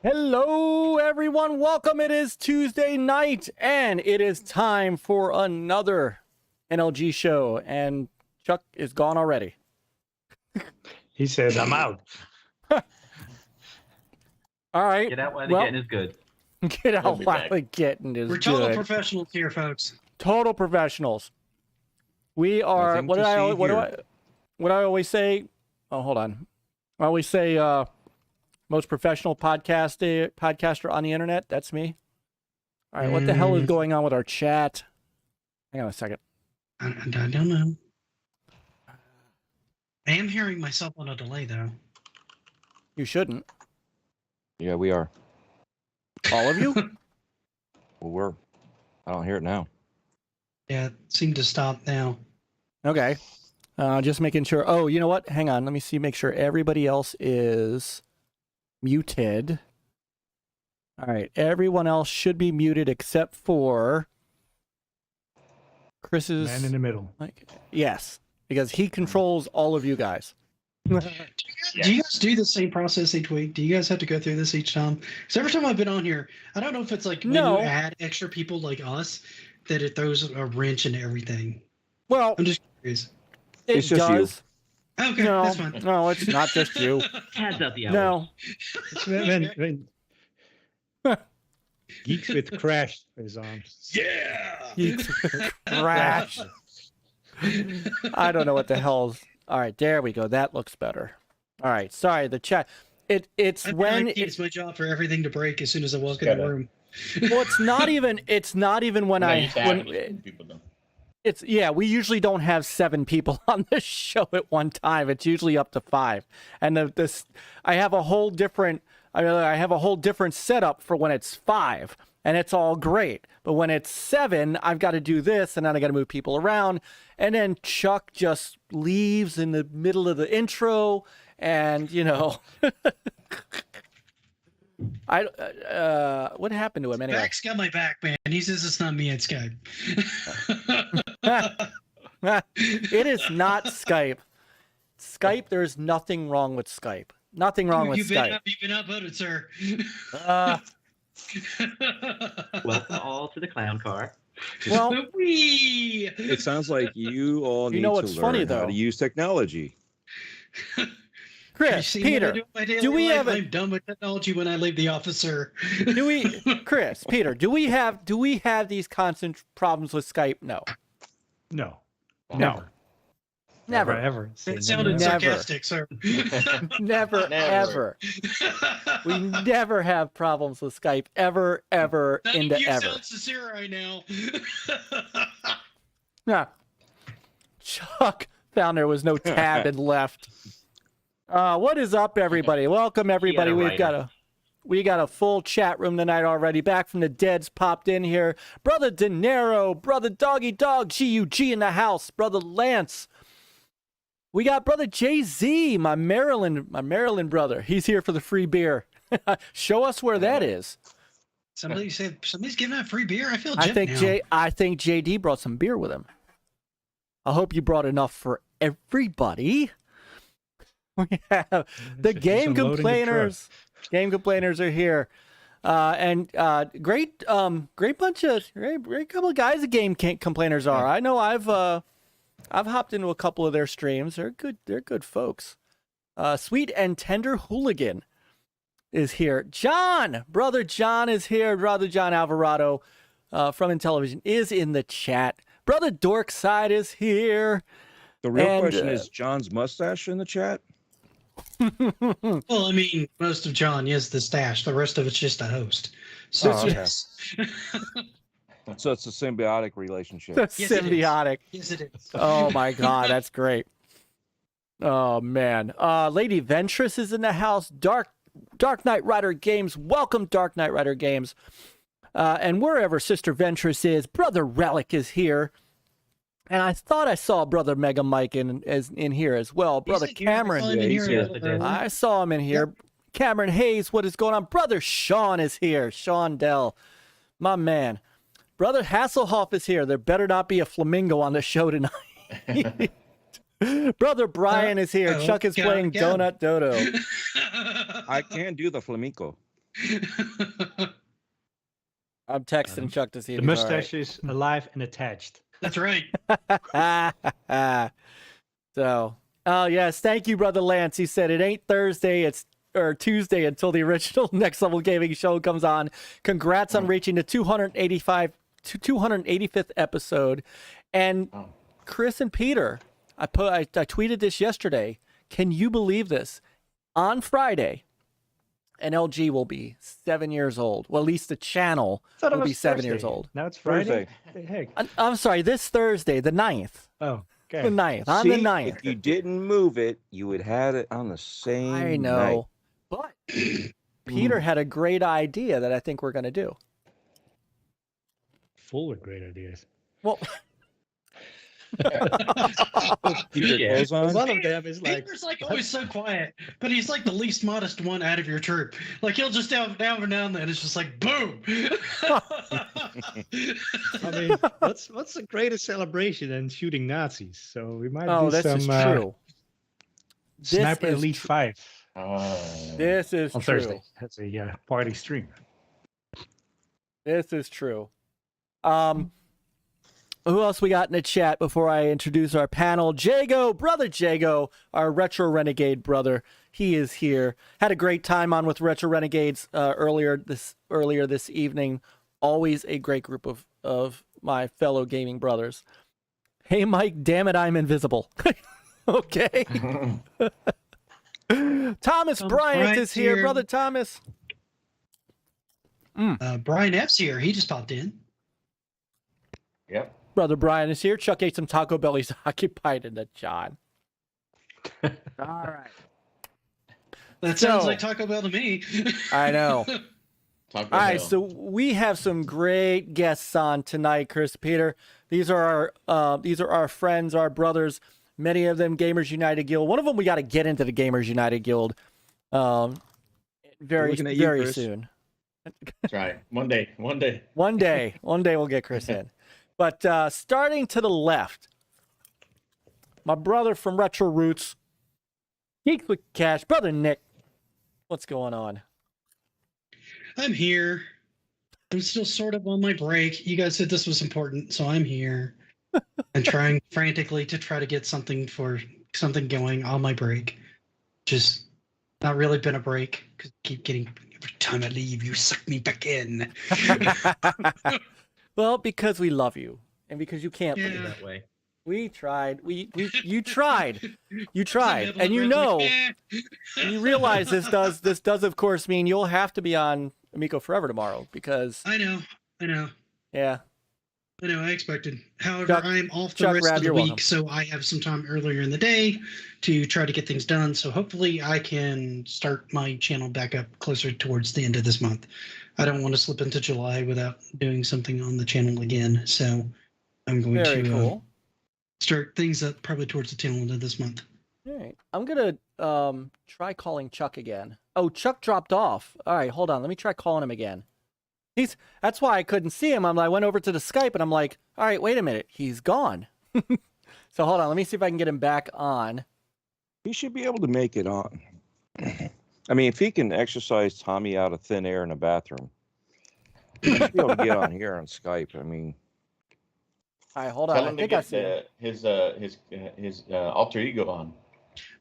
Hello, everyone. Welcome. It is Tuesday night, and it is time for another NLG show. And Chuck is gone already. He said, "I'm out." All right. Get out while the getting is good. Get out while the getting is good. We're total professionals here, folks. Total professionals. We are. What do I always say? Oh, hold on. I always say. Most professional podcaster on the internet. That's me. All right, what the hell is going on with our chat? Hang on a second. I don't know. I am hearing myself on a delay, though. You shouldn't. Yeah, we are. All of you? Well, I don't hear it now. Yeah, it seemed to stop now. Okay. Just making sure. Oh, you know what? Hang on. Let me see. Make sure everybody else is muted. All right. Everyone else should be muted except for Chris's Man in the middle. Yes, because he controls all of you guys. Do you guys do the same process each week? Do you guys have to go through this each time? Because every time I've been on here, I don't know if it's like when you add extra people like us that it throws a wrench into everything. Well, I'm just curious. It does. Okay, no, that's fine. No, it's not just you. Hands out the No. When Geeks with Crash is on. Yeah. Geeks with Crash. I don't know what the hell's. All right, there we go. That looks better. All right, sorry, the chat. It's when it's my job for everything to break as soon as I walk in the room. Well, it's not even when it's we usually don't have 7 people on this show at one time. It's usually up to 5. And I have a whole different setup for when it's 5, and it's all great. But when it's 7, I've got to do this, and then I got to move people around. And then Chuck just leaves in the middle of the intro, and what happened to him anyway? Back's got my back, man. He says it's not me, it's Skype. It is not Skype. Skype, there's nothing wrong with Skype. Nothing wrong with Skype. You've been upvoted, sir. Welcome all to the clown car. Well, it sounds like you all need to learn how to use technology. Chris, Peter, do we have? I'm done with technology when I leave the office, sir. Chris, Peter, do we have these constant problems with Skype? No. No. No. Never. Ever. Say That sounded Never. sarcastic, sir. Never, ever. We never have problems with Skype ever None into of you ever. sound sincere right now. Yeah. Chuck found there was no tab and left. What is up, everybody? Welcome, everybody. We got a full chat room tonight already. Back from the Dead's popped in here. Brother De Niro, Brother Doggy Dog, GUG in the house. Brother Lance. We got Brother Jay-Z, my Maryland brother. He's here for the free beer. Show us where that is. Somebody said somebody's giving out free beer. I feel I gypped think now. I think JD brought some beer with him. I hope you brought enough for everybody. We have the game complainers. Game complainers are here, and great couple of guys. The game complainers are. I know I've hopped into a couple of their streams. They're good. They're good folks. Sweet and Tender Hooligan is here. Brother John is here. Brother John Alvarado from Intellivision is in the chat. Brother Dorkside is here. The real question is John's mustache in the chat? Well, I mean, most of John is the stash. The rest of it's just a host. So Oh, okay. yes. So it's a symbiotic relationship. That's Yes, it is. symbiotic. Yes, it is. Oh my God, that's great. Oh man, Lady Ventress is in the house. Dark Knight Rider Games, welcome Dark Knight Rider Games, and wherever Sister Ventress is, Brother Relic is here, and I thought I saw Brother Mega Myke in here as well. Brother Cameron, I saw him in here. Yep. Cameron Hayes, what is going on? Brother Sean is here. Sean Dell, my man. Brother Hasslehoff is here. There better not be a flamingo on the show tonight. Brother Bryant is here. Chuck is playing Donut Dodo. I can do the flamenco. I'm texting Chuck to see if the mustache is alive and attached. That's right. So, oh yes, thank you, Brother Lance. He said it ain't Thursday, or Tuesday until the original Next Level Gaming show comes on. Congrats on reaching the 285th episode. And Chris and Peter, I tweeted this yesterday. Can you believe this? On Friday, NLG will be 7 years old. Well, at least the channel will be 7 years old. Now it's Friday. Heck. I'm sorry, this Thursday, the 9th. Oh, okay. The 9th. On See, the 9th. If you didn't move it, you would have it on the same I know. But Peter had a great idea that I think we're going to do. Full of great ideas. Well, Keep your clothes on. One of them is like, Peter's like always so quiet, but he's like the least modest one out of your troop. Like he'll just down and then it's just like boom. I mean, what's the greatest celebration than shooting Nazis? So we might do this some is true. Sniper This is Elite 5 This is on true. Thursday. That's a party stream. This is true. Who else we got in the chat before I introduce our panel? Jago, Brother Jago, our Retro Renegade brother. He is here. Had a great time on with Retro Renegades earlier this evening. Always a great group of my fellow gaming brothers. Hey Myke, damn it, I'm invisible. Okay. Thomas Bryant is here. Brother Thomas. Brian F's here. He just popped in. Yep. Brother Brian is here. Chuck ate some Taco Bell. He's occupied in the John. All right. That sounds like Taco Bell to me. I know. Taco All right, Bell. so we have some great guests on tonight, Chris, Peter. These are our friends, our brothers. Many of them Gamers United Guild. One of them we got to get into the Gamers United Guild very soon. That's right. One day. One day we'll get Chris in. But starting to the left, my brother from Retro Roots, Geeks with Cash, Brother Nick. What's going on? I'm here. I'm still sort of on my break. You guys said this was important, so I'm here. And trying frantically to try to get something going on my break. Just not really been a break because I keep getting every time I leave, you suck me back in. Well, because we love you and because you can't Put leave. it that way. We tried. You tried. You tried. And you and you realize this does of course mean you'll have to be on Amico Forever tomorrow because I know. Yeah. I know, I expected. However, Chuck, I'm off the rest of the week, so I have some time earlier in the day to try to get things done. So hopefully I can start my channel back up closer towards the end of this month. I don't want to slip into July without doing something on the channel again. So I'm going to start things up probably towards the tail end of this month. All right. I'm going to try calling Chuck again. Oh, Chuck dropped off. All right, hold on. Let me try calling him again. That's why I couldn't see him. I went over to the Skype and I'm like, all right, wait a minute. He's gone. So hold on. Let me see if I can get him back on. He should be able to make it on. I mean, if he can exercise Tommy out of thin air in the bathroom, he should be able to get on here on Skype. I mean, all right, hold on. Tell him to get his alter ego on.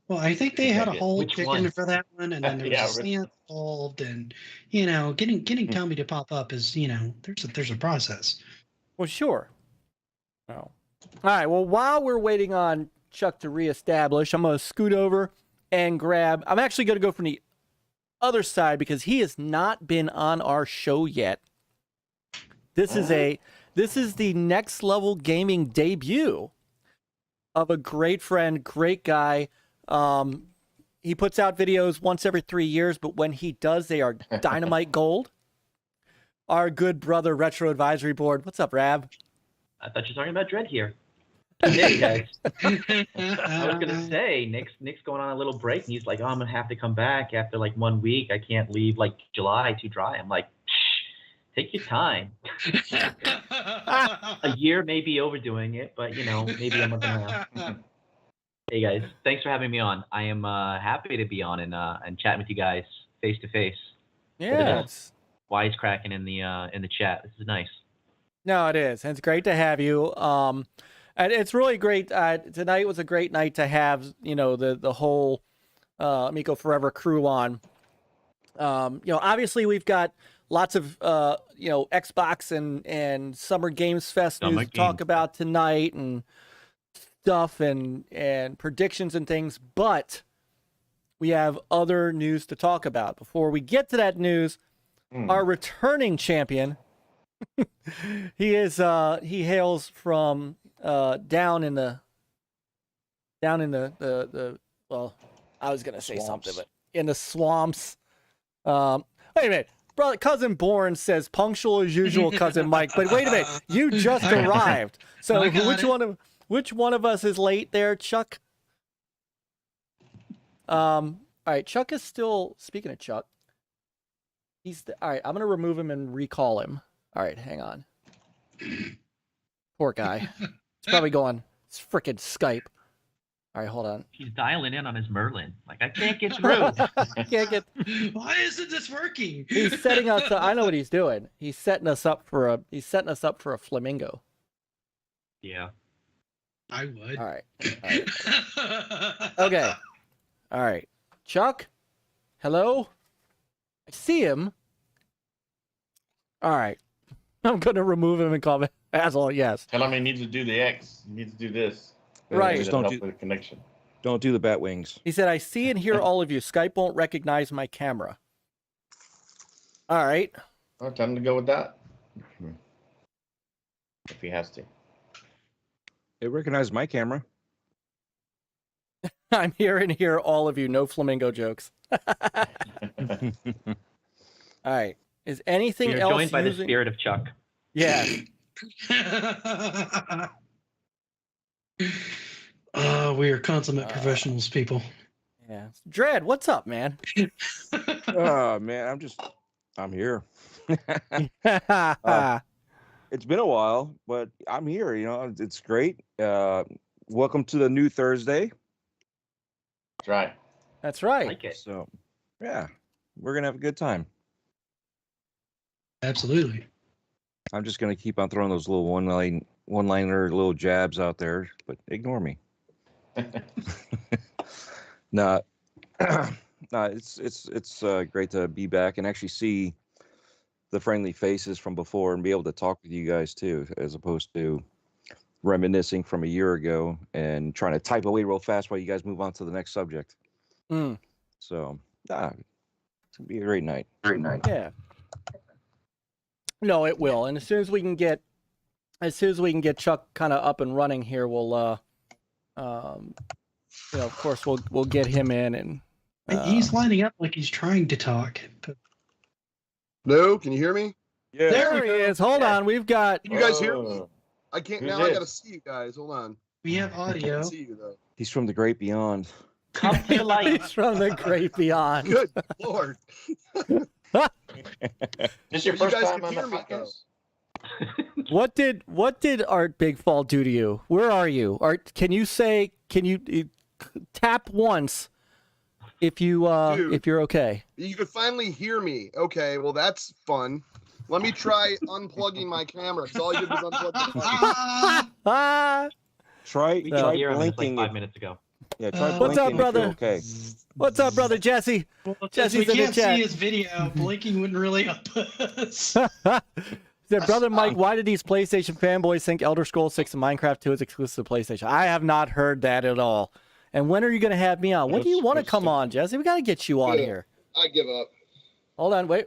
Well, I think they had a whole chicken for that one, and then there was a stand involved, and getting Tommy to pop up is there's a process. Well, sure. Oh. All right. Well, while we're waiting on Chuck to reestablish, I'm gonna scoot over and grab. I'm actually gonna go from the other side because he has not been on our show yet. This is the Next Level Gaming debut of a great friend, great guy. He puts out videos once every 3 years, but when he does, they are dynamite gold. Our good brother, Retro Advisory Board. What's up, Rab? I thought you were talking about Dread here. Hey, guys. I was going to say, Nick's going on a little break, and he's like, oh, I'm going to have to come back after, 1 week. I can't leave, July too dry. I'm like, shh, take your time. A year may be overdoing it, but, maybe a month and a half. Hey guys, thanks for having me on. I am happy to be on and chatting with you guys face to face. Yeah, wisecracking in the chat. This is nice. No, it is. And it's great to have you. And it's really great. Tonight was a great night to have the whole Amico Forever crew on. Obviously we've got lots of Xbox and Summer Games Fest news to talk about tonight and stuff and predictions and things, but we have other news to talk about. Before we get to that news, our returning champion, he hails from down in the well, I was gonna say something, but in the swamps. Wait a minute. Brother, cousin Bourne says punctual as usual, cousin Mike. But wait a minute, you just arrived. So which one of us is late there, Chuck? All right, Chuck is still. Speaking of Chuck, all right. I'm gonna remove him and recall him. All right, hang on. Poor guy. He's probably going. It's frickin' Skype. All right, hold on. He's dialing in on his Merlin. I can't get through. Why isn't this working? He's setting us up. I know what he's doing. He's setting us up for a flamingo. Yeah. I would. All right. Okay. All right. Chuck? Hello? I see him. All right. I'm going to remove him and call him asshole. Yes. Tell him he needs to do the X. He needs to do this. Right. Just don't do the connection. Don't do the bat wings. He said, I see and hear all of you. Skype won't recognize my camera. All right. Oh, tell him to go with that. If he has to. It recognized my camera. I'm here and hear all of you. No flamingo jokes. All right. Is anything else joined by the spirit of Chuck? Yeah. We are consummate professionals, people. Yeah. Dread, what's up, man? Oh, man, I'm here. It's been a while, but I'm here. It's great. Welcome to the new Thursday. That's right. That's right. I like it. So, yeah, we're going to have a good time. Absolutely. I'm just going to keep on throwing those little one-liner little jabs out there, but ignore me. No, it's great to be back and actually see the friendly faces from before and be able to talk with you guys too, as opposed to reminiscing from a year ago and trying to type away real fast while you guys move on to the next subject. So, it's gonna be a great night. Great night. Yeah. No, it will. And as soon as we can get Chuck kind of up and running here, we'll of course we'll get him in and he's lining up like he's trying to talk. But... No, can you hear me? Yeah. There he is. Hold on, we've got. Can you guys hear me? I can't Who's now. this? I gotta see you guys. Hold on. We have I audio. can't see you though. He's from the great beyond. Come to the light. He's from the great beyond. Good Lord. This your You first guys time can on the hear me, podcast? What did Art Big Fall do to you? Where are you? Art, can you tap once if you're okay? You could finally hear me. Okay, well that's fun. Let me try unplugging my camera. Because all I did was unplug the phone. Try We can hear him just like blinking. 5 minutes ago. Yeah, try What's up, blinking if brother? you're okay. What's up, brother Jesse? Well, since Jesse's we in the can't chat. see his video, blinking wouldn't really help us. Said, brother Myke, why did these PlayStation fanboys think Elder Scrolls 6 and Minecraft 2 is exclusive to PlayStation? I have not heard that at all. And when are you going to have me on? When do you want to come on, Jesse? We got to get you on here. I give up. Hold on, wait.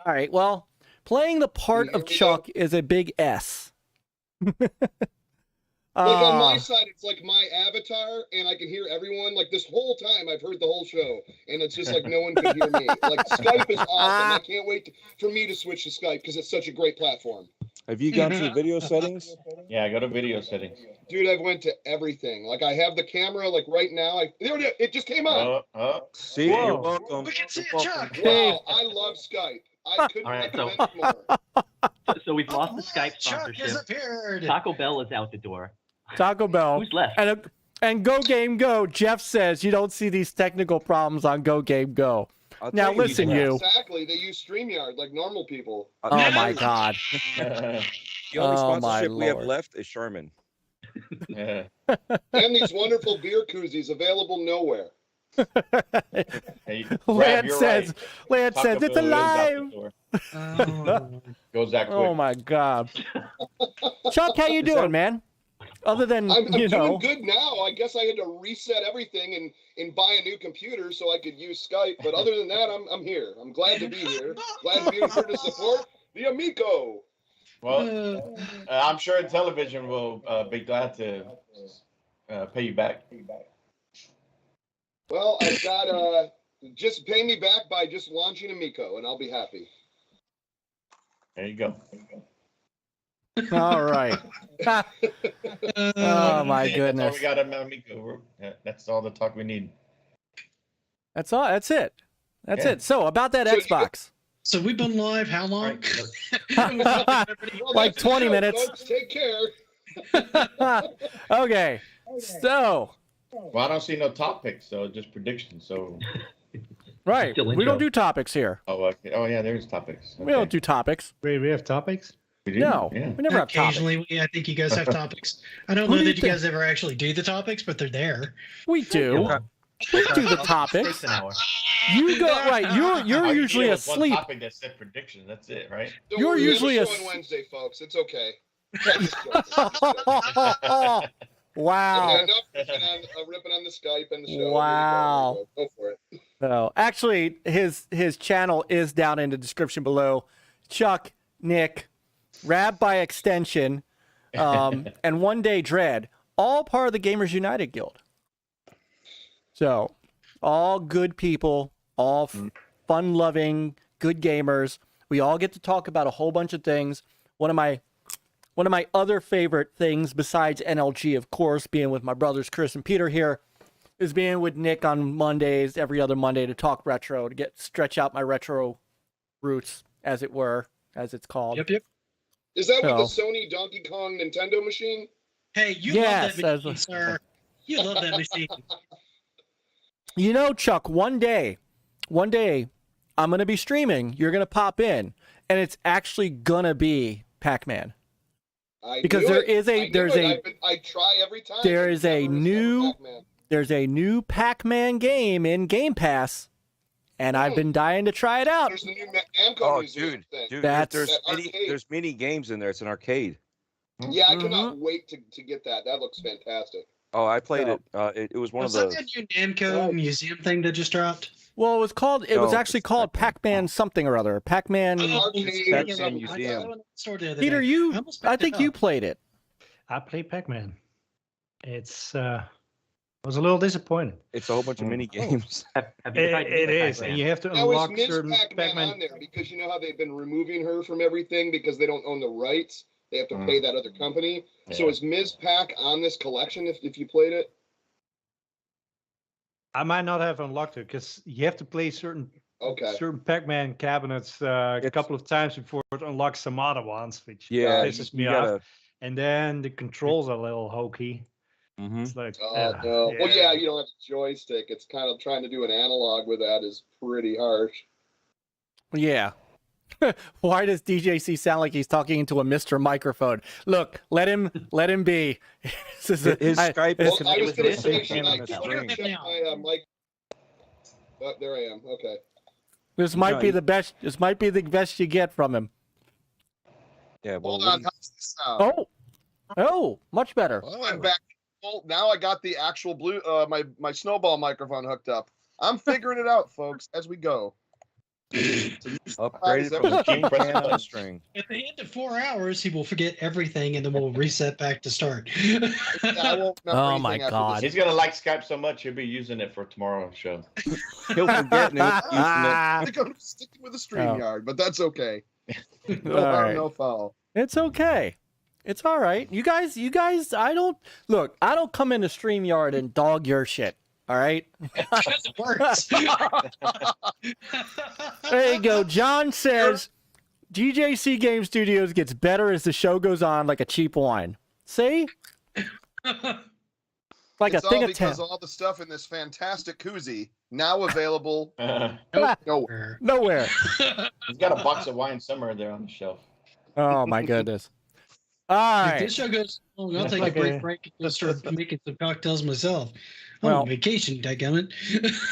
All right, well, playing the part of Chuck is a big S. Like on my side, it's like my avatar, and I can hear everyone. Like this whole time, I've heard the whole show, and it's just like no one could hear me. Like Skype is awesome. I can't wait for me to switch to Skype because it's such a great platform. Have you gone to the video settings? Yeah, go to video settings. Dude, I've went to everything. Like I have the camera. Like right now, there it just came on. See, Whoa. you're welcome. We can see it, You're welcome. Chuck. Wow, I love Skype. I couldn't All right, so- recommend it more. So we've lost the Skype Chuck sponsorship. disappeared. Taco Bell is out the door. Taco Bell. Who's left? And Go Game Go. Jeff says you don't see these technical problems on Go Game Go. I'll Now tell you, listen, you. Exactly. They use StreamYard like normal people. Oh my God. The only Oh, my sponsorship we have Lord. left is Sherman. Yeah. And these wonderful beer koozies available nowhere. Hey, Brad, Lance you're says, right. Lance Taco says it's Bell is out the alive. door. Oh. Goes that quick. Oh my God. Chuck, how you doing, man? Other than I'm you doing know, good now. I guess I had to reset everything and buy a new computer so I could use Skype. But other than that, I'm here. I'm glad to be here. Glad to be here to support the Amico. Well, I'm sure Intellivision will be glad to pay you back. Well, I've got just pay me back by just launching Amico, and I'll be happy. There you go. all right. Oh my That's all goodness. we got on Amico. That's all the talk we need. That's all. That's it. That's Yeah. it. So about that So you- Xbox. So we've been live how long? Well, Like that's the 20 show, minutes. Folks. Take care. Okay. So Well, I don't see no topics, so just predictions. So, right. Still We don't intro. do topics here. okay. Oh yeah, there's topics. We don't do topics. Wait, we have topics? We do? No. Yeah. We never have topics. Occasionally, I think you guys have topics. I don't Who know do you that you think- guys ever actually do the topics, but they're there. We do. We do the topics. Takes an hour. You go right. You're All you usually need is asleep. One topic that said prediction. That's it, right? Don't You're worry, usually I a have a show s- on Wednesday, folks. It's okay. I'm just joking. Wow. Enough ripping on the Skype and the show. Wow. Go for it. So actually, his channel is down in the description below. Chuck, Nick, Rab by extension, and One Day Dread, all part of the Gamers United Guild. So, all good people, all fun-loving, good gamers. We all get to talk about a whole bunch of things. One of my other favorite things, besides NLG, of course, being with my brothers Chris and Peter here, is being with Nick on Mondays, every other Monday, to talk retro, to stretch out my retro roots, as it were, as it's called. Yep. Is that with No. the Sony Donkey Kong Nintendo machine? Hey, you Yes, love that as machine, sir. You love that machine. You know, Chuck, one day, I'm going to be streaming. You're going to pop in, and it's actually going to be Pac-Man. Because knew there it. is a- I knew there's it. I try every time. There is a Never new- Pac-Man. There's a new Pac-Man game in Game Pass, and I've been dying to try it out. There's the new Amco Oh, museum thing. dude, That's- there's That many, arcade. there's many games in there. It's an arcade. Yeah, I cannot wait to get that. That looks fantastic. Oh, I played it. It was one Was of that the. that new Namco museum thing that just dropped? Well, it was called. It was No, actually it's called Pac-Man. Pac-Man something or other. Pac-Man. Pac-Man Museum. Peter, I think you played it. I played Pac-Man. I was a little disappointed. It's a whole bunch of mini games. Have you tried It Ms. is, Pac-Man? and you have to Now is unlock Ms. certain Pac-Man Pac-Man. on there because you know how they've been removing her from everything because they don't own the rights. They have to pay that other company. So Yeah. is Ms. Pac on this collection if you played it? I might not have unlocked it because you have to play certain Pac-Man cabinets a couple of times before it unlocks some other ones, which Yeah, pisses me you off. gotta. And then the controls are a little hokey. Mhm. It's like, Oh no. Well, yeah, you don't have a joystick. It's kind of trying to do an analog with that is pretty harsh. Yeah. Why does DJC sound like he's talking into a Mr. Microphone? Look, let him be. This is His Skype is Well, I was going to say, connected should on I the check string. my mic? There I am. Okay. This might be the best. This might be the best you get from him. Yeah, well, Hold on. How's this sound? Oh, much better. Oh, I'm back. Well, now I got the actual blue my snowball microphone hooked up. I'm figuring it out, folks, as we go. upgraded from the king can on the string. At the end of 4 hours, he will forget everything, and then we'll reset back to start. I won't remember Oh anything my after God. He's gonna like Skype so much he'll be using it for tomorrow's show. He'll forget and using it. I think I'm sticking with the StreamYard, but that's okay. No All harm, right. no foul. It's okay. It's all right. You guys, I don't come into StreamYard and dog your shit. All right. Because it works. There you go. John says GJC Game Studios gets better as the show goes on, like a cheap wine. See? Like It's a thing all of 10. because all the stuff in this fantastic koozie now available nowhere. Nowhere. He's got a box of wine somewhere there on the shelf. Oh my goodness. All If right. this show goes long, I'll That's take like a a- break and go start making some cocktails myself. I'm Well- on vacation, dadgummit.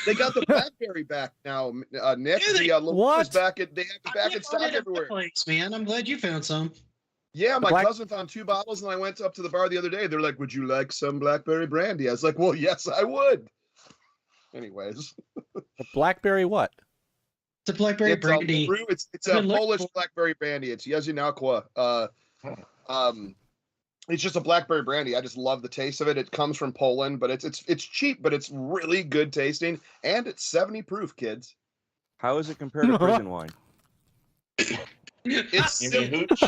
They got the BlackBerry back now, Nick. Yeah, they- The LaWood What? is back at, they have it back in stock everywhere. Place, man. I'm glad you found some. Yeah, my Black- cousin found 2 bottles, and I went up to the bar the other day. They're like, "Would you like some blackberry brandy?" I was like, "Well, yes, I would." Anyways, Blackberry what? It's a blackberry it's brandy. it's a I've been looking Polish for- blackberry brandy. It's Yazinaqua. It's just a blackberry brandy. I just love the taste of it. It comes from Poland, but it's cheap, but it's really good tasting, and it's 70 proof, kids. How is it compared to prison wine? It's You mean simple, hooch?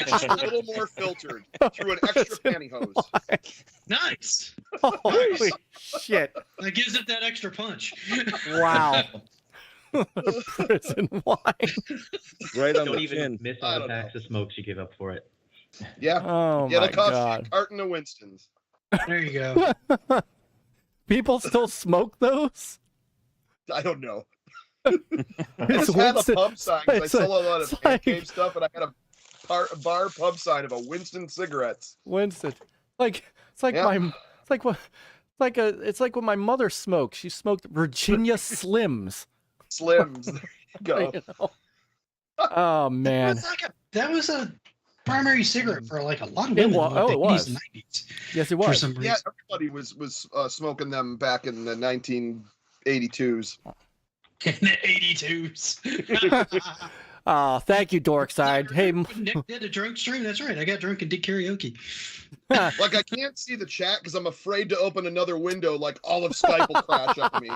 it's just a little more filtered through an extra pantyhose. Nice. Holy shit. That gives it that extra punch. Wow. Prison wine. Right on Don't the even chin. miss I all the don't packs of smokes you give up for it. Yeah, Oh yeah, my it costs you a god. carton of Winston's. There you go. People still smoke those? I don't know. I It's just had a Winston- pub sign 'cause I it's sell a lot of like- man cave stuff, and I had a bar pub sign of a Winston cigarettes. Winston. It's like Yeah. my it's like what it's like when my mother smoked. She smoked Virginia Slims. Slims. There you go. You know? Oh man. That was a primary cigarette for like a lot of It women wa- in oh, the it 80s was. and 90s. Yes, it For was. some reason. Yeah, everybody was smoking them back in the 1982s. In the 82s. Oh, thank you, Dorkside. Hey, Nick did a drunk stream. That's right. I got drunk and did karaoke. Like I can't see the chat because I'm afraid to open another window. Like all of Skype will crash up me.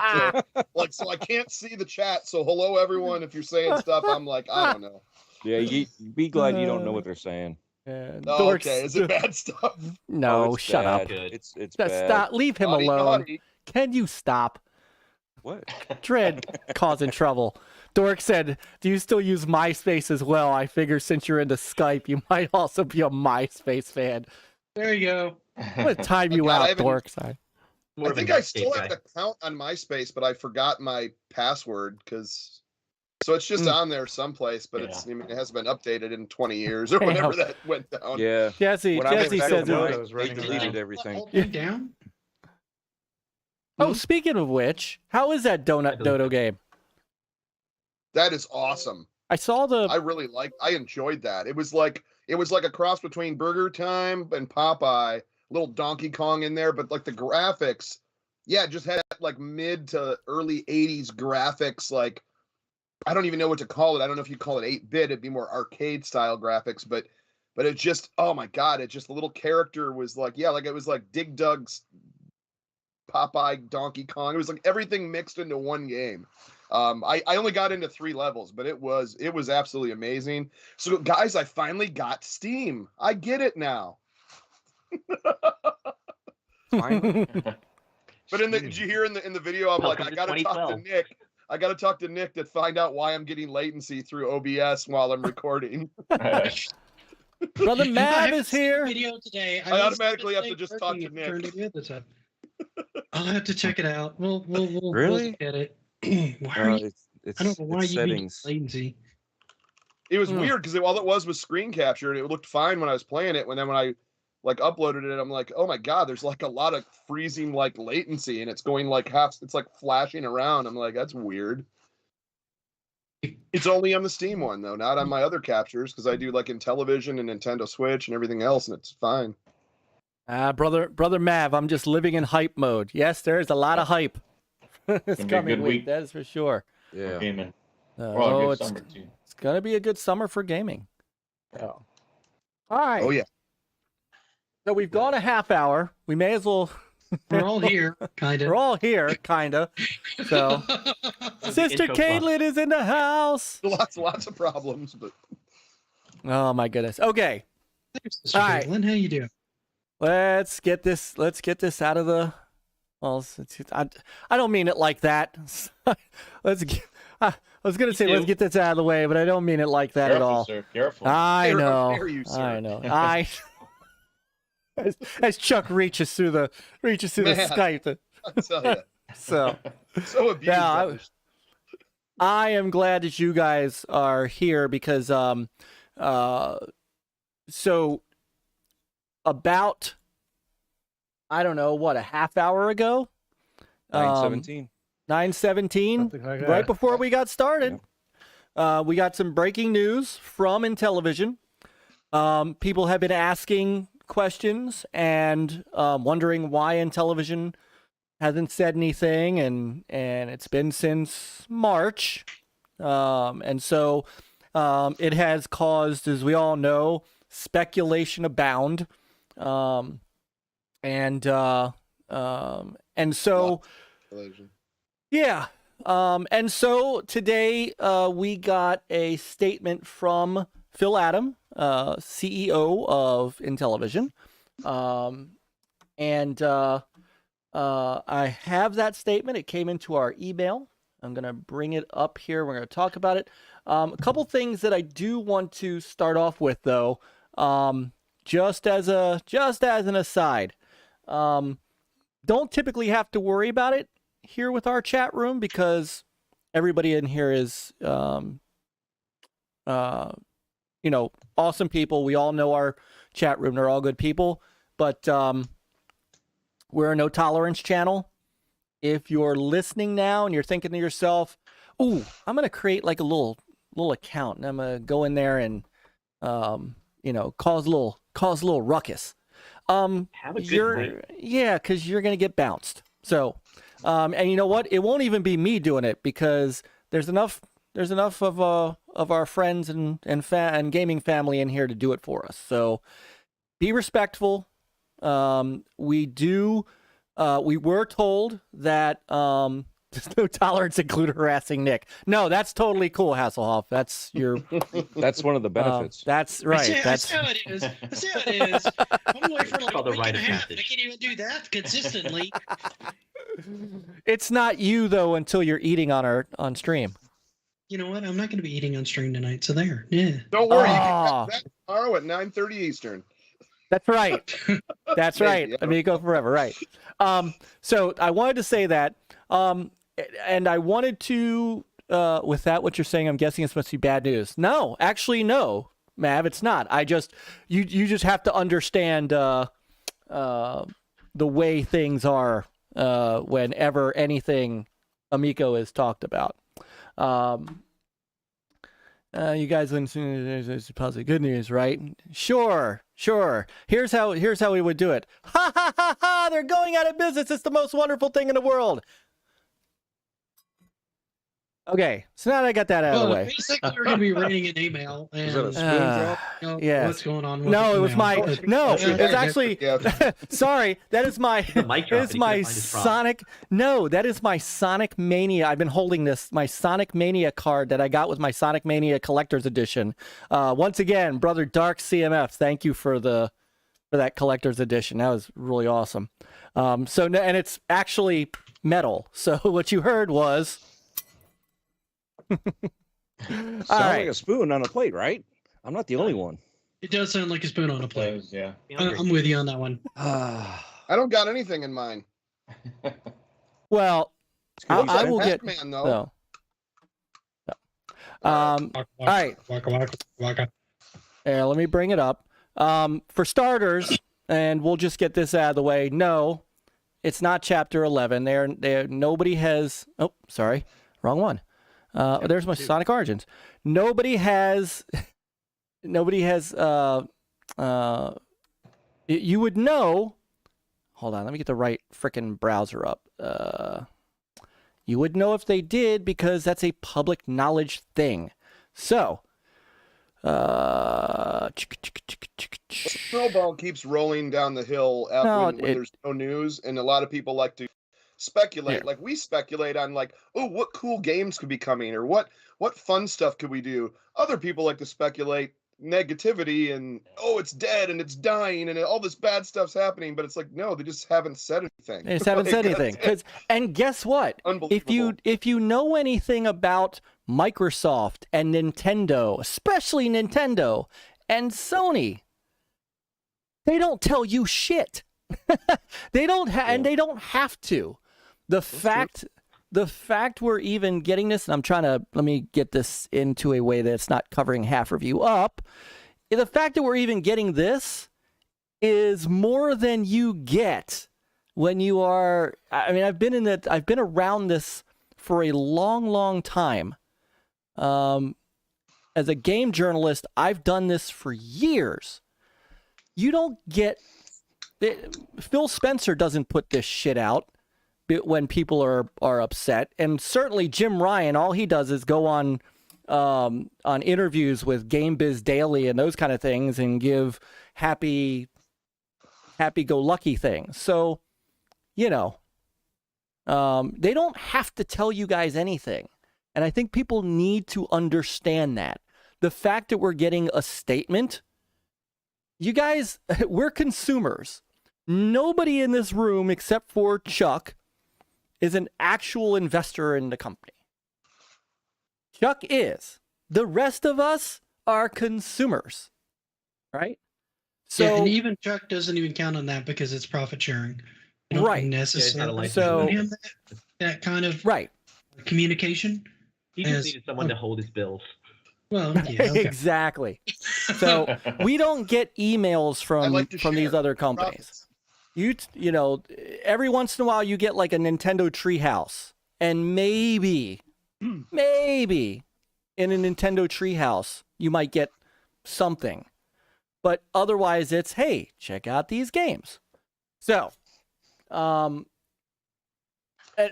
So I can't see the chat. So hello everyone. If you're saying stuff, I'm like I don't know. Yeah, you be glad you don't know what they're saying. Oh, okay, is it bad stuff? No, Oh, it's shut bad. up. Good. It's bad. Stop. Leave him Naughty, alone. naughty. Can you stop? What? Dread causing trouble. Dork said, "Do you still use MySpace as well? I figure since you're into Skype, you might also be a MySpace fan." There you go. I'm gonna time you God, I out, haven't- Dorkside. More I of a think I Netscape still guy. have an account on MySpace, but I forgot my password because. So it's just on there someplace, but it's I mean, it hasn't been updated in 20 years or Hey, whenever help. that went down. Yeah. Jesse When I went says back it. to mine, Windows they running deleted around. everything. Hold it down. Oh, speaking of which, how is that Donut Dodo game? That is awesome. I saw the. I enjoyed that. It was like a cross between Burger Time and Popeye, little Donkey Kong in there, but like the graphics, yeah, just had like mid to early 80s graphics. Like, I don't even know what to call it. I don't know if you call it 8-bit. It'd be more arcade style graphics, but it just, oh my God, it just, the little character was like, yeah, like it was like Dig Dug's Popeye, Donkey Kong. It was like everything mixed into one game. I only got into 3 levels, but it was absolutely amazing. So guys, I finally got Steam. I get it now. Finally. But did you hear in the video? I'm like, I gotta talk to Nick. I gotta talk to Nick to find out why I'm getting latency through OBS while I'm recording. Brother Mav is here. Video today. I automatically have to just talk to Nick. I'll have to check it out. We'll Really? look at it. It's I don't know why it's you need settings. latency. It was weird because all it was screen capture, and it looked fine when I was playing it. When I like uploaded it, I'm like, oh my God, there's like a lot of freezing like latency, and it's going like it's like flashing around. I'm like, that's weird. It's only on the Steam one though, not on my other captures, because I do like Intellivision and Nintendo Switch and everything else, and it's fine. Brother Mav, I'm just living in hype mode. Yes, there is a lot of hype. It's coming week, that is for sure. Yeah. Gaming. It's gonna be a good summer for gaming. Oh. All right. Oh yeah. So we've gone a half hour. We may as well. We're all here, kind of. We're all here, kind of. So, Sister Caitlin is in the house. Lots of problems, but. Oh my goodness. Okay. Sister Caitlin, how you doing? Let's get this out of the. Well, I don't mean it like that. I was gonna say let's get this out of the way, but I don't mean it like that at all. Sir. Careful. I know. I know. As Chuck reaches through the Skype. I tell you. So abused. Yeah, I am glad that you guys are here because so about I don't know what, a half hour ago, 9:17. 9:17, right before we got started. We got some breaking news from Intellivision. People have been asking questions and wondering why Intellivision hasn't said anything, and it's been since March, and so it has caused, as we all know, speculation abound, and so yeah. And so today we got a statement from Phil Adam, CEO of Intellivision. And I have that statement. It came into our email. I'm going to bring it up here. We're going to talk about it. A couple things that I do want to start off with, though, just as an aside. Don't typically have to worry about it here with our chat room because everybody in here is, awesome people. We all know our chat room. They're all good people, but we're a no tolerance channel. If you're listening now and you're thinking to yourself, "Ooh, I'm going to create like a little account and I'm going to go in there and, cause a little ruckus." Have a good night. Yeah, because you're going to get bounced. So, and you know what? It won't even be me doing it because there's enough of our friends and gaming family in here to do it for us. So, be respectful. We were told that there's no tolerance include harassing Nick. No, that's totally cool, Hasslehoff. That's your. That's one of the benefits. That's right. That's how it is. That's how it is. I'm away for like Called the a week rite and a of half. passage. I can't even do that consistently. It's not you though until you're eating on stream. You know what? I'm not going to be eating on stream tonight, so there. Yeah. Don't worry, you can come back tomorrow at 9:30 Eastern. That's right. That's right. Amico forever. Right. So I wanted to say that. And I wanted to, with that, what you're saying, I'm guessing it's supposed to be bad news. No, actually, no, Mav, it's not. You just have to understand the way things are whenever anything Amico is talked about. You guys wouldn't. It's positive good news, right? Sure. Here's how we would do it. Ha ha ha ha! They're going out of business. It's the most wonderful thing in the world. Okay, so now that I got that out of the way. Basically, you're going to be reading an email. And, Is that a spoon drop? Yes. What's going on? No, it was my. No, Yeah, it's actually. yeah. Sorry, that is my. The mic drop, It's my Sonic. No, that is my Sonic Mania. I've been holding this. My Sonic Mania card that I got with my Sonic Mania Collector's Edition. Once again, brother Dark CMF, thank you for that Collector's Edition. That was really awesome. And it's actually metal. So what you heard was. Sounds like a spoon on a plate, right? I'm not the only one. It does sound like a spoon on a plate. Yeah. I'm with you on that one. I don't got anything in mind. Well, I will get. Pac-Man, though. No. All right. Let me bring it up. For starters, and we'll just get this out of the way. No, it's not Chapter 11. Nobody has. Oh, sorry, wrong one. There's my Sonic Origins. Nobody has. You would know. Hold on, let me get the right frickin' browser up. You would know if they did because that's a public knowledge thing. So, Snowball keeps rolling down the hill when there's no news, and a lot of people like to speculate. Yeah. Like we speculate on what cool games could be coming, or what fun stuff could we do. Other people like to speculate negativity and it's dead and it's dying and all this bad stuff's happening, but it's like, no, they just haven't said anything. They just haven't said anything. And guess what? If you know anything about Microsoft and Nintendo, especially Nintendo and Sony, they don't tell you shit. They don't and they don't have to. The fact we're even getting this, and let me get this into a way that's not covering half review up. The fact that we're even getting this is more than you get when you are. I mean, I've been around this for a long, long time. As a game journalist, I've done this for years. You don't get. Phil Spencer doesn't put this shit out when people are upset, and certainly Jim Ryan, all he does is go on interviews with Game Biz Daily and those kind of things and give happy-go-lucky things. So, they don't have to tell you guys anything, and I think people need to understand that. The fact that we're getting a statement, you guys, we're consumers. Nobody in this room except for Chuck is an actual investor in the company. Chuck is. The rest of us are consumers, right? So, and even Chuck doesn't even count on that because it's profit sharing. Right. Necessarily. So that kind of communication. He just needed someone to hold his bills. Well, yeah, okay. Exactly. So we don't get emails from these other companies. Every once in a while you get like a Nintendo Treehouse, and maybe in a Nintendo Treehouse you might get something, but otherwise it's, hey, check out these games. So,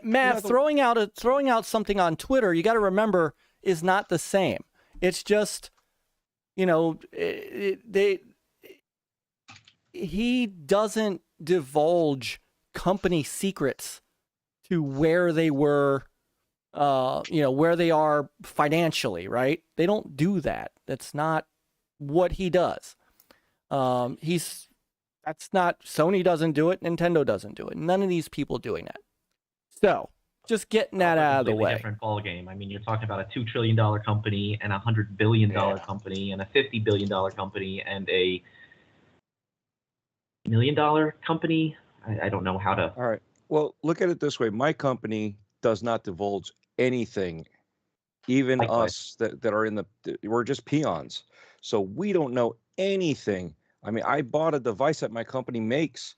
Matt, throwing out something on Twitter, you got to remember, is not the same. It's just, he doesn't divulge company secrets to where they were, where they are financially, right? They don't do that. That's not what he does. Sony doesn't do it. Nintendo doesn't do it. None of these people doing that. So just getting that out of the way. Different ball game. I mean, you're talking about a $2 trillion company and a $100 billion company and a $50 billion company and a $1 million company. I don't know how to. All right. Well, look at it this way. My company does not divulge anything. Even us that are we're just peons. So we don't know anything. I mean, I bought a device that my company makes,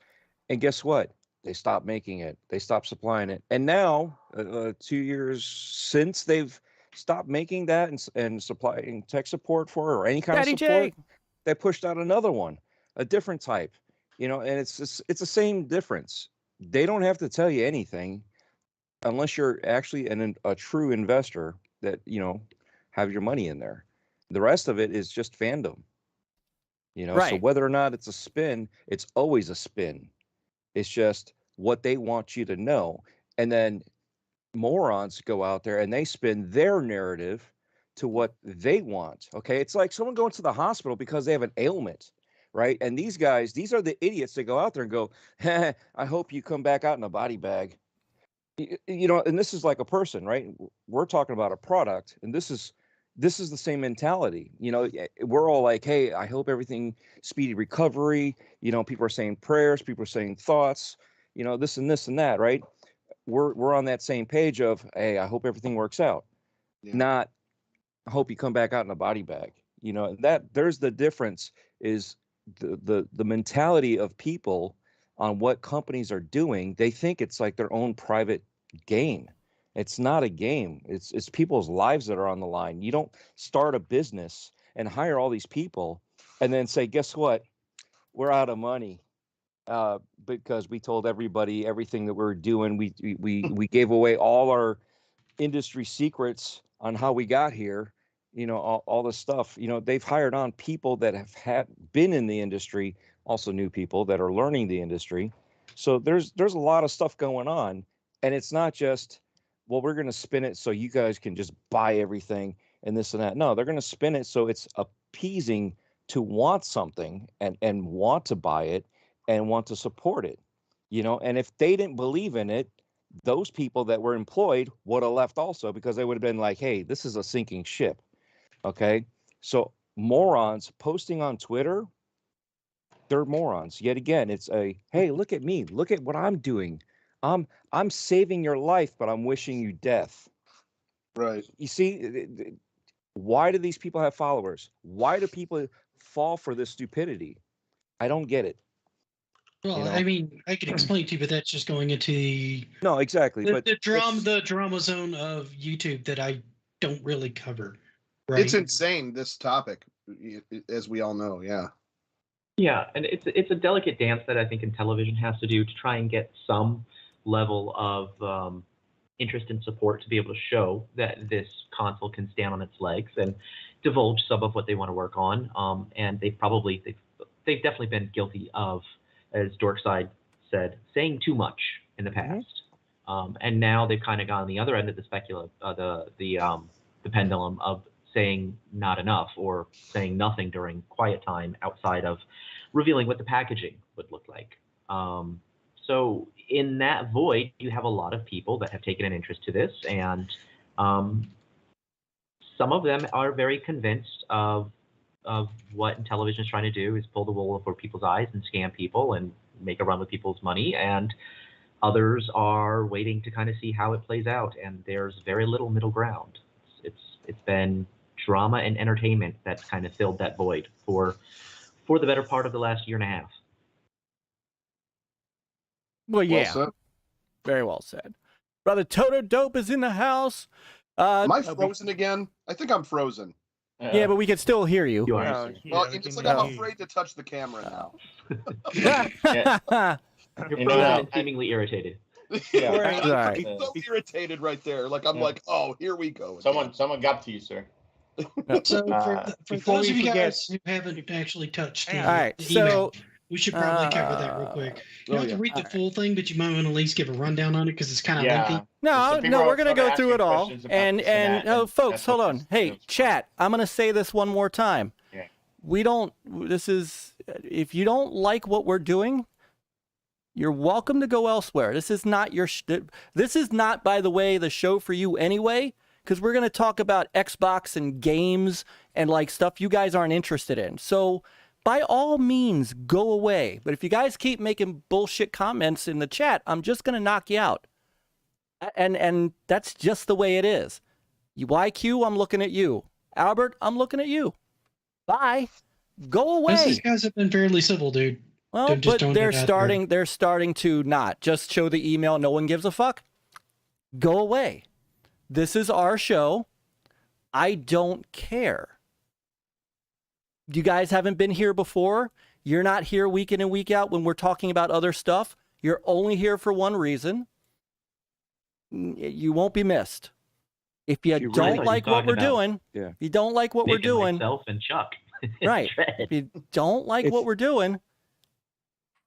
and guess what? They stopped making it. They stopped supplying it. And now, 2 years since they've stopped making that and supplying tech support for it or any kind Daddy of support, J. they pushed out another one, a different type, and it's the same difference. They don't have to tell you anything unless you're actually a true investor that, have your money in there. The rest of it is just fandom, So Right. whether or not it's a spin, it's always a spin. It's just what they want you to know. And then morons go out there and they spin their narrative to what they want. Okay. It's like someone going to the hospital because they have an ailment, right? And these are the idiots that go out there and go, I hope you come back out in a body bag. And this is like a person, right? We're talking about a product, and this is the same mentality. We're all like, hey, I hope everything speedy recovery. People are saying prayers, people are saying thoughts, this and this and that, right? We're on that same page of, hey, I hope everything works out. Yeah. Not, I hope you come back out in a body bag. That there's the difference is the mentality of people on what companies are doing. They think it's like their own private game. It's not a game. It's people's lives that are on the line. You don't start a business and hire all these people and then say, guess what? We're out of money. Because we told everybody everything that we're doing. We gave away all our industry secrets on how we got here, all this stuff. They've hired on people that have been in the industry, also new people that are learning the industry. So there's a lot of stuff going on, and it's not just, well, we're going to spin it so you guys can just buy everything and this and that. No, they're going to spin it so it's appeasing to want something and want to buy it and want to support it, and if they didn't believe in it, those people that were employed would have left also, because they would have been like, hey, this is a sinking ship. Okay. So morons posting on Twitter, they're morons. Yet again, it's hey, look at me, look at what I'm doing. I'm saving your life, but I'm wishing you death. Right. You see, why do these people have followers? Why do people fall for this stupidity? I don't get it. Well, I mean, I can explain to you, but that's just going into the no, exactly. the, But the drama zone of YouTube that I don't really cover. Right? It's insane, this topic, as we all know. Yeah. Yeah, and it's a delicate dance that I think Intellivision has to do to try and get some level of interest and support to be able to show that this console can stand on its legs and divulge some of what they want to work on. And they've definitely been guilty of, as Dorkside said, saying too much in the past. Mm-hmm. And now they've kind of gone on the other end of the pendulum of saying not enough or saying nothing during quiet time outside of revealing what the packaging would look like. So in that void, you have a lot of people that have taken an interest to this, and some of them are very convinced of what Intellivision is trying to do, is pull the wool over people's eyes and scam people and make a run with people's money, and others are waiting to kind of see how it plays out, and there's very little middle ground. It's been drama and entertainment that's kind of filled that void for the better part of the last year and a half. Well, yeah. Well, very well said. Brother Totodope is in the house. Am I frozen again? I think I'm frozen. Yeah, but we can still hear you. Well, it's like I'm afraid to touch the camera now. You're frozen and seemingly irritated. Yeah, right. I'm so irritated right there. Like I'm like, oh, here we go. Someone got to you, sir. So for those of you guys who haven't actually touched the email, we should probably cover that real quick. You don't have to read the full thing, but you might want to at least give a rundown on it because it's kind of lengthy. No, we're gonna go through it all. And folks, hold on. Hey, chat, I'm gonna say this one more time. Yeah. If you don't like what we're doing, you're welcome to go elsewhere. This is not this is not, by the way, the show for you anyway, because we're going to talk about Xbox and games and like stuff you guys aren't interested in. So by all means, go away. But if you guys keep making bullshit comments in the chat, I'm just going to knock you out. And that's just the way it is. YQ, I'm looking at you. Albert, I'm looking at you. Bye. Go away. These guys have been fairly civil, dude. Well, but they're starting to not just show the email. No one gives a fuck. Go away. This is our show. I don't care. You guys haven't been here before. You're not here week in and week out when we're talking about other stuff. You're only here for one reason. You won't be missed. If you don't like what we're doing, if you don't like what we're doing, myself and Chuck. right? If you don't like what we're doing,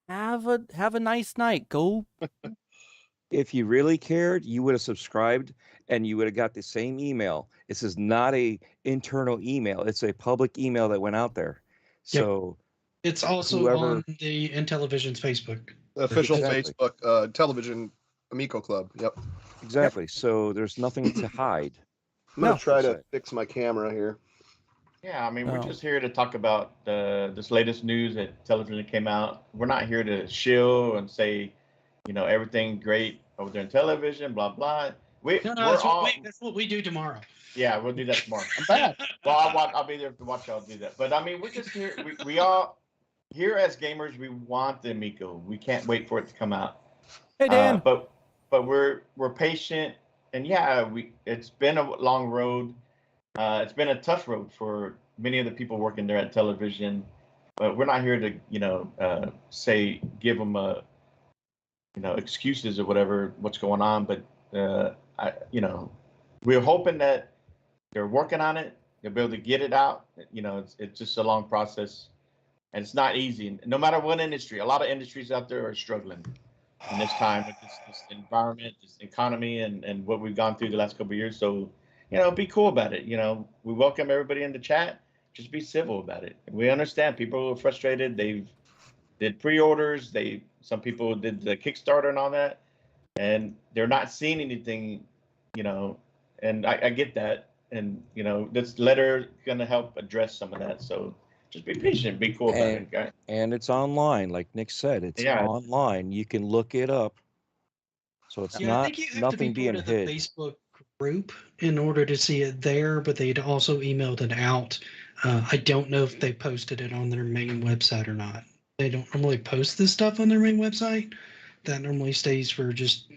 have a nice night. Go. If you really cared, you would have subscribed and you would have got the same email. This is not a internal email. It's a public email that went out there. So it's also on the Intellivision's Facebook. The official Facebook television Amico Club. Yep. Exactly. So there's nothing to hide. I'm going to try to fix my camera here. Yeah, I mean, we're just here to talk about this latest news that television came out. We're not here to shill and say, everything great over there in television, blah, blah. That's what we do tomorrow. Yeah, we'll do that tomorrow. I'm bad. Well, I'll be there to watch y'all do that. But I mean, we're just here. We all here as gamers. We want the Amico. We can't wait for it to come out. Hey Dan. But we're patient, and it's been a long road. It's been a tough road for many of the people working there at television. But we're not here to give them excuses or whatever what's going on. But we're hoping that they're working on it. They'll be able to get it out. It's just a long process, and it's not easy. No matter what industry, a lot of industries out there are struggling in this time with this environment, this economy, and what we've gone through the last couple of years. So, be cool about it. We welcome everybody in the chat. Just be civil about it. We understand people are frustrated. They've did pre-orders. Some people did the Kickstarter and all that, and they're not seeing anything, and I get that. And, this letter gonna help address some of that. So just be patient, be cool about it, guys. And it's online, like Nick said, it's online. You can look it up. So it's not nothing being hid. The Facebook group in order to see it there, but they'd also emailed it out. I don't know if they posted it on their main website or not. They don't normally post this stuff on their main website. That normally stays for just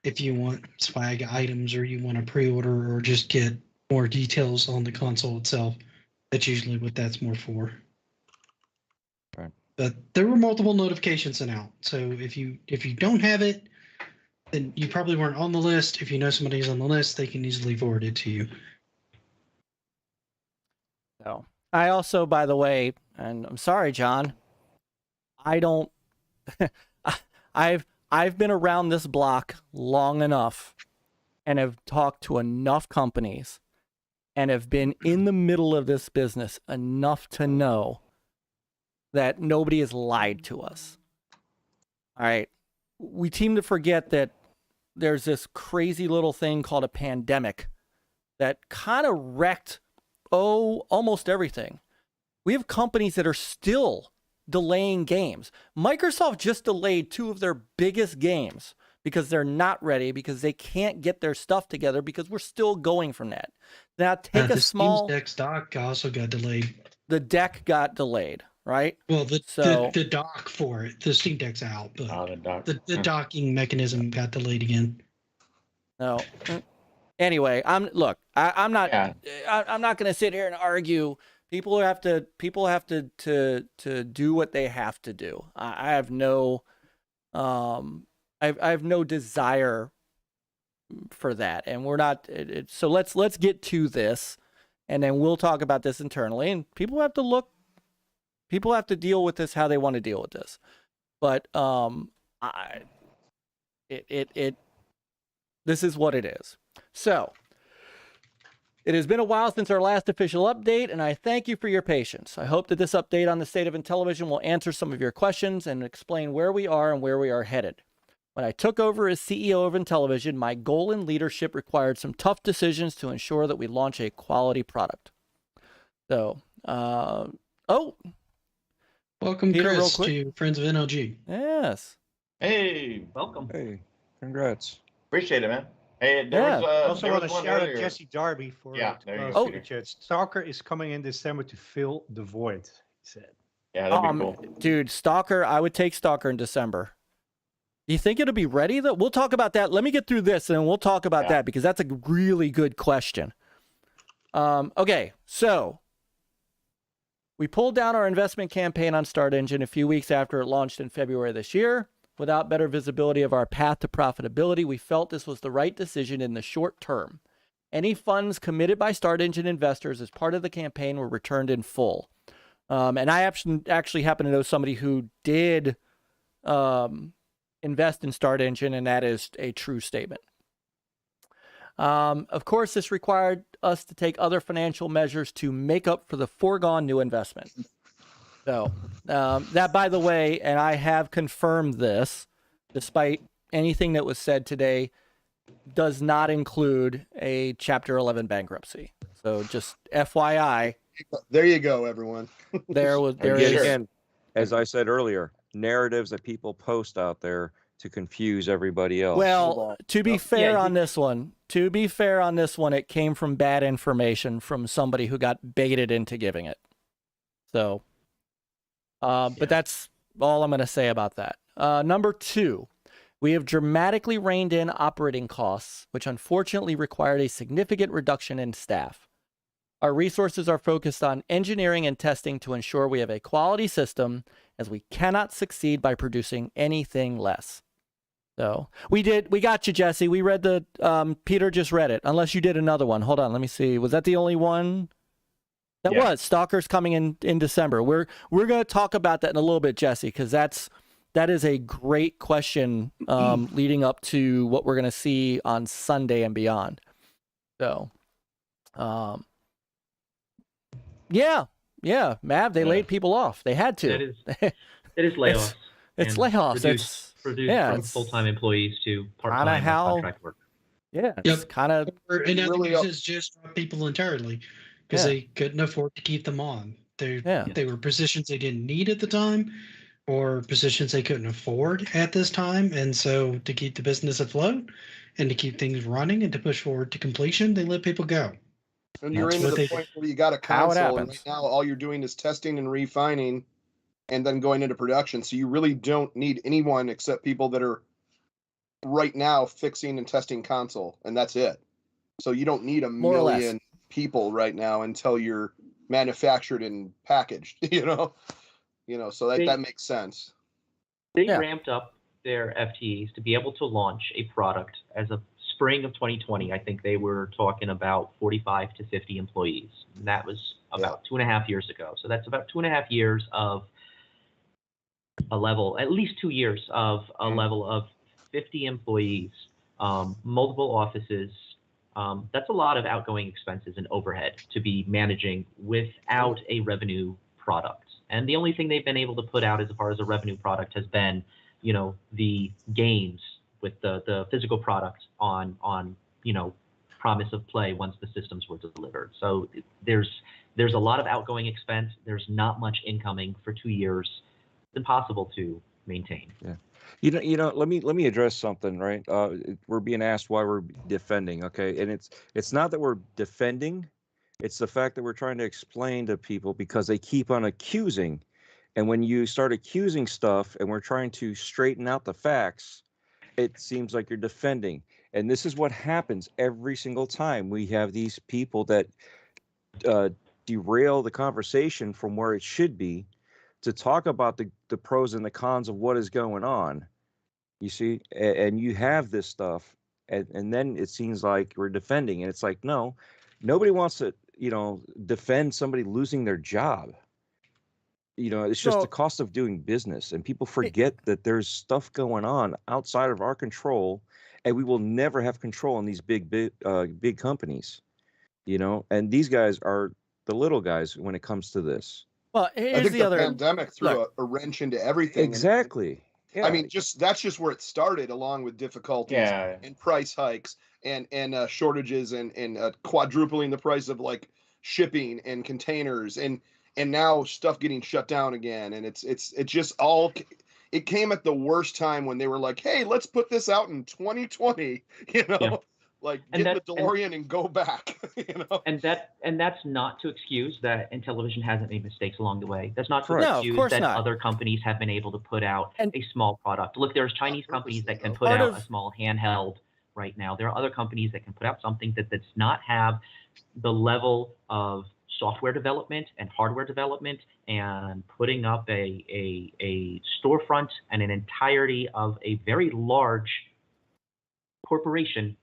if you want swag items or you want to pre-order or just get more details on the console itself. That's usually what that's more for. Right. But there were multiple notifications sent out. So if you don't have it, then you probably weren't on the list. If you know somebody's on the list, they can easily forward it to you. So I also, by the way, and I'm sorry, John, I don't. I've been around this block long enough and have talked to enough companies and have been in the middle of this business enough to know that nobody has lied to us. All right. We seem to forget that there's this crazy little thing called a pandemic that kind of wrecked, almost everything. We have companies that are still delaying games. Microsoft just delayed 2 of their biggest games because they're not ready, because they can't get their stuff together, because we're still going from that. Now take a small... The Steam Deck's dock also got delayed. The deck got delayed, right? Well, the dock for it. The Steam Deck's out, but the docking mechanism got delayed again. No. Anyway, I'm not going to sit here and argue. People have to do what they have to do. I have no I have no desire for that, and we're not. So let's get to this, and then we'll talk about this internally. And people have to deal with this how they want to deal with this. But this is what it is. So. It has been a while since our last official update, and I thank you for your patience. I hope that this update on the state of Intellivision will answer some of your questions and explain where we are and where we are headed. When I took over as CEO of Intellivision, my goal in leadership required some tough decisions to ensure that we launch a quality product. So, welcome, Peter, Chris, to Friends of NLG. Yes. Hey, welcome. Hey, congrats. Appreciate it, man. Hey, also want to shout out Jesse Darby for super chat. Stalker is coming in December to fill the void, he said. Yeah, that'd be cool. Dude, Stalker, I would take Stalker in December. Do you think it'll be ready though? We'll talk about that. Let me get through this and then we'll talk about that, because that's a really good question. Okay, so we pulled down our investment campaign on Start Engine a few weeks after it launched in February this year. Without better visibility of our path to profitability, we felt this was the right decision in the short term. Any funds committed by Start Engine investors as part of the campaign were returned in full. And I actually happen to know somebody who did invest in Start Engine, and that is a true statement. Of course, this required us to take other financial measures to make up for the foregone new investment. So that, by the way, and I have confirmed this, despite anything that was said today, does not include a Chapter 11 bankruptcy. So just FYI. There you go, everyone. There is. Again, as I said earlier, narratives that people post out there to confuse everybody else. Well, to be fair on this one, it came from bad information from somebody who got baited into giving it. So, but that's all I'm going to say about that. Number 2, we have dramatically reined in operating costs, which unfortunately required a significant reduction in staff. Our resources are focused on engineering and testing to ensure we have a quality system, as we cannot succeed by producing anything less. So we got you, Jesse. We read the, Peter just read it, unless you did another one. Hold on, let me see. Was that the only one? That was Stalker's coming in December. We're going to talk about that in a little bit, Jesse, because that is a great question leading up to what we're going to see on Sunday and beyond. So, yeah, Mav, they laid people off. They had to. It is layoffs. It's layoffs. Reduced from full-time employees to part-time contract work. Yeah, it's kind of. And other businesses just dropped people entirely because they couldn't afford to keep them on. They were positions they didn't need at the time, or positions they couldn't afford at this time. And so to keep the business afloat and to keep things running and to push forward to completion, they let people go. And you're into the point where you got a console, and right now all you're doing is testing and refining and then going into production. So you really don't need anyone except people that are right now fixing and testing console, and that's it. So you don't need a million people right now until you're manufactured and packaged, so that makes sense. They ramped up their FTEs to be able to launch a product as of spring of 2020. I think they were talking about 45 to 50 employees. And that was about 2.5 years ago. So that's about 2.5 years of a level, at least 2 years of a level of 50 employees, multiple offices. That's a lot of outgoing expenses and overhead to be managing without a revenue product. And the only thing they've been able to put out as far as a revenue product has been, the games with the physical product on promise of play once the systems were delivered. So there's a lot of outgoing expense. There's not much incoming for 2 years. It's impossible to maintain. Yeah. Let me address something, right? We're being asked why we're defending, okay? And it's not that we're defending, it's the fact that we're trying to explain to people because they keep on accusing. And when you start accusing stuff and we're trying to straighten out the facts, it seems like you're defending. And this is what happens every single time. We have these people that derail the conversation from where it should be to talk about the pros and the cons of what is going on. You see, and you have this stuff, and then it seems like we're defending. And it's like, no, nobody wants to, defend somebody losing their job. It's just the cost of doing business, and people forget that there's stuff going on outside of our control, and we will never have control on these big companies, and these guys are the little guys when it comes to this. Well, I think the pandemic threw a wrench into everything. Exactly. Yeah. I mean, that's just where it started, along with difficulties and price hikes and shortages and quadrupling the price of like shipping and containers and now stuff getting shut down again. And it just all, it came at the worst time when they were like, hey, let's put this out in 2020, like get the DeLorean and go back, And that's not to excuse that Intellivision hasn't made mistakes along the way. That's not to excuse that other companies have been able to put out a small product. Look, there's Chinese companies that can put out a small handheld, right now. There are other companies that can put out something that does not have the level of software development and hardware development and putting up a storefront and an entirety of a very large corporation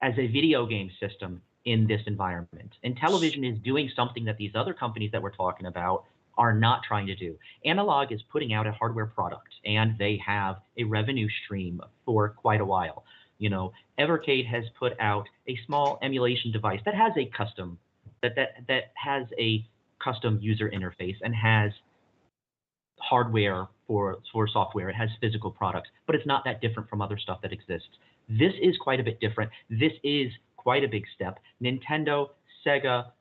as a video game system in this environment. Intellivision is doing something that these other companies that we're talking about are not trying to do. Analog is putting out a hardware product, and they have a revenue stream for quite a while. You know, Evercade has put out a small emulation device that has a custom that has a custom user interface and has hardware for software. It has physical products, but it's not that different from other stuff that exists. This is quite a bit different. This is quite a big step. Nintendo, Sega,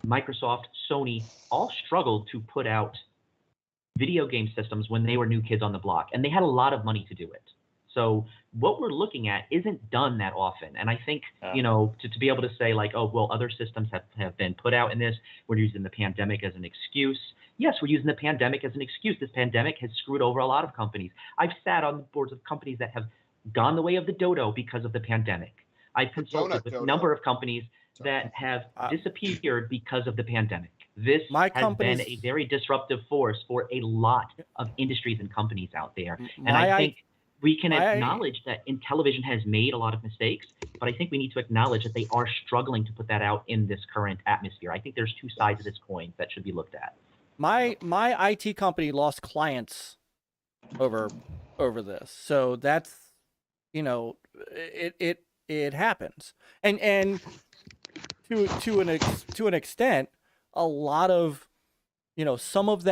Microsoft, Sony all struggled to put out video game systems when they were new kids on the block, and they had a lot of money to do it. So what we're looking at isn't done that often. And I think, you know, to be able to say like, oh, well, other systems have been put out in this, we're using the pandemic as an excuse. Yes, we're using the pandemic as an excuse. This pandemic has screwed over a lot of companies. I've sat on the boards of companies that have gone the way of the dodo because of the pandemic. I've consulted with a number of companies that have disappeared because of the pandemic. This has been a very disruptive force for a lot of industries and companies out there. And I think we can acknowledge that Intellivision has made a lot of mistakes, but I think we need to acknowledge that they are struggling to put that out in this current atmosphere. I think there's two sides of this coin that should be looked at. My IT company lost clients over this, so that's, you know, it happens, and to an extent, a lot of, you know, some of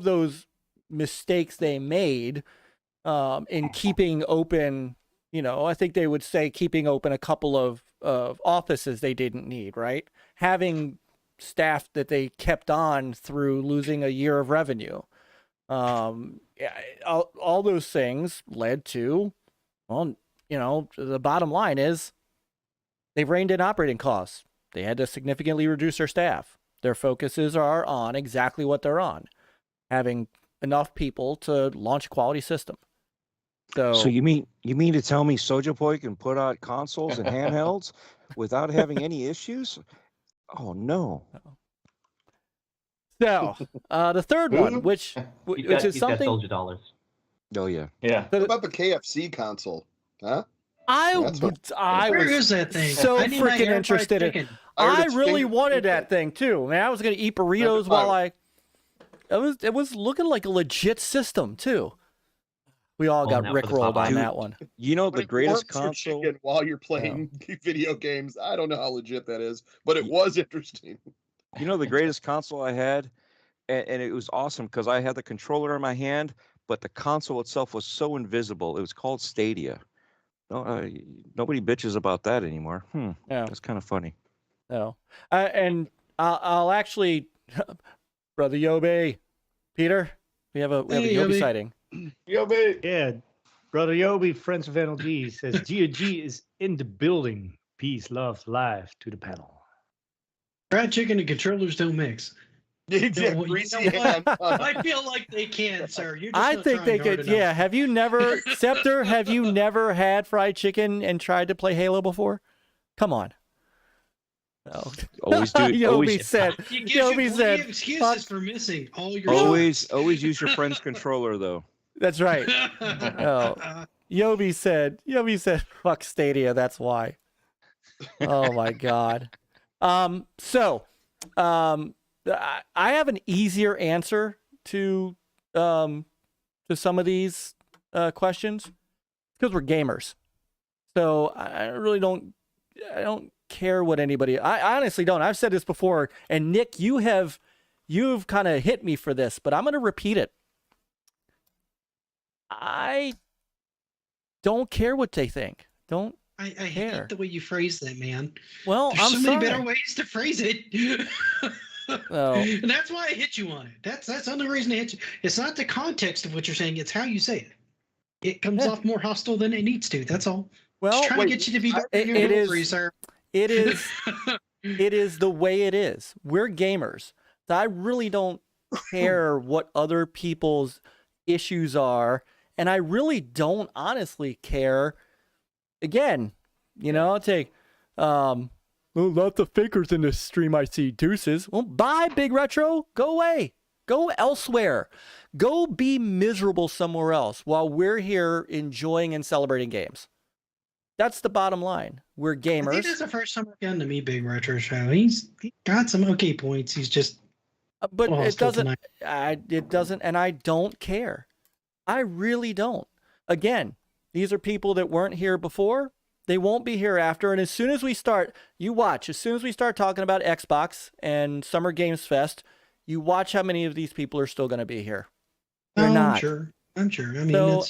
those mistakes they made in keeping open, you know, I think they would say keeping open a couple of offices they didn't need, right? Having staff that they kept on through losing a year of revenue. All those things led to, well, you know, the bottom line is they've reined in operating costs. They had to significantly reduce their staff. Their focuses are on exactly what they're on, having enough people to launch a quality system. So you mean to tell me Soulja Boy can put out consoles and handhelds without having any issues? Oh no. So the third one, which is something. Soldier dollars. Oh yeah. Yeah. What about the KFC console? Huh? I Where is that thing? so I need my freaking air interested fried in. chicken. I really wanted that thing too. Man, I was gonna eat burritos while it was looking like a legit system too. We all got rickrolled on that one. You know, the greatest console while you're playing video games. I don't know how legit that is, but it was interesting. You know, the greatest console I had, and it was awesome because I had the controller in my hand, but the console itself was so invisible. It was called Stadia. No, nobody bitches about that anymore. Yeah, that's kind of funny. No, and I'll actually, Brother Yobi, Peter, we have a Yobi sighting. Yobi. Yeah, Brother Yobi, Friends of NLG, says GOG is in the building. Peace, love, life to the panel. Fried chicken and controllers don't mix. I feel like they can, sir. You're just I think they could. Yeah. Have you never, Scepter? Have you never had fried chicken and tried to play Halo before? Come on. No. Always do. Yobi said. Yobi said. Excuses for missing all your. Always use your friend's controller though. That's right. Yobi said. Fuck Stadia. That's why. Oh my God. I have an easier answer to some of these questions because we're gamers. So I really don't care what anybody. I honestly don't. I've said this before, and Nick, you've kind of hit me for this, but I'm going to repeat it. I don't care what they think. I hate the way you phrase that, man. Well, there's so many better ways to phrase it. Oh. And that's why I hit you on it. That's the only reason I hit you. It's not the context of what you're saying; it's how you say it. It comes off more hostile than it needs to. That's all. Well, just trying to get you to be better in your delivery, sir. It is. It is the way it is. We're gamers. So I really don't care what other people's issues are And I really don't honestly care. Again, I'll take, lots of fakers in this stream I see, deuces. Well, bye, Big Retro. Go away. Go elsewhere. Go be miserable somewhere else while we're here enjoying and celebrating games. That's the bottom line. We're gamers. I think this is the first time I've gotten to meet Big Retro Show. He got some okay points. He's just... But it doesn't, and I don't care. I really don't. Again, these are people that weren't here before. They won't be here after. And as soon as we start, as soon as we start talking about Xbox and Summer Games Fest, you watch how many of these people are still going to be here. They're not. I'm sure. I mean,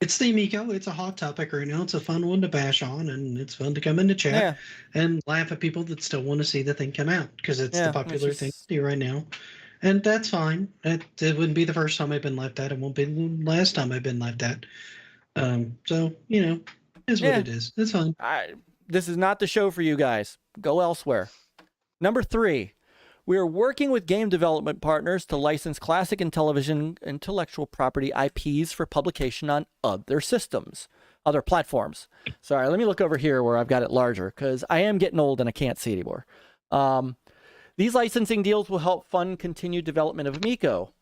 it's the Amico. It's a hot topic right now. It's a fun one to bash on, and it's fun to come into chat and laugh at people that still want to see the thing come out, because it's the popular thing to do right now. And that's fine. It wouldn't be the first time I've been laughed at. It won't be the last time I've been laughed at. So, it is what it is. It's fine. This is not the show for you guys. Go elsewhere. Number 3, we are working with game development partners to license classic Intellivision intellectual property IPs for publication on other systems, other platforms. Sorry, let me look over here where I've got it larger, because I am getting old and I can't see anymore. These licensing deals will help fund continued development of Amico.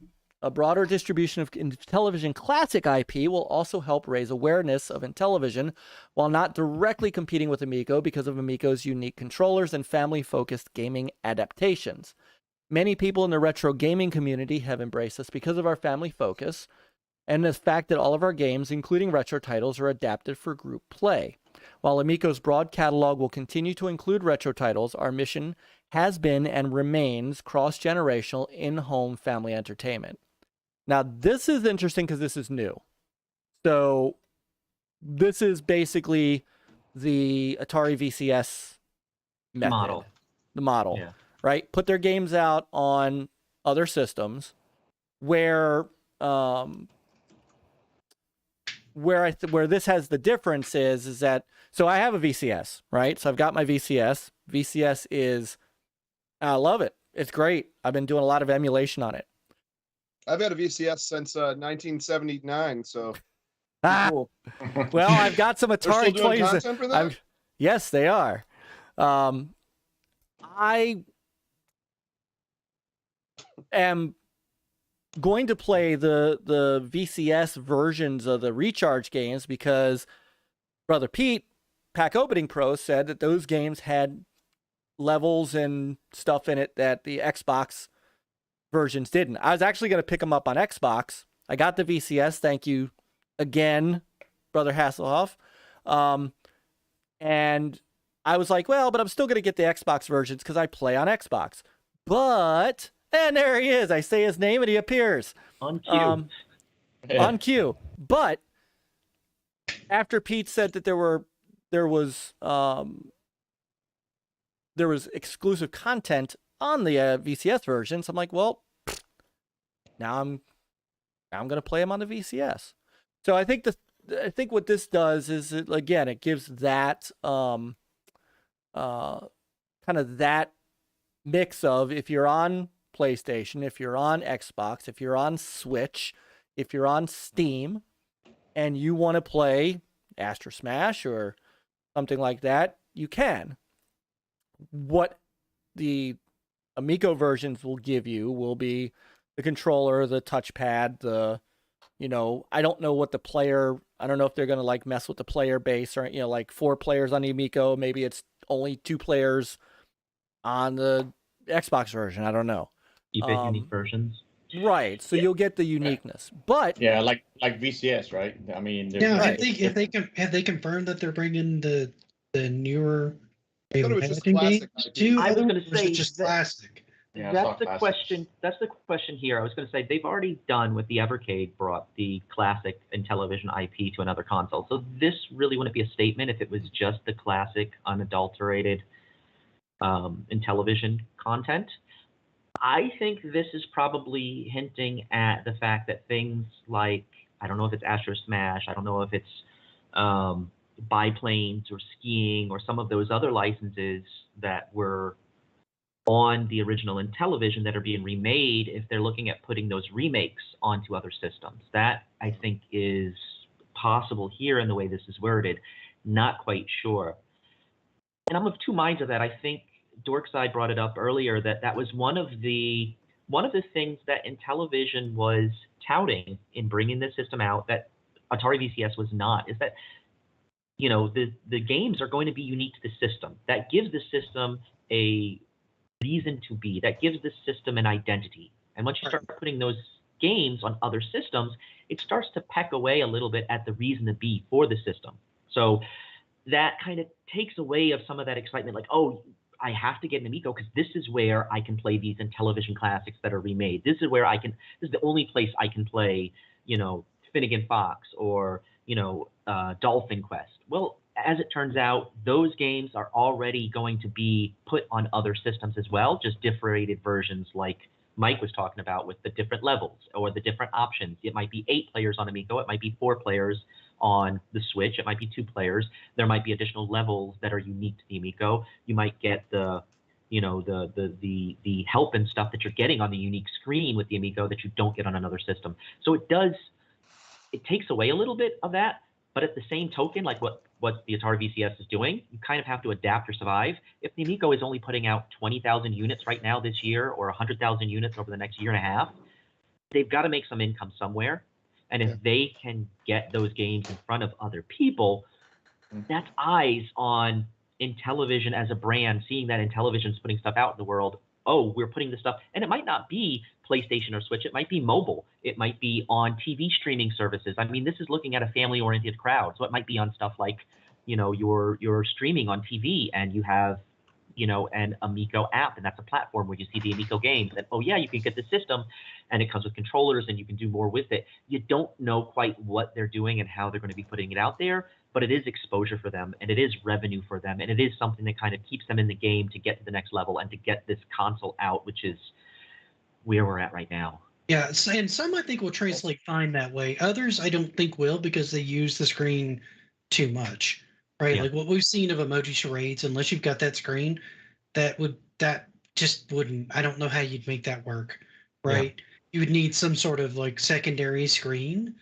A broader distribution of Intellivision classic IP will also help raise awareness of Intellivision while not directly competing with Amico because of Amico's unique controllers and family-focused gaming adaptations. Many people in the retro gaming community have embraced us because of our family focus and the fact that all of our games, including retro titles, are adapted for group play. While Amico's broad catalog will continue to include retro titles, our mission has been and remains cross-generational in-home family entertainment. Now, this is interesting because this is new. So this is basically the Atari VCS method. The model, right? Put their games out on other systems where this has the difference is that, so I have a VCS, right? So I've got my VCS. VCS is, I love it. It's great. I've been doing a lot of emulation on it. I've had a VCS since 1979, so cool. Well, I've got some Atari 20s. Content for that? Yes, they are. I am going to play the VCS versions of the Recharge games because Brother Pete, Pack Opening Pro, said that those games had levels and stuff in it that the Xbox versions didn't. I was actually going to pick them up on Xbox. I got the VCS. Thank you again, Brother Hasslehoff. And I was like, well, but I'm still going to get the Xbox versions because I play on Xbox. But, and there he is. I say his name and he appears. On cue. On cue. But after Pete said that there was exclusive content on the VCS versions, I'm like, well, now I'm going to play them on the VCS. So I think what this does is it gives that kind of that mix of, if you're on PlayStation, if you're on Xbox, if you're on Switch, if you're on Steam, and you want to play Astro Smash or something like that, you can. What the Amico versions will give you will be the controller, the touchpad, I don't know what I don't know if they're going to mess with the player base or, 4 players on the Amico. Maybe it's only 2 players on the Xbox version. I don't know. Keep it unique versions. Right. So you'll get the uniqueness, but like VCS, right? I mean, if they confirmed that they're bringing the newer. I thought it was just classic. I was going to say just classic. Yeah, that's the question. That's the question here. I was going to say they've already done with the Evercade, brought the classic Intellivision IP to another console. So this really wouldn't be a statement if it was just the classic, unadulterated Intellivision content. I think this is probably hinting at the fact that things like, I don't know if it's Astro Smash, I don't know if it's biplanes or skiing or some of those other licenses that were on the original Intellivision that are being remade if they're looking at putting those remakes onto other systems. That, I think, is possible here in the way this is worded. Not quite sure. And I'm of two minds of that. I think Dorkside brought it up earlier that was one of the things that Intellivision was touting in bringing this system out that Atari VCS was not, is that, you know, the games are going to be unique to the system. That gives the system a reason to be. That gives the system an identity. And once you start putting those games on other systems, it starts to peck away a little bit at the reason to be for the system. So that kind of takes away of some of that excitement, like, oh, I have to get an Amico because this is where I can play these Intellivision classics that are remade. This is where this is the only place I can play, you know, Finnegan Fox or, you know, Dolphin Quest. Well, as it turns out, those games are already going to be put on other systems as well, just differentiated versions like Myke was talking about with the different levels or the different options. It might be 8 players on Amico. It might be 4 players on the Switch. It might be 2 players. There might be additional levels that are unique to the Amico. You might get the, you know, the help and stuff that you're getting on the unique screen with the Amico that you don't get on another system. So it takes away a little bit of that, but at the same token, like what the Atari VCS is doing, you kind of have to adapt or survive. If the Amico is only putting out 20,000 units right now this year or 100,000 units over the next year and a half, they've got to make some income somewhere. And if they can get those games in front of other people, that's eyes on Intellivision as a brand, seeing that Intellivision's putting stuff out in the world. Oh, we're putting this stuff, and it might not be PlayStation or Switch. It might be mobile. It might be on TV streaming services. I mean, this is looking at a family-oriented crowd, so it might be on stuff like, you know, you're streaming on TV and you have, you know, an Amico app, and that's a platform where you see the Amico games. And oh yeah, you can get the system, and it comes with controllers, and you can do more with it. You don't know quite what they're doing and how they're going to be putting it out there, but it is exposure for them, and it is revenue for them, and it is something that kind of keeps them in the game to get to the next level and to get this console out, which is where we're at right now. Yeah, and some I think will translate fine that way. Others I don't think will because they use the screen too much, right? Yeah. Like what we've seen of emoji charades, unless you've got that screen, that just wouldn't. I don't know how you'd make that work, right? Yeah. You would need some sort of like secondary screen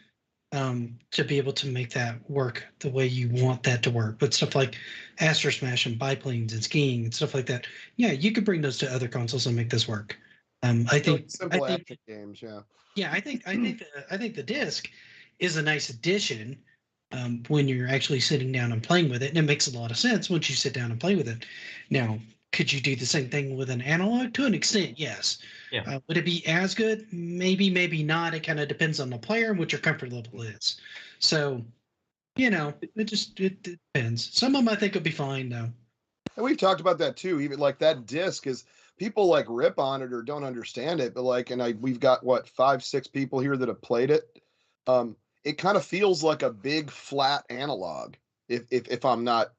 to be able to make that work the way you want that to work. But stuff like Astro Smash and biplanes and skiing and stuff like that, yeah, you could bring those to other consoles and make this work. I think simple action games, yeah. Yeah, I think the disc is a nice addition when you're actually sitting down and playing with it, and it makes a lot of sense once you sit down and play with it. Now, could you do the same thing with an analog? To an extent, yes. Yeah. Would it be as good? Maybe, maybe not. It kind of depends on the player and what your comfort level is. So, you know, it depends. Some of them I think will be fine though. And we've talked about that too. Even like that disc is. People like rip on it or don't understand it, but like, we've got what 5-6 people here that have played it. It kind of feels like a big flat analog. If I'm not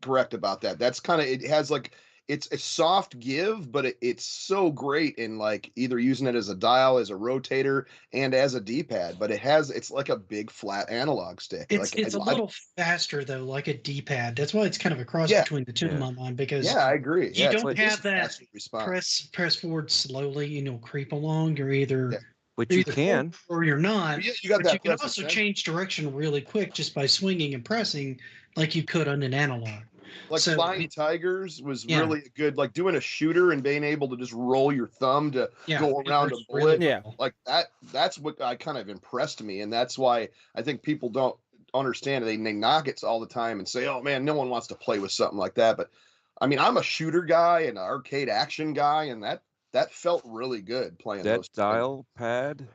correct about that, that's kind of, it has like, it's a soft give, but it's so great in like either using it as a dial, as a rotator, and as a D-pad. But it's like a big flat analog stick. It's a little faster though, like a D-pad. That's why it's kind of a cross between the two of them on, because I agree. You don't have that press forward slowly and you'll creep along. You're either which you can or you're not. You got but that. You can also change direction really quick just by swinging and pressing, like you could on an analog. Like Flying Tigers was really good, like doing a shooter and being able to just roll your thumb to go around a bullet. Really like that's what kind of impressed me. And that's why I think people don't understand it. They knock it all the time and say, oh man, no one wants to play with something like that. But I mean, I'm a shooter guy and an arcade action guy, and that felt really good playing that those dial pad.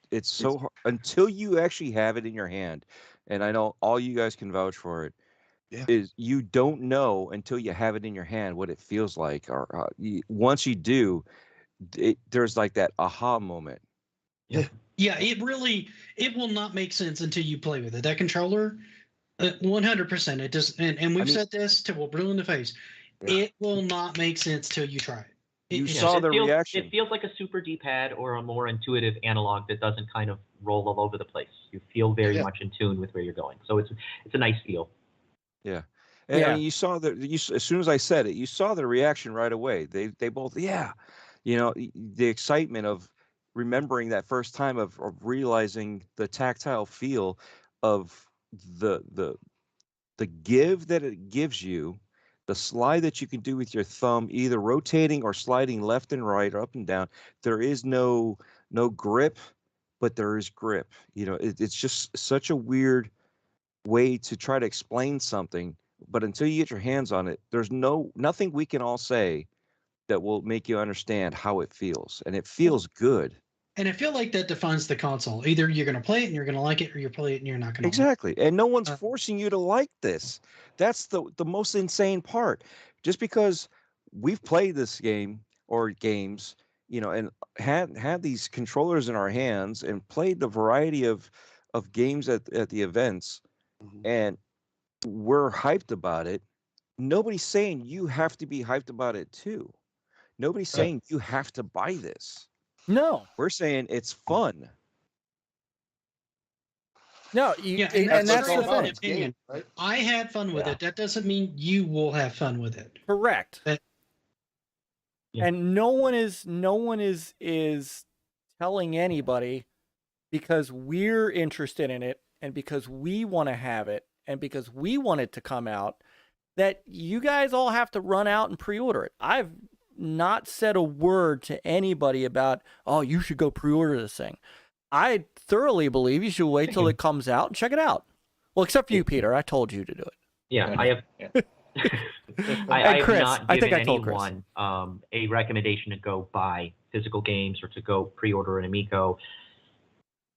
It's so hard until you actually have it in your hand. And I know all you guys can vouch for it. Is you don't know until you have it in your hand what it feels like, or once you do, there's like that aha moment. Yeah, it will not make sense until you play with it. That controller, 100%. It does, and we've said this till we're blue in the face. It will not make sense till you try it. You saw the reaction. It feels like a super D-pad or a more intuitive analog that doesn't kind of roll all over the place. You feel very much in tune with where you're going. So it's a nice feel. Yeah. And I mean, you saw as soon as I said it, you saw the reaction right away. They both, yeah, the excitement of remembering that first time of realizing the tactile feel of the give that it gives you, the slide that you can do with your thumb, either rotating or sliding left and right or up and down. There is no grip, but there is grip. It's just such a weird way to try to explain something, but until you get your hands on it, there's nothing we can all say that will make you understand how it feels, and it feels good. And I feel like that defines the console. Either you're going to play it and you're going to like it, or you play it and you're not going to. Exactly. And no one's forcing you to like this. That's the most insane part. Just because we've played this game or games, and had these controllers in our hands and played the variety of games at the events, and we're hyped about it. Nobody's saying you have to be hyped about it too. Nobody's saying you have to buy this. No. We're saying it's fun. No, and that's the thing. Opinion. Right? I had fun with it. That doesn't mean you will have fun with it. Correct. And no one is telling anybody, because we're interested in it and because we want to have it and because we want it to come out, that you guys all have to run out and pre-order it. I've not said a word to anybody about, oh, you should go pre-order this thing. I thoroughly believe you should wait till it comes out and check it out. Well, except for you, Peter. I told you to do it. Yeah, I have. I have Chris, not I given think I told anyone a recommendation to go buy physical games or to go pre-order an Amico.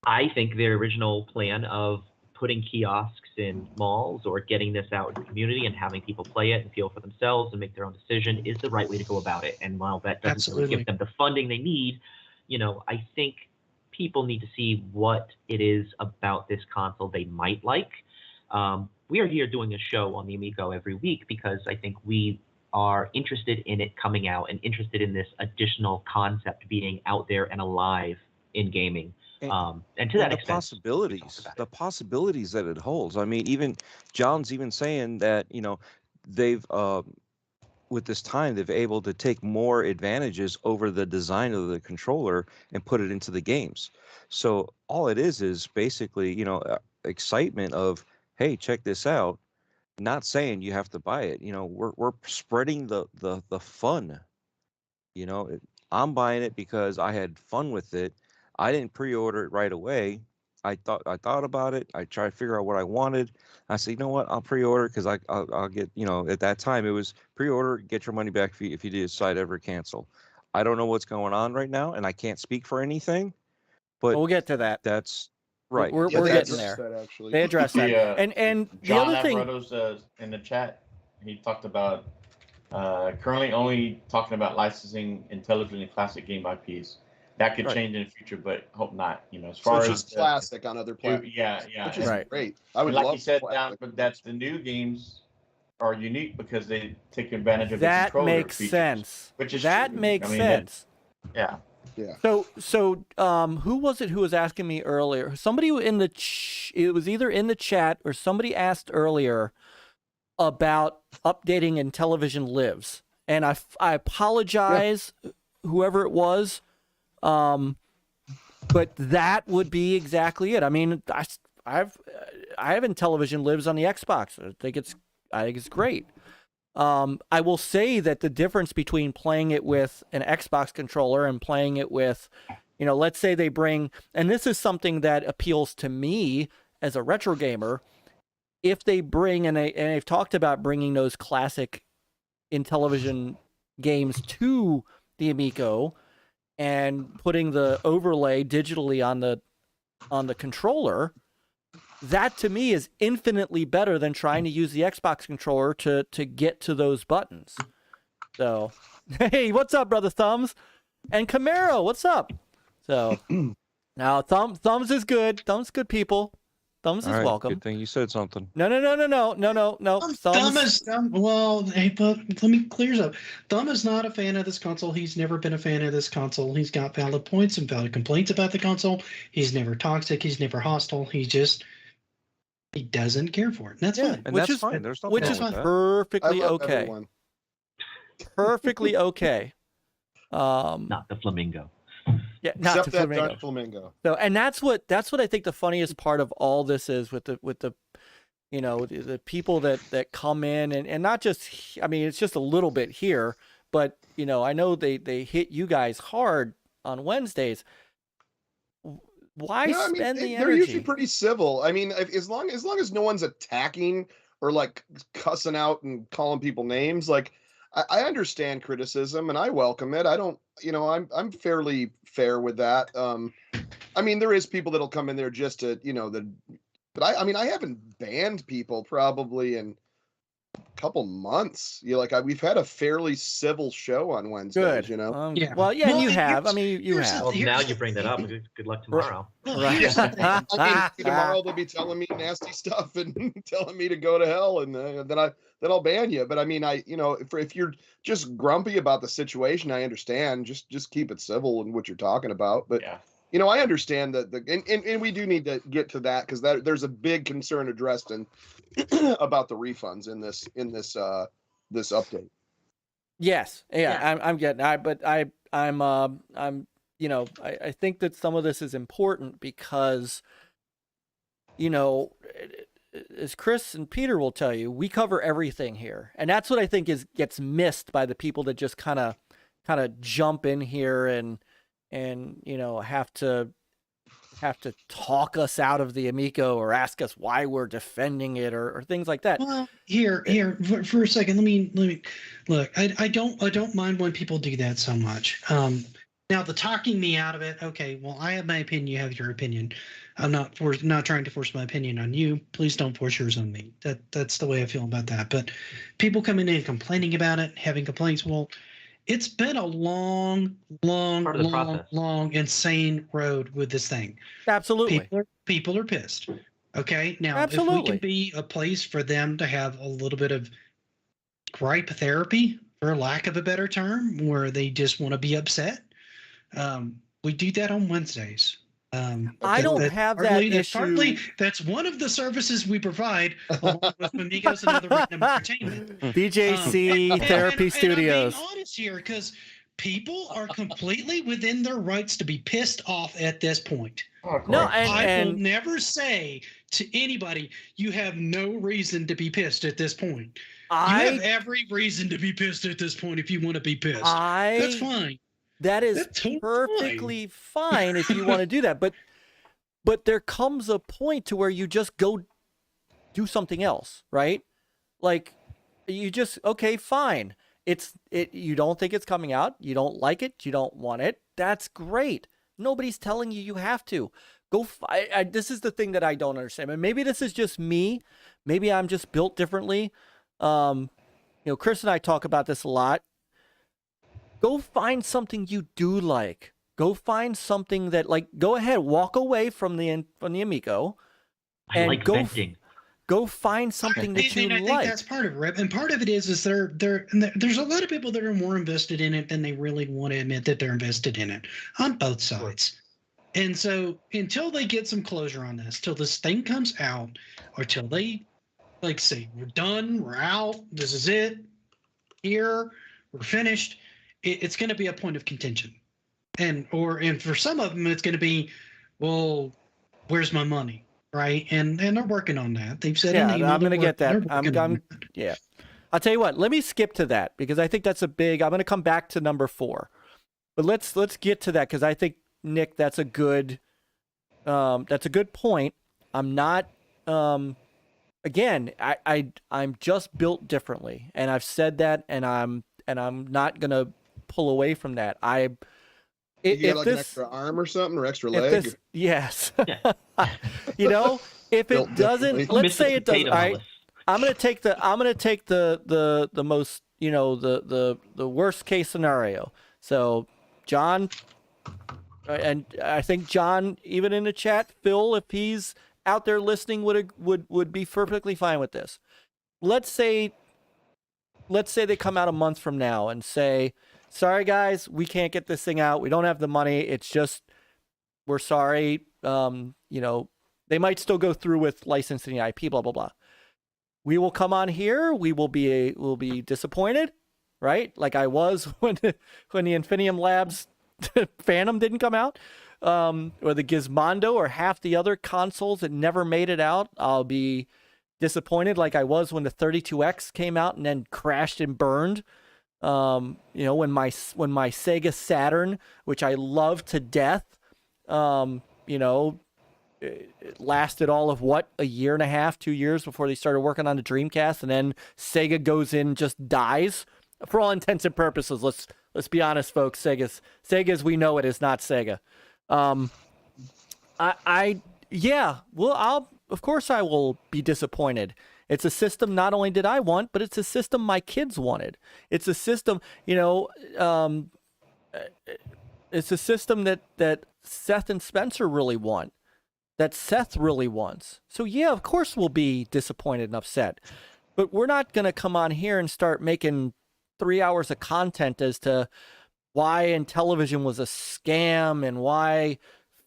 I think their original plan of putting kiosks in malls or getting this out in the community and having people play it and feel for themselves and make their own decision is the right way to go about it. And while that doesn't really give them the funding they need, I think people need to see what it is about this console they might like. We are here doing a show on the Amico every week because I think we are interested in it coming out and interested in this additional concept being out there and alive in gaming. And to that extent, the possibilities that it holds. I mean, even John's even saying that, they've, with this time, they've able to take more advantages over the design of the controller and put it into the games. So all it is basically, excitement of, hey, check this out. Not saying you have to buy it. We're spreading the fun. I'm buying it because I had fun with it. I didn't pre-order it right away. I thought about it. I tried to figure out what I wanted. I said, you know what? I'll pre-order because I'll get, at that time it was pre-order, get your money back if you decide ever cancel. I don't know what's going on right now, and I can't speak for anything. But we'll get to that. That's right. We're getting there. They address that. And the John other thing in the chat, he talked about currently only talking about licensing Intellivision and classic game IPs. That could change in the future, but hope not. As far as just classic on other platforms. Yeah, which is great. I would like love you said, classic. but that's the new games are unique because they take advantage of the that controller makes features, which is that true. Makes sense. Yeah. So who was it who was asking me earlier? Somebody in the it was either in the chat or somebody asked earlier about updating Intellivision Lives, and I apologize, whoever it was. But that would be exactly it. I mean, I have Intellivision Lives on the Xbox. I think it's great. I will say that the difference between playing it with an Xbox controller and playing it with, let's say they bring, and this is something that appeals to me as a retro gamer, if they bring, and they've talked about bringing those classic Intellivision games to the Amico and putting the overlay digitally on the controller, that to me is infinitely better than trying to use the Xbox controller to get to those buttons. So, hey, what's up, brother Thumbs? And Camaro, what's up? So, now Thumbs is good. Thumbs good people. Thumbs is welcome. Good thing you said something. No. Thumb is well, hey, but let me clear up. Thumb is not a fan of this console. He's never been a fan of this console. He's got valid points and valid complaints about the console. He's never toxic. He's never hostile. He just He doesn't care for it. That's fine. And Which that's is fine. There's nothing which wrong is with that. I perfectly love okay. everyone. Perfectly okay. Not the flamingo. Yeah, not Except the that flamingo. dark flamingo. So, and that's what I think the funniest part of all this is with the you know, the people that come in and not just, I mean, it's just a little bit here, but you know, I know they hit you guys hard on Wednesdays. Why No, I mean, spend the they're energy? usually pretty civil. I mean, as long as no one's attacking or like cussing out and calling people names, like I understand criticism and I welcome it. I don't, you know, I'm fairly fair with that. I mean, there is people that'll come in there just to, you know, but I mean, I haven't banned people probably in a couple months. You know, like we've had a fairly civil show on Wednesdays. Good. You know, Yeah. Well, yeah, and Well, you and have. I here's- mean, you here's the have. Well, Here's now the you bring that up. Good luck tomorrow. Well, Right. here's the thing. I mean, tomorrow they'll be telling me nasty stuff and telling me to go to hell, and then I'll ban you. But I mean, you know, if you're just grumpy about the situation, I understand. Just keep it civil in what you're talking about. But Yeah. you know, I understand that and we do need to get to that because there's a big concern addressed in about the refunds in this update. Yes, yeah. I'm getting. I'm. You know, I think that some of this is important because, you know, as Chris and Peter will tell you, we cover everything here, and that's what I think gets missed by the people that just kind of jump in here and you know have to talk us out of the Amico or ask us why we're defending it or things like that. Well, here, for a second, let me look. I don't mind when people do that so much. Now the talking me out of it. Okay, well, I have my opinion. You have your opinion. I'm not trying to force my opinion on you. Please don't force yours on me. That's the way I feel about that. But people coming in and complaining about it, having complaints. Well, it's been a long, insane road with this thing. Absolutely. People are pissed. Okay, now Absolutely. if we can be a place for them to have a little bit of gripe therapy, for lack of a better term, where they just want to be upset, we do that on Wednesdays. I don't have that issue. That's one of the services we provide, along with Amigos and other random entertainment. BJC Therapy Studios. I'm being honest here, because people are completely within their rights to be pissed off at this point. No, I will never say to anybody, you have no reason to be pissed at this point. You have every reason to be pissed at this point if you want to be pissed. That's fine. That is That's totally perfectly fine if you want to do that. But there comes a point to where you just go do something else, right? Like you just, okay, fine. You don't think it's coming out. You don't like it. You don't want it. That's great. Nobody's telling you you have to. Go. This is the thing that I don't understand. And maybe this is just me. Maybe I'm just built differently. You know, Chris and I talk about this a lot. Go find something you do like. Go find something that, like, go ahead, walk away from the Amico, I like venting. Go find something that you I like. think that's part of it, and part of it is there's a lot of people that are more invested in it than they really want to admit that they're invested in it on both sides. And so until they get some closure on this, till this thing comes out, or till they like say we're done, we're out, this is it, here, we're finished, it's going to be a point of contention. And for some of them, it's going to be, well, where's my money, right? And they're working on that. They've said, yeah, I'm going to get that. Yeah. I'll tell you what. Let me skip to that because I think that's a big. I'm going to come back to number 4, but let's get to that because I think Nick, that's a good point. I'm not. Again, I'm just built differently, and I've said that, and I'm not going to pull away from that. You got like an extra arm or something, or extra leg? Yes. You know, if it doesn't, let's say it doesn't. All right, I'm gonna take the most, you know, the worst case scenario. So, John, and I think John, even in the chat, Phil, if he's out there listening, would be perfectly fine with this. Let's say they come out a month from now and say, sorry guys, we can't get this thing out. We don't have the money. It's just, we're sorry. You know, They might still go through with licensing the IP, blah, blah, blah. We will come on here. We'll be disappointed, right? Like I was when the Infinium Labs Phantom didn't come out, or the Gizmondo or half the other consoles that never made it out. I'll be disappointed like I was when the 32X came out and then crashed and burned. When my Sega Saturn, which I love to death, it lasted all of a year and a half, 2 years before they started working on the Dreamcast, and then Sega goes in and just dies. For all intents and purposes, let's be honest, folks. Sega's we know it is not Sega. Of course I will be disappointed. It's a system not only did I want, but it's a system my kids wanted. It's a system, it's a system that Seth and Spencer really want, that Seth really wants. So yeah, of course we'll be disappointed and upset. But we're not going to come on here and start making 3 hours of content as to why Intellivision was a scam and why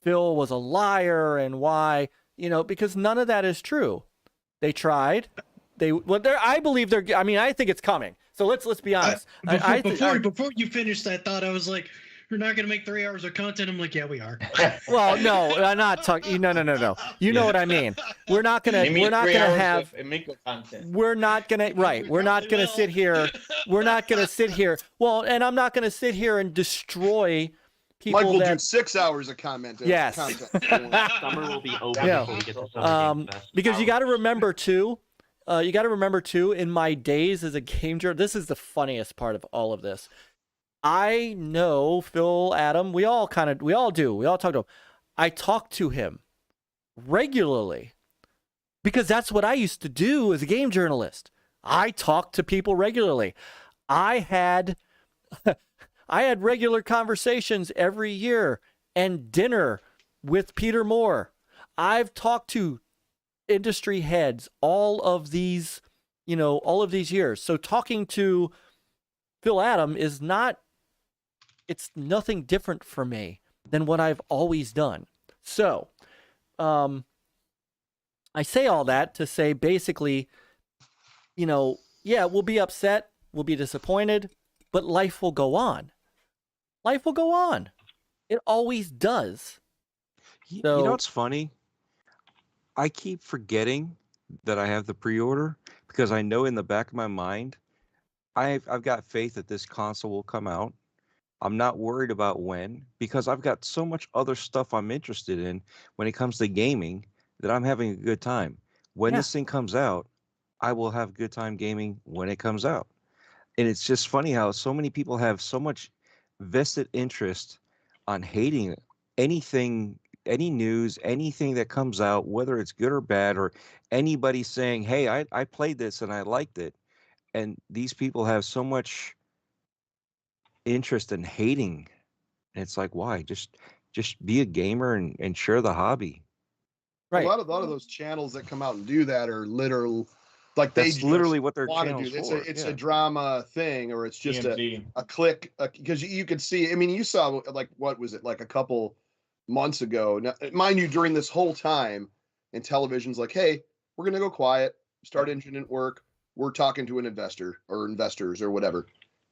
Phil was a liar and why, because none of that is true. They tried. I believe they're. I mean, I think it's coming. So let's be honest. Before you finish that thought, I was like, "You're not going to make 3 hours of content." I'm like, "Yeah, we are." Well, no, I'm not talking. No. You know what I mean. We're not gonna have Amico content. We're not gonna. Right. We're not gonna sit here. We're not gonna sit here. Well, and I'm not gonna sit here and destroy people. Mike will do 6 hours of comment. Yes. Summer will be over before we get to Summer Game Fest. Because you got to remember too. In my days as a game journalist, this is the funniest part of all of this. I know Phil, Adam, we all talk to him. I talk to him regularly because that's what I used to do as a game journalist. I talked to people regularly. I had regular conversations every year and dinner with Peter Moore. I've talked to industry heads all of these years. So talking to Phil Adam it's nothing different for me than what I've always done. So, I say all that to say basically, we'll be upset, we'll be disappointed, but life will go on. Life will go on. It always does. So, you know what's funny? I keep forgetting that I have the pre-order because I know in the back of my mind, I've got faith that this console will come out. I'm not worried about when because I've got so much other stuff I'm interested in when it comes to gaming that I'm having a good time. When this thing comes out, I will have a good time gaming when it comes out. And it's just funny how so many people have so much vested interest on hating anything, any news, anything that comes out, whether it's good or bad, or anybody saying, hey, I played this and I liked it. And these people have so much interest in hating. And it's like, why? Just be a gamer and share the hobby. Right. A lot of those channels that come out and do that are literal, like that's literally what they're want to do. It's a drama thing, or it's just a click. Because you could see. I mean, you saw what was it like a couple months ago? Now, mind you, during this whole time, Intellivision's like, hey, we're gonna go quiet. Start engine didn't work. We're talking to an investor or investors or whatever.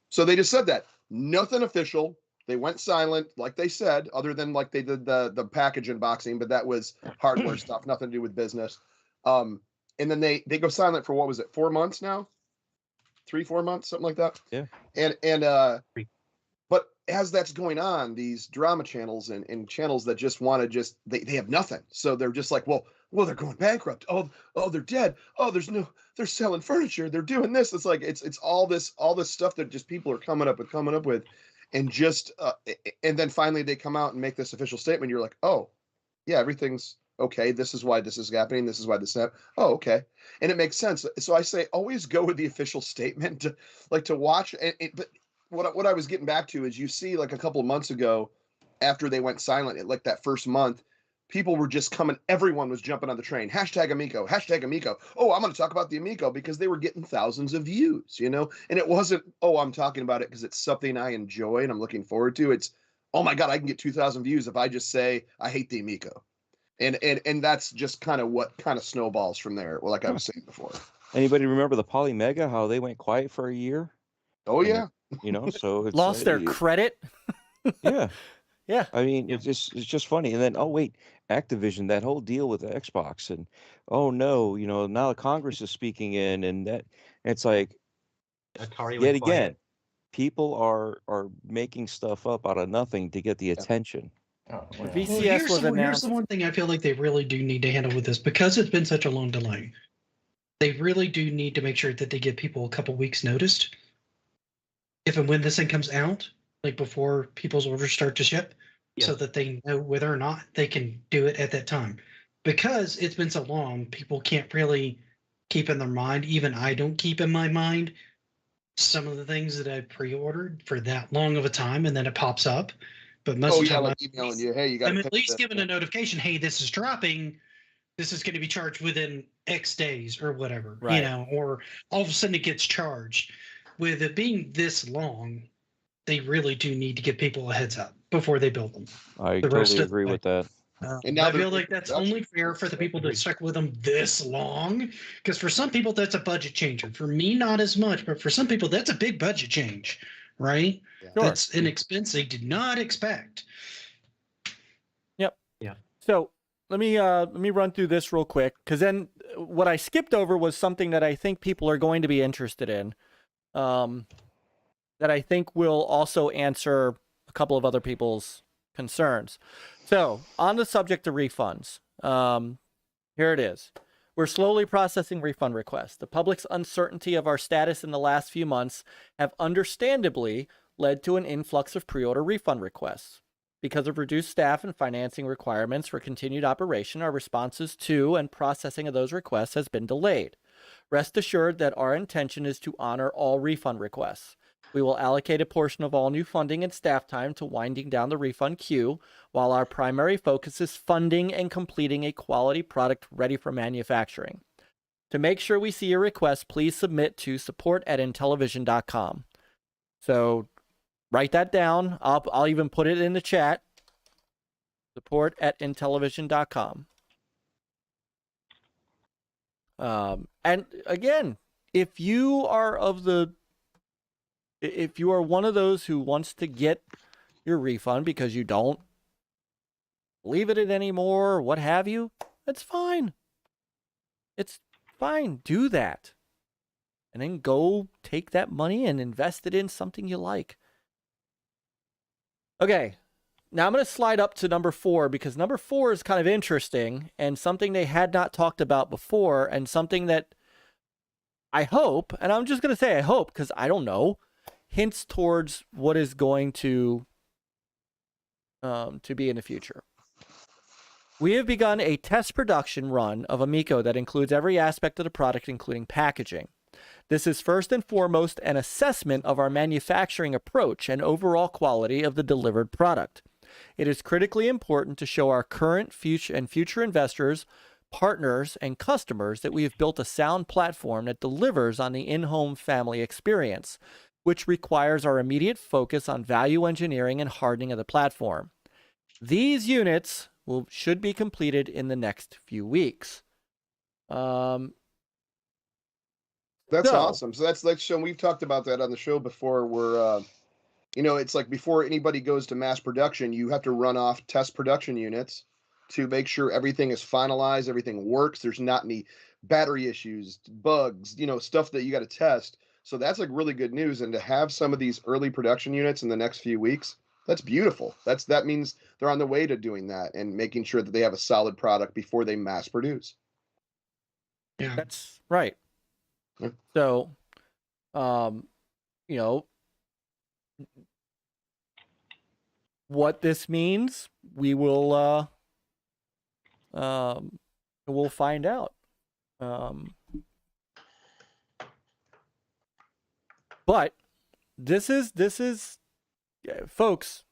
So they just said that. Nothing official. They went silent, like they said, other than like they did the package unboxing, but that was hardware stuff, nothing to do with business. And then they go silent for what was it, 4 months now? 3-4 months, something like that. Yeah. But as that's going on, these drama channels and channels that just want to they have nothing. So they're just like, well, they're going bankrupt. Oh, they're dead. Oh, they're selling furniture. They're doing this. It's like it's all this stuff that just people are coming up with, and just and then finally they come out and make this official statement. You're like, oh, yeah, everything's okay. This is why this is happening. This is why this happened. Oh, okay, and it makes sense. So I say always go with the official statement to watch. But what I was getting back to is you see like a couple of months ago, after they went silent, like that first month. People were just coming. Everyone was jumping on the train. Hashtag Amico. Hashtag Amico. Oh, I'm going to talk about the Amico because they were getting thousands of views, And it wasn't, oh, I'm talking about it because it's something I enjoy and I'm looking forward to. It's, oh my God, I can get 2,000 views if I just say I hate the Amico. And that's just kind of what kind of snowballs from there. Well, like I was saying before. Anybody remember the Polymega? How they went quiet for a year? Oh yeah. So it's Lost their credit. Yeah. Yeah. I mean, it's just funny. And then, oh wait, Activision, that whole deal with the Xbox, and oh no, now the Congress is speaking in, and it's like, Atari yet went quiet. again, people are making stuff up out of nothing to get the attention. Oh, wow. VCS was announced. Here's the one thing I feel like they really do need to handle with this, because it's been such a long delay. They really do need to make sure that they give people a couple weeks notice. If and when this thing comes out, like before people's orders start to ship, so that they know whether or not they can do it at that time. Because it's been so long, people can't really keep in their mind. Even I don't keep in my mind some of the things that I pre-ordered for that long of a time, and then it pops up. But most of the time, like emailing you, hey, you got. I'm at least given a notification. Hey, this is dropping. This is going to be charged within X days or whatever, right. Or all of a sudden it gets charged. With it being this long, they really do need to give people a heads up before they build them. I totally agree with that. And now I feel like that's only fair for the people that stuck with them this long, because for some people that's a budget changer. For me, not as much, but for some people that's a big budget change, right? Yeah. Sure. That's an expense they did not expect. Yep. Yeah. So let me run through this real quick, because then what I skipped over was something that I think people are going to be interested in, that I think will also answer a couple of other people's concerns. So on the subject of refunds, here it is. We're slowly processing refund requests. The public's uncertainty of our status in the last few months have understandably led to an influx of pre-order refund requests. Because of reduced staff and financing requirements for continued operation, our responses to and processing of those requests has been delayed. Rest assured that our intention is to honor all refund requests. We will allocate a portion of all new funding and staff time to winding down the refund queue, while our primary focus is funding and completing a quality product ready for manufacturing. To make sure we see your request, please submit to support@intellivision.com. So write that down. I'll even put it in the chat. Support@intellivision.com. And again, if you are one of those who wants to get your refund because you don't believe in it anymore, or what have you, that's fine. It's fine. Do that. And then go take that money and invest it in something you like. Okay. Now I'm going to slide up to number 4, because number 4 is kind of interesting and something they had not talked about before, and something that I hope, and I'm just going to say I hope because I don't know, hints towards what is going to be in the future. We have begun a test production run of Amico that includes every aspect of the product, including packaging. This is first and foremost an assessment of our manufacturing approach and overall quality of the delivered product. It is critically important to show our current, future investors, partners, and customers that we have built a sound platform that delivers on the in-home family experience, which requires our immediate focus on value engineering and hardening of the platform. These units should be completed in the next few weeks. That's awesome. So that's like, Sean, we've talked about that on the show before, where, it's like before anybody goes to mass production, you have to run off test production units to make sure everything is finalized, everything works. There's not any battery issues, bugs, stuff that you got to test. So that's like really good news. And to have some of these early production units in the next few weeks, that's beautiful. That means they're on the way to doing that and making sure that they have a solid product before they mass produce. Yeah, that's right. Yeah. So, what this means, we'll find out. But this is folks,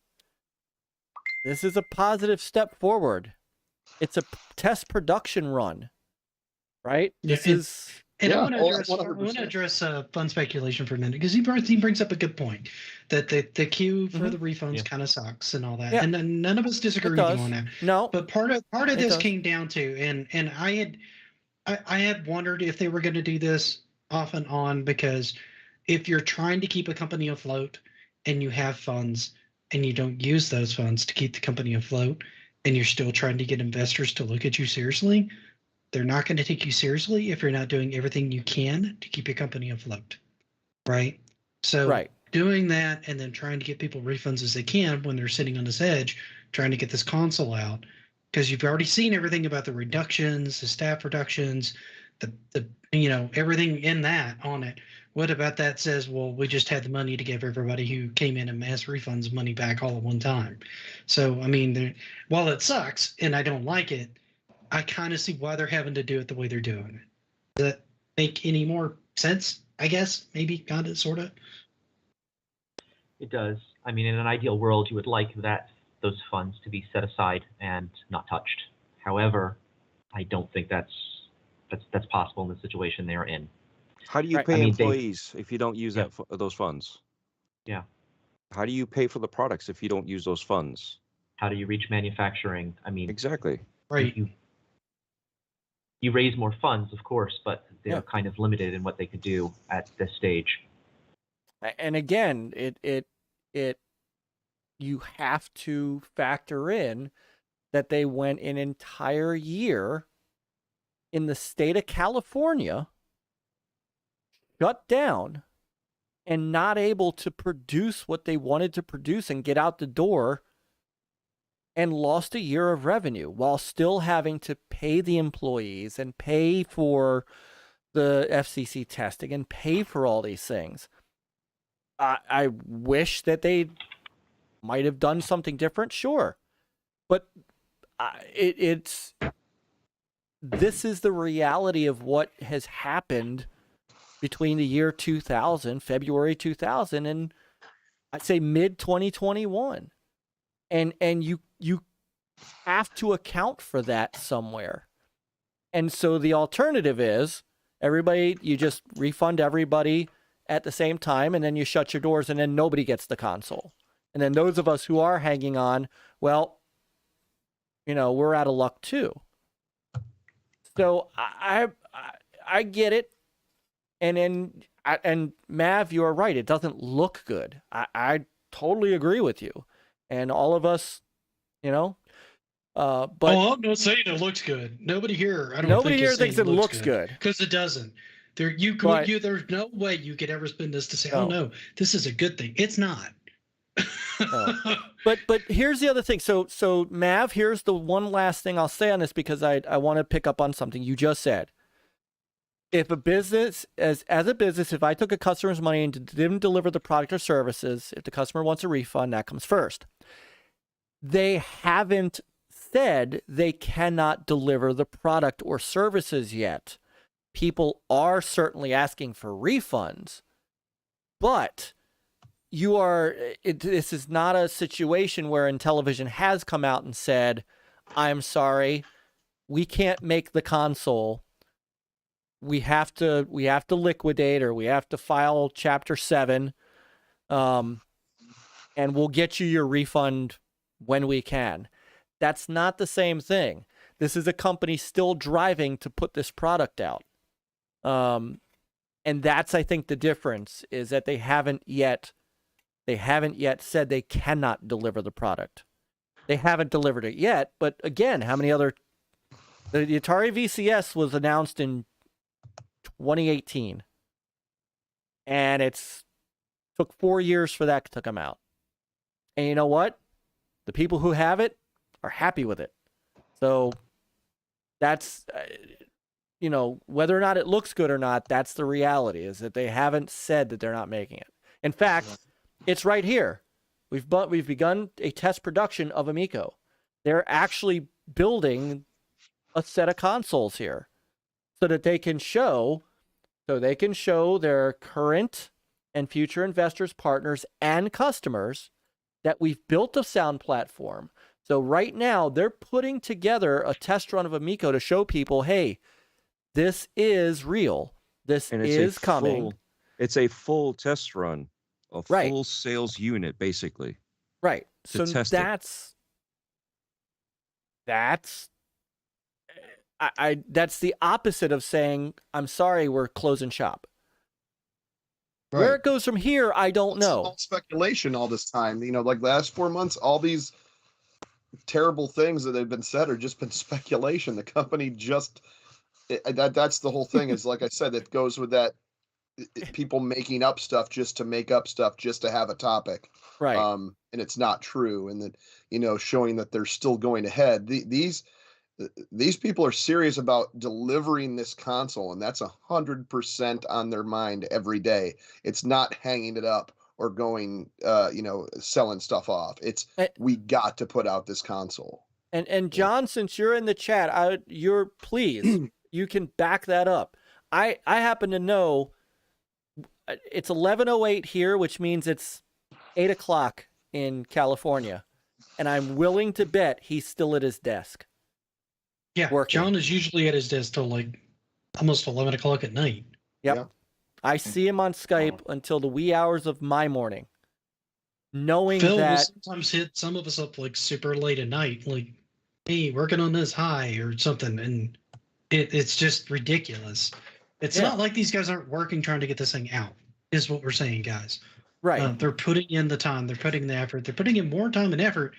this is a positive step forward. It's a test production run, right? Yeah, This is And Yeah, I want to oh, address, 100%. fund speculation for a minute because he brings up a good point that the queue for the refunds Yeah. kind of sucks and all that, Yeah. and then none of us disagree It with you does. on that. No, But part of It this does. came down to, and I had wondered if they were going to do this off and on, because if you're trying to keep a company afloat and you have funds and you don't use those funds to keep the company afloat and you're still trying to get investors to look at you seriously, they're not going to take you seriously if you're not doing everything you can to keep your company afloat, right? So Right. doing that and then trying to get people refunds as they can when they're sitting on this edge, trying to get this console out, because you've already seen everything about the reductions, the staff reductions, the everything in that on it. What about that says, well, we just had the money to give everybody who came in and mass refunds money back all at one time? So, I mean, while it sucks and I don't like it, I kind of see why they're having to do it the way they're doing it. Does that make any more sense? I guess, maybe, kind of, sort of. It does. I mean, in an ideal world, you would like those funds to be set aside and not touched. However, I don't think that's possible in the situation they are in. How do you Right. pay I mean, employees if you don't use those funds? Yeah. How do you pay for the products if you don't use those funds? How do you reach manufacturing? I mean, Exactly. Right. You raise more funds, of course, but they're Yeah. kind of limited in what they could do at this stage. And again, you have to factor in that they went an entire year in the state of California, shut down, and not able to produce what they wanted to produce and get out the door, and lost a year of revenue while still having to pay the employees and pay for the FCC testing and pay for all these things. I wish that they might have done something different, sure. But this is the reality of what has happened between the year 2000, February 2000, and I'd say mid-2021. And you have to account for that somewhere. And so the alternative is you just refund everybody at the same time, and then you shut your doors, and then nobody gets the console. And then those of us who are hanging on, well, we're out of luck too. So I get it. And Mav, you are right. It doesn't look good. I totally agree with you. And all of us, but I'm not saying it looks good. Nobody here, nobody here thinks it looks good because it doesn't. There's no way you could ever spin this to say, oh no, this is a good thing. It's not. No. But here's the other thing. So Mav, here's the one last thing I'll say on this, because I want to pick up on something you just said. If a business, as a business, if I took a customer's money and didn't deliver the product or services, if the customer wants a refund, that comes first. They haven't said they cannot deliver the product or services yet. People are certainly asking for refunds, but this is not a situation where Intellivision has come out and said, I'm sorry, we can't make the console. We have to liquidate, or we have to file Chapter 7, and we'll get you your refund when we can. That's not the same thing. This is a company still driving to put this product out. And that's, I think, the difference, is that they haven't yet said they cannot deliver the product. They haven't delivered it yet, but again, the Atari VCS was announced in 2018, and took 4 years for that to come out. And you know what? The people who have it are happy with it. So that's, whether or not it looks good or not, that's the reality, is that they haven't said that they're not making it. In fact, it's right here. We've begun a test production of Amico. They're actually building a set of consoles here so that they can show their current and future investors, partners, and customers that we've built a sound platform. So right now, they're putting together a test run of Amico to show people, hey, this is real. This And is coming. It's a full test run, a Right. full sales unit, basically. Right. So test it. that's that's the opposite of saying, I'm sorry, we're closing shop. Right. Where it goes from here, I don't It's know. all speculation all this time. You know, like the last 4 months, all these terrible things that have been said are just been speculation. The company just that's the whole thing. Is like I said, it goes with that people making up stuff just to make up stuff just to have a topic. Right. And it's not true, and that, you know, showing that they're still going ahead. These people are serious about delivering this console, and that's 100% on their mind every day. It's not hanging it up or going, you know, selling stuff off. It's we got to put out this console. And John, since you're in the chat, please you can back that up. I happen to know it's 11:08 here, which means it's 8 o'clock in California, and I'm willing to bet he's still at his desk. Yeah, working. John is usually at his desk till like almost 11 o'clock at night. Yep. Yeah. I see him on Skype until the wee hours of my morning, knowing Phil will that sometimes hit some of us up like super late at night, like, hey, working on this high or something, and it's just ridiculous. It's not like these guys aren't working trying to get this thing out, is what we're saying, guys. right. They're putting in the time, they're putting the effort, they're putting in more time and effort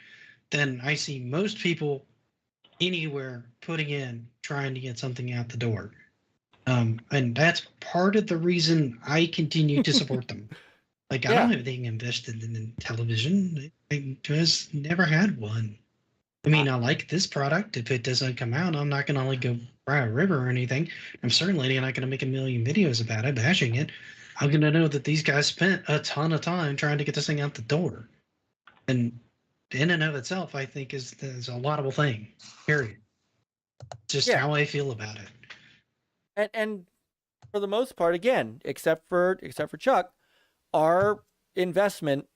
than I see most people anywhere putting in trying to get something out the door. And that's part of the reason I continue to support them. Like, I don't have anything invested in television. I just never had one. I mean, I like this product. If it doesn't come out, I'm not going to like go cry a river or anything. I'm certainly not going to make a million videos about it, bashing it. I'm going to know that these guys spent a ton of time trying to get this thing out the door. And in and of itself, I think is a laudable thing, period. Just how I feel about it. And for the most part, again, except for Chuck, our investment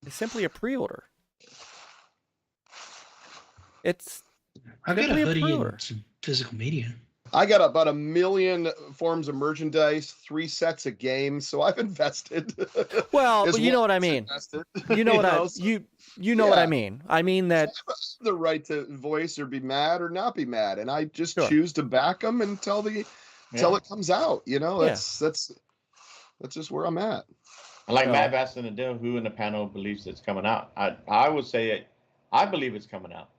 is simply a pre-order. It's I've got a simply hoodie pre-order. and some physical media. I got about 1 million forms of merchandise, 3 sets of games, so I've invested. Well, As but you know well what I as mean. invested. You know what I so- you know what I yeah. mean. I mean that the right to voice or be mad or not be mad, and I just Sure. choose to back them until it comes out. You know, that's just where I'm at. And like Matt asked in the deal, who in the panel believes it's coming out? I would say I believe it's coming out.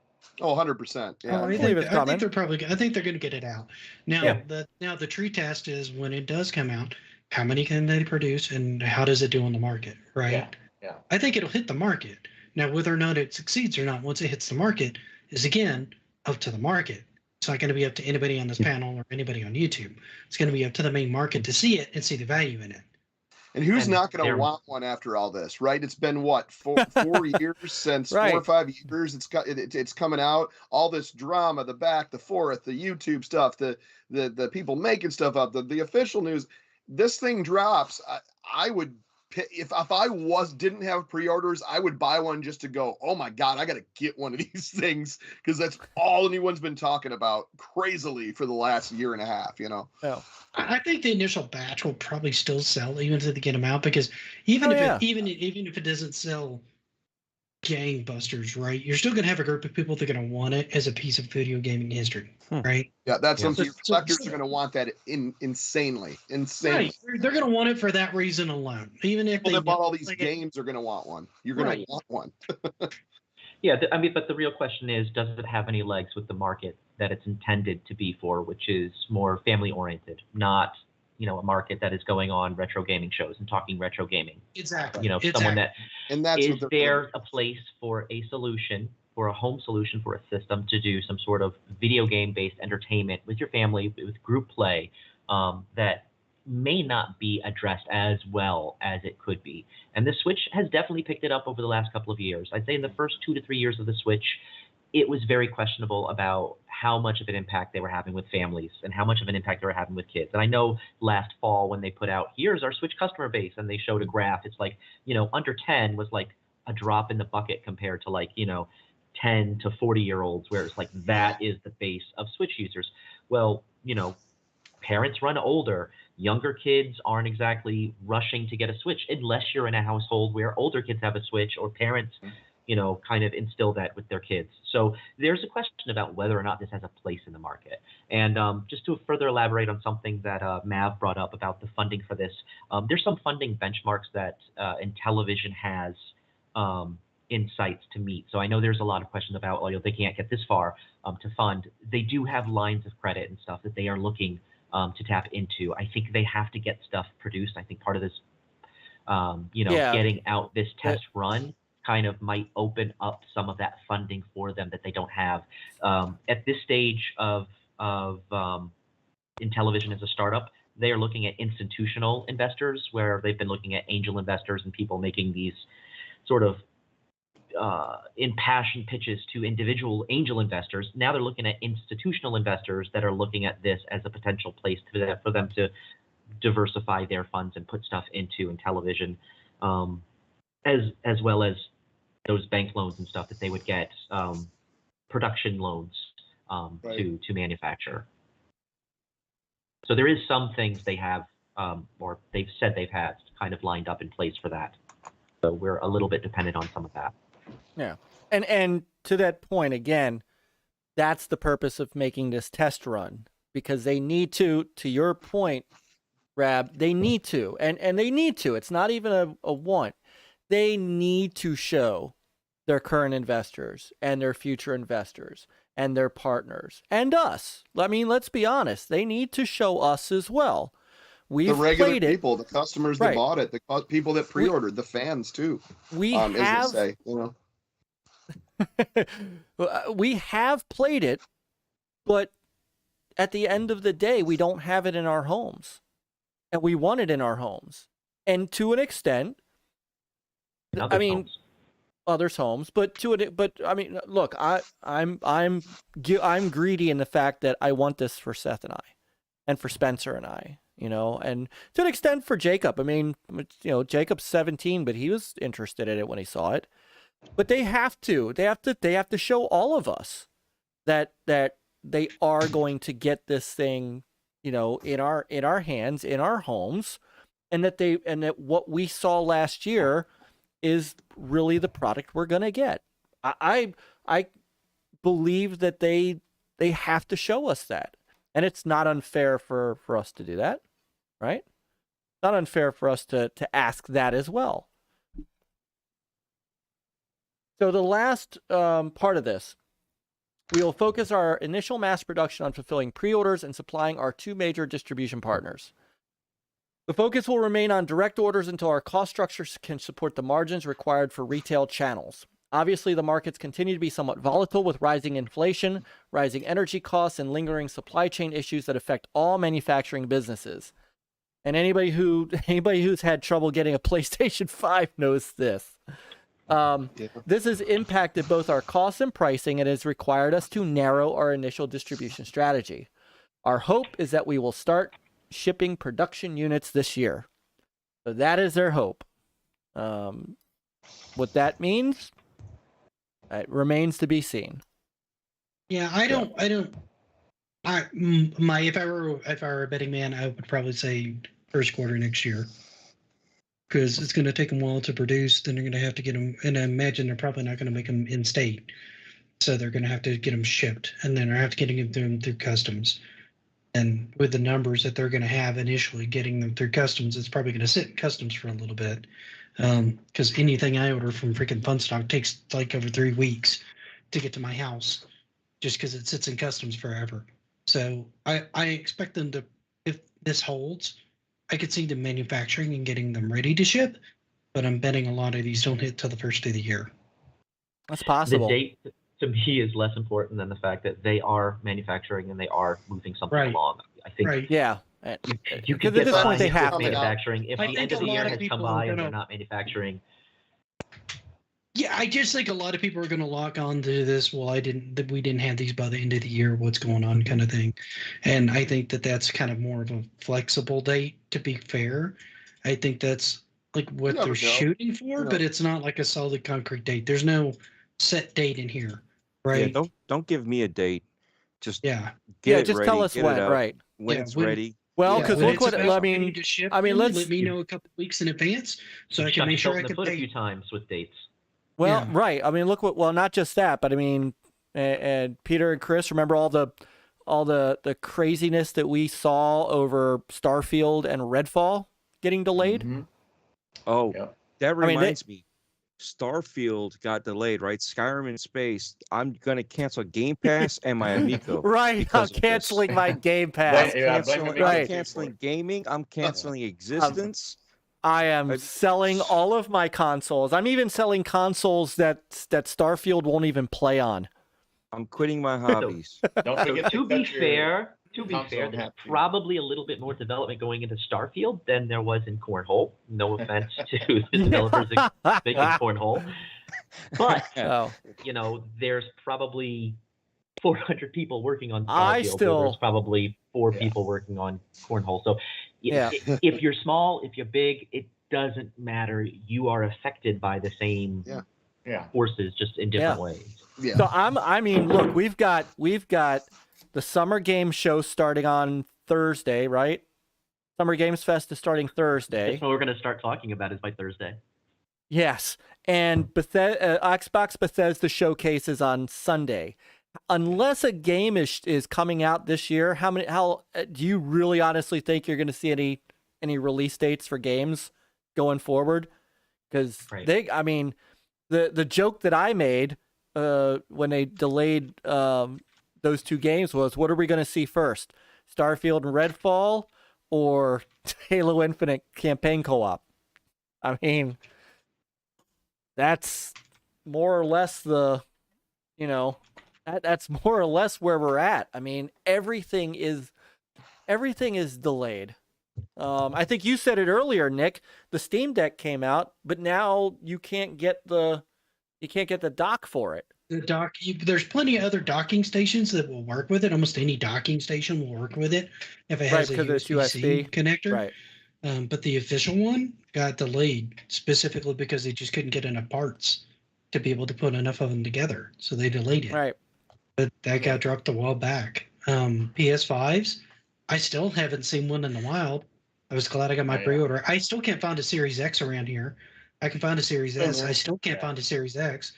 Oh, 100%. Yeah. I think they're probably. I think they're going to get it out. Now, Yeah. the true test is when it does come out, how many can they produce, and how does it do on the market? Right. Yeah. I think it'll hit the market. Now, whether or not it succeeds or not, once it hits the market, is again up to the market. It's not going to be up to anybody on this panel or anybody on YouTube. It's going to be up to the main market to see it and see the value in it. And who's not going to want one after all this, right? It's been what, four years since 4 or 5 years. It's coming out. All this drama, the back, the forth, the YouTube stuff, the people making stuff up, the official news. This thing drops. I would, if I didn't have pre-orders, I would buy one just to go, oh my God, I got to get one of these things, because that's all anyone's been talking about crazily for the last year and a half. You know. Yeah. I think the initial batch will probably still sell even if they get them out, because even if it doesn't sell gangbusters, right? You're still going to have a group of people that are going to want it as a piece of video gaming history, right? Yeah, that's something collectors are going to want that insanely. Right. They're going to want it for that reason alone. Even if people they that bought all these games are going to want one. You're going to want one. Yeah, I mean, but the real question is, does it have any legs with the market that it's intended to be for, which is more family-oriented, not, a market that is going on retro gaming shows and talking retro gaming. Exactly. Someone that and that's is there a place for a solution, for a home solution, for a system to do some sort of video game-based entertainment with your family, with group play, that may not be addressed as well as it could be. And the Switch has definitely picked it up over the last couple of years. I'd say in the first 2 to 3 years of the Switch, it was very questionable about how much of an impact they were having with families and how much of an impact they were having with kids. And I know last fall when they put out, here's our Switch customer base, and they showed a graph, it's like, under 10 was like a drop in the bucket compared to 10 to 40-year-olds, where it's like that is the base of Switch users. Well, parents run older. younger kids aren't exactly rushing to get a Switch unless you're in a household where older kids have a Switch or parents, kind of instill that with their kids. So there's a question about whether or not this has a place in the market. And just to further elaborate on something that Mav brought up about the funding for this, there's some funding benchmarks that Intellivision has insights to meet. So I know there's a lot of questions about, they can't get this far to fund. They do have lines of credit and stuff that they are looking to tap into. I think they have to get stuff produced. I think part of this, getting out this test run kind of might open up some of that funding for them that they don't have. At this stage of Intellivision as a startup, they are looking at institutional investors, where they've been looking at angel investors and people making these sort of impassioned pitches to individual angel investors. Now they're looking at institutional investors that are looking at this as a potential place for them to diversify their funds and put stuff into Intellivision, as well as those bank loans and stuff that they would get, production loans to manufacture. So there is some things they have, or they've said they've had kind of lined up in place for that. So we're a little bit dependent on some of that. Yeah. And to that point, again, that's the purpose of making this test run, because they need to your point, Rab, they need to, and they need to, it's not even a want. They need to show their current investors and their future investors and their partners and us. I mean, let's be honest. They need to show us as well. The regular people, the customers that bought it, the people that pre-ordered, the fans too. We have, we have played it, but at the end of the day, we don't have it in our homes, and we want it in our homes. And to an extent, others' homes, but I mean, look, I'm greedy in the fact that I want this for Seth and I, and for Spencer and I, and to an extent for Jacob. I mean, Jacob's 17, but he was interested in it when he saw it. But they have to show all of us that they are going to get this thing, in our hands, in our homes, and that what we saw last year is really the product we're going to get. I believe that they have to show us that. And it's not unfair for us to do that, right? Not unfair for us to ask that as well. So the last part of this, we will focus our initial mass production on fulfilling pre-orders and supplying our two major distribution partners. The focus will remain on direct orders until our cost structures can support the margins required for retail channels. Obviously, the markets continue to be somewhat volatile with rising inflation, rising energy costs, and lingering supply chain issues that affect all manufacturing businesses. And anybody who's had trouble getting a PlayStation 5 knows this. This has impacted both our costs and pricing, and has required us to narrow our initial distribution strategy. Our hope is that we will start shipping production units this year. So that is their hope. What that means, it remains to be seen. Yeah, if I were a betting man, I would probably say first quarter next year, because it's going to take them a while to produce. Then they're going to have to get them, and I imagine they're probably not going to make them in state, so they're going to have to get them shipped, and then they're have to get them through customs. And with the numbers that they're going to have initially, getting them through customs, it's probably going to sit in customs for a little bit. Because anything I order from freaking Funstock takes like over 3 weeks to get to my house, just because it sits in customs forever. So I expect them to, if this holds, I could see them manufacturing and getting them ready to ship. But I'm betting a lot of these don't hit till the first of the year. That's possible. The date to me is less important than the fact that they are manufacturing and they are moving something along. I think yeah. You can get this point they have manufacturing. If the end of the year has come by and they're not manufacturing. Yeah, I just think a lot of people are going to lock on to this. Well, we didn't have these by the end of the year. What's going on, kind of thing. And I think that that's kind of more of a flexible date. To be fair, I think that's like what they're shooting for, but it's not like a solid concrete date. There's no set date in here, right? Yeah, don't give me a date. Just just ready, tell us when, right? When it's ready, Well, Yeah, because when look it's what about I ready mean. to ship, I mean, let's. let me know a couple weeks in advance so I Shot can make sure yourself I in the can foot a pay. few times with dates. Well, Yeah. right. I mean, look what. Well, not just that, but I mean, and Peter and Chris, remember all the craziness that we saw over Starfield and Redfall getting delayed. Mhm. Oh, Yep. that I mean, reminds me. Starfield got delayed, right? Skyrim in space. I'm gonna cancel Game Pass and my Amico. Right. I'm because of this. canceling my Game Blame- Pass. yeah, blame Canceling, Amico Right. I'm too canceling for it. gaming. I'm canceling existence. I am I- selling all of my consoles. I'm even selling consoles that Starfield won't even play on. I'm quitting my hobbies. Don't So forget to be cut your fair, console in there's half, too. probably a little bit more development going into Starfield than there was in Cornhole. No offense to the developers making Cornhole, but Oh, you know, there's probably 400 people working on I Starfield. still- There's probably 4 Yeah. people working on Cornhole. So Yeah. if you're small, if you're big, it doesn't matter. You are affected by the same Yeah. forces, just in different ways. Yeah. So I mean, look, we've got the Summer Game Show starting on Thursday, right? Summer Games Fest is starting Thursday. That's what we're going to start talking about is by Thursday. Yes, and Xbox Bethesda showcase is on Sunday. Unless a game is coming out this year, how do you really honestly think you're going to see any release dates for games going forward? Because Right. I mean, the joke that I made when they delayed those 2 games was, what are we going to see first, Starfield and Redfall, or Halo Infinite campaign co-op? I mean, that's more or less that's more or less where we're at. I mean, everything is delayed. I think you said it earlier, Nick. The Steam Deck came out, but now you can't get the dock for it. The dock, there's plenty of other docking stations that will work with it. Almost any docking station will work with it if it has a because it's USB-C connector. Right. But the official one got delayed specifically because they just couldn't get enough parts to be able to put enough of them together. So they delayed it. Right. But that got dropped a while back. PS5s, I still haven't seen one in the wild. I was glad I got my pre-order. I still can't find a Series X around here. I can find a Series S. I still can't find a Series X.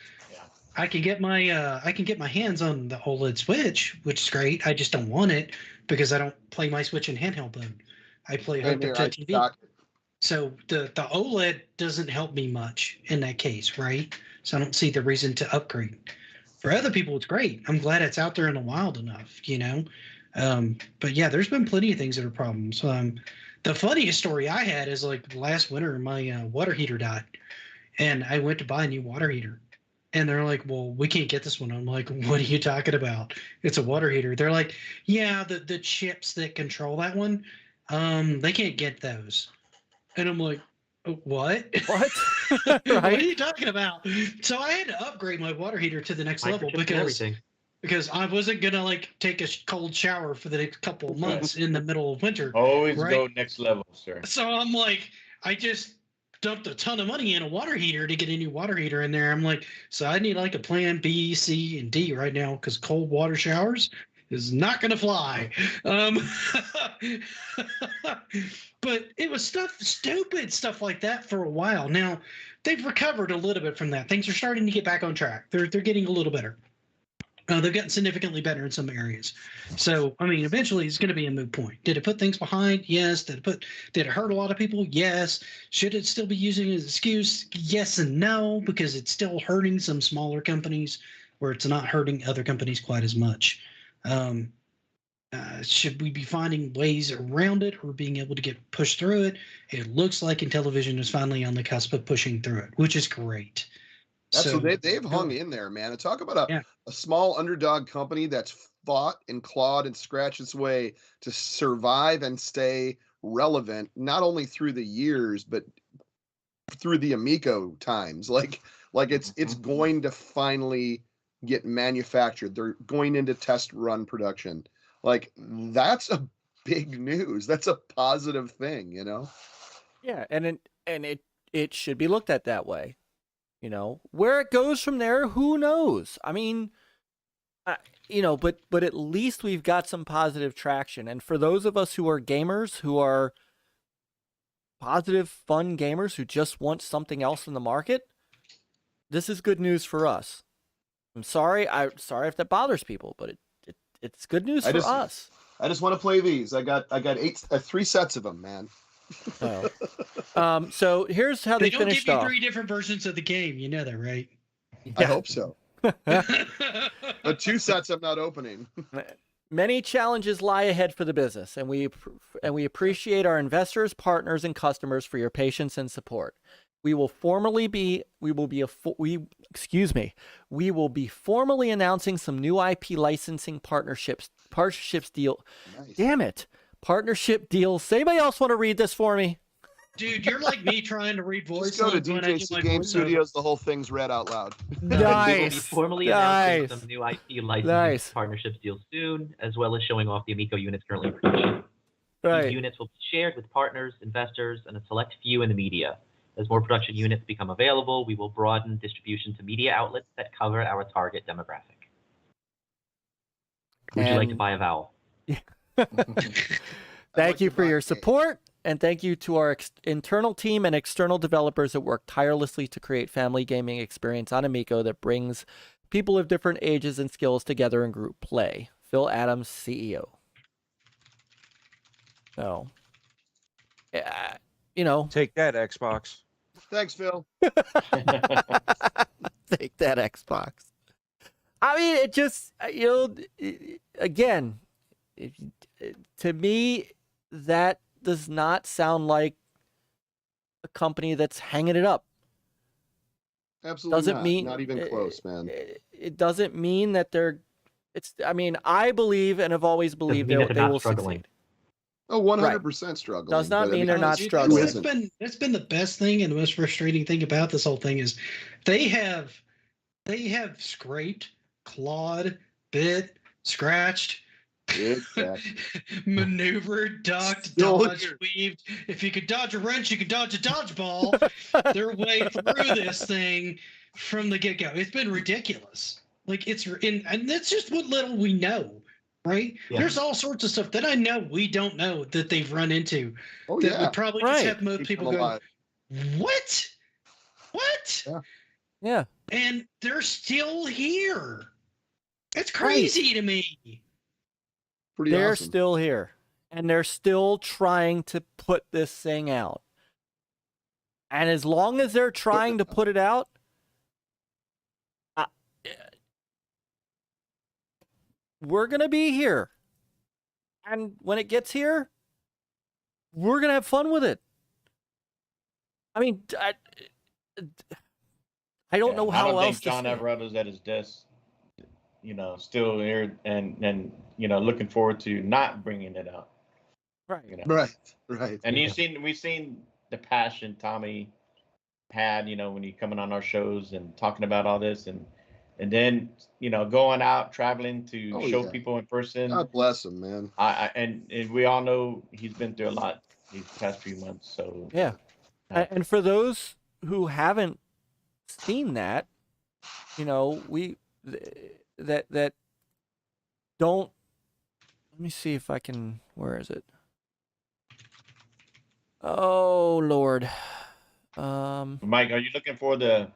I can get my hands on the OLED Switch, which is great. I just don't want it because I don't play my Switch in handheld mode. I play hooked up to TV. So the OLED doesn't help me much in that case, right? So I don't see the reason to upgrade. For other people, it's great. I'm glad it's out there in the wild enough, But yeah, there's been plenty of things that are problems. The funniest story I had is like last winter, my water heater died, and I went to buy a new water heater. And they're like, well, we can't get this one. I'm like, what are you talking about? It's a water heater. They're like, yeah, the chips that control that one, they can't get those. And I'm like, what? What? What are Right. you talking about? So I had to upgrade my water heater to the next level Microchips and everything. because I wasn't gonna like take a cold shower for the next couple of months in the middle of winter. Always Right. go next level, sir. So I'm like, I just dumped a ton of money in a water heater to get a new water heater in there. I'm like, so I need like a plan B, C, and D right now because cold water showers is not going to fly. But it was stupid stuff like that for a while. Now they've recovered a little bit from that. Things are starting to get back on track. They're getting a little better. They've gotten significantly better in some areas. So, I mean, eventually it's going to be a moot point. Did it put things behind? Yes. Did it hurt a lot of people? Yes. Should it still be using as an excuse? Yes and no, because it's still hurting some smaller companies where it's not hurting other companies quite as much. Should we be finding ways around it or being able to get pushed through it? It looks like Intellivision is finally on the cusp of pushing through it, which is great. That's so they've hung in there, man. And talk about a small underdog company that's fought and clawed and scratched its way to survive and stay relevant, not only through the years, but through the Amico times. Like it's going to finally get manufactured. They're going into test run production. Like that's a big news. That's a positive thing, Yeah, and it should be looked at that way. Where it goes from there, who knows? I mean, you know, but at least we've got some positive traction. And for those of us who are gamers, who are positive, fun gamers who just want something else in the market, this is good news for us. I'm sorry if that bothers people, but it's good news for us. I just want to play these. I got 3 sets of them, man. Oh. So here's how they finished off. They don't give you 3 different versions of the game. You know that, right? Yeah. I hope so. But 2 sets I'm not opening. Many challenges lie ahead for the business, and we appreciate our investors, partners, and customers for your patience and support. We will be formally announcing some new IP licensing partnerships deal. Nice. Damn it. Partnership deals. Anybody else want to read this for me? Dude, you're like me trying to read voice. Just go to DJC Game Studios. The whole thing's read out loud. Nice. We will be formally announcing some new IP licensing partnerships deals soon, as well as showing off the Amico units currently in production. These units will be shared with partners, investors, and a select few in the media. As more production units become available, we will broaden distribution to media outlets that cover our target demographic. Would you like to buy a vowel? Thank you for your support, and thank you to our internal team and external developers that work tirelessly to create family gaming experience on Amico that brings people of different ages and skills together in group play. Phil Adams, CEO. So, you know. Take that, Xbox. Thanks, Phil. Take that, Xbox. I mean, it just, you know, again, to me, that does not sound like a company that's hanging it up. Absolutely doesn't mean not even close, man. It doesn't mean that they're. I mean, I believe and have always believed they will succeed. Oh, 100% struggling. Does not mean they're not struggling. That's been the best thing and the most frustrating thing about this whole thing is they have scraped, clawed, bit, scratched, maneuvered, ducked, dodged, weaved. If you could dodge a wrench, you could dodge a dodgeball. Their way through this thing from the get-go. It's been ridiculous. Like and that's just what little we know. Right? Yeah. There's all sorts of stuff that I know we don't know that they've run into. Oh, that would probably just have most people go, what? Yeah. And they're still here. It's crazy to me. They're awesome. still here. And they're still trying to put this thing out. And as long as they're trying to put it out, we're going to be here. And when it gets here, we're going to have fun with it. I mean, I don't know how else to I don't think John Everetta's at his desk, you know, still here and you know, looking forward to not bringing it out. Right. You know? Right. And we've seen the passion Tommy had, you know, when he's coming on our shows and talking about all this and then, you know, going out, traveling to show people in person. God bless him, man. And we all know he's been through a lot these past few months. So yeah. And for those who haven't seen that, you know, that don't. Let me see if I can. Where is it? Oh Lord. Myke, are you looking for the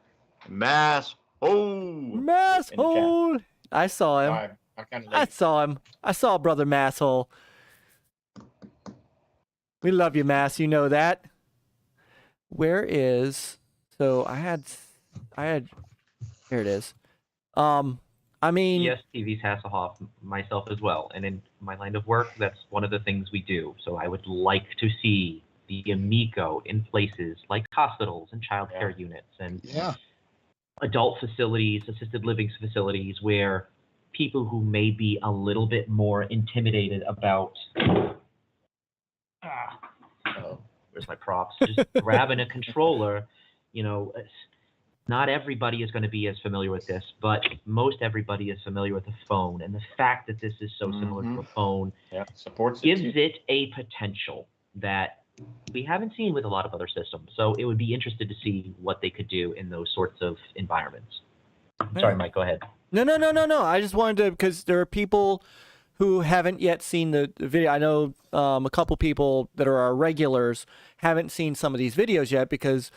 mass? Masshole! I saw him. Sorry, I saw him. I saw brother Masshole. We love you, Mass. You know that. Where is? So I had. Here it is. I mean. Yes, TV's Hasslehoff, myself as well, and in my line of work, that's one of the things we do. So I would like to see the Amico in places like hospitals and child care units and. Adult facilities, assisted living facilities, where people who may be a little bit more intimidated about where's my props? Just grabbing a controller, you know, not everybody is going to be as familiar with this, but most everybody is familiar with the phone. And the fact that this is so similar to a phone gives it a potential that we haven't seen with a lot of other systems. So it would be interesting to see what they could do in those sorts of environments. Sorry, Myke, go ahead. No. I just wanted to, because there are people who haven't yet seen the video. I know a couple people that are our regulars haven't seen some of these videos yet because,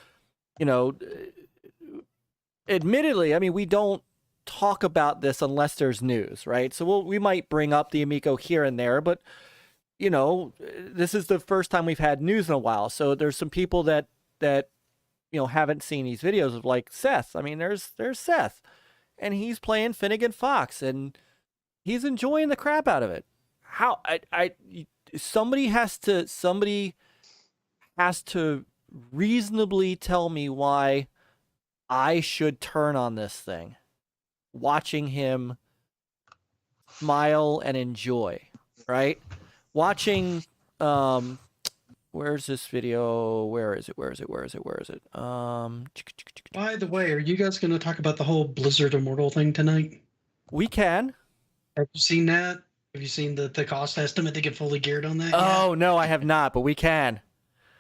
admittedly, I mean, we don't talk about this unless there's news, right? So we might bring up the Amico here and there, but this is the first time we've had news in a while. So there's some people that haven't seen these videos of, like, Seth. I mean, there's Seth, and he's playing Finnegan Fox, and he's enjoying the crap out of it. Somebody has to reasonably tell me why I should turn on this thing, watching him smile and enjoy, right? Watching, where's this video? Where is it? By the way, are you guys going to talk about the whole Blizzard Immortal thing tonight? We can. Have you seen that? Have you seen the cost estimate to get fully geared on that? Oh, yet? no, I have not, but we can.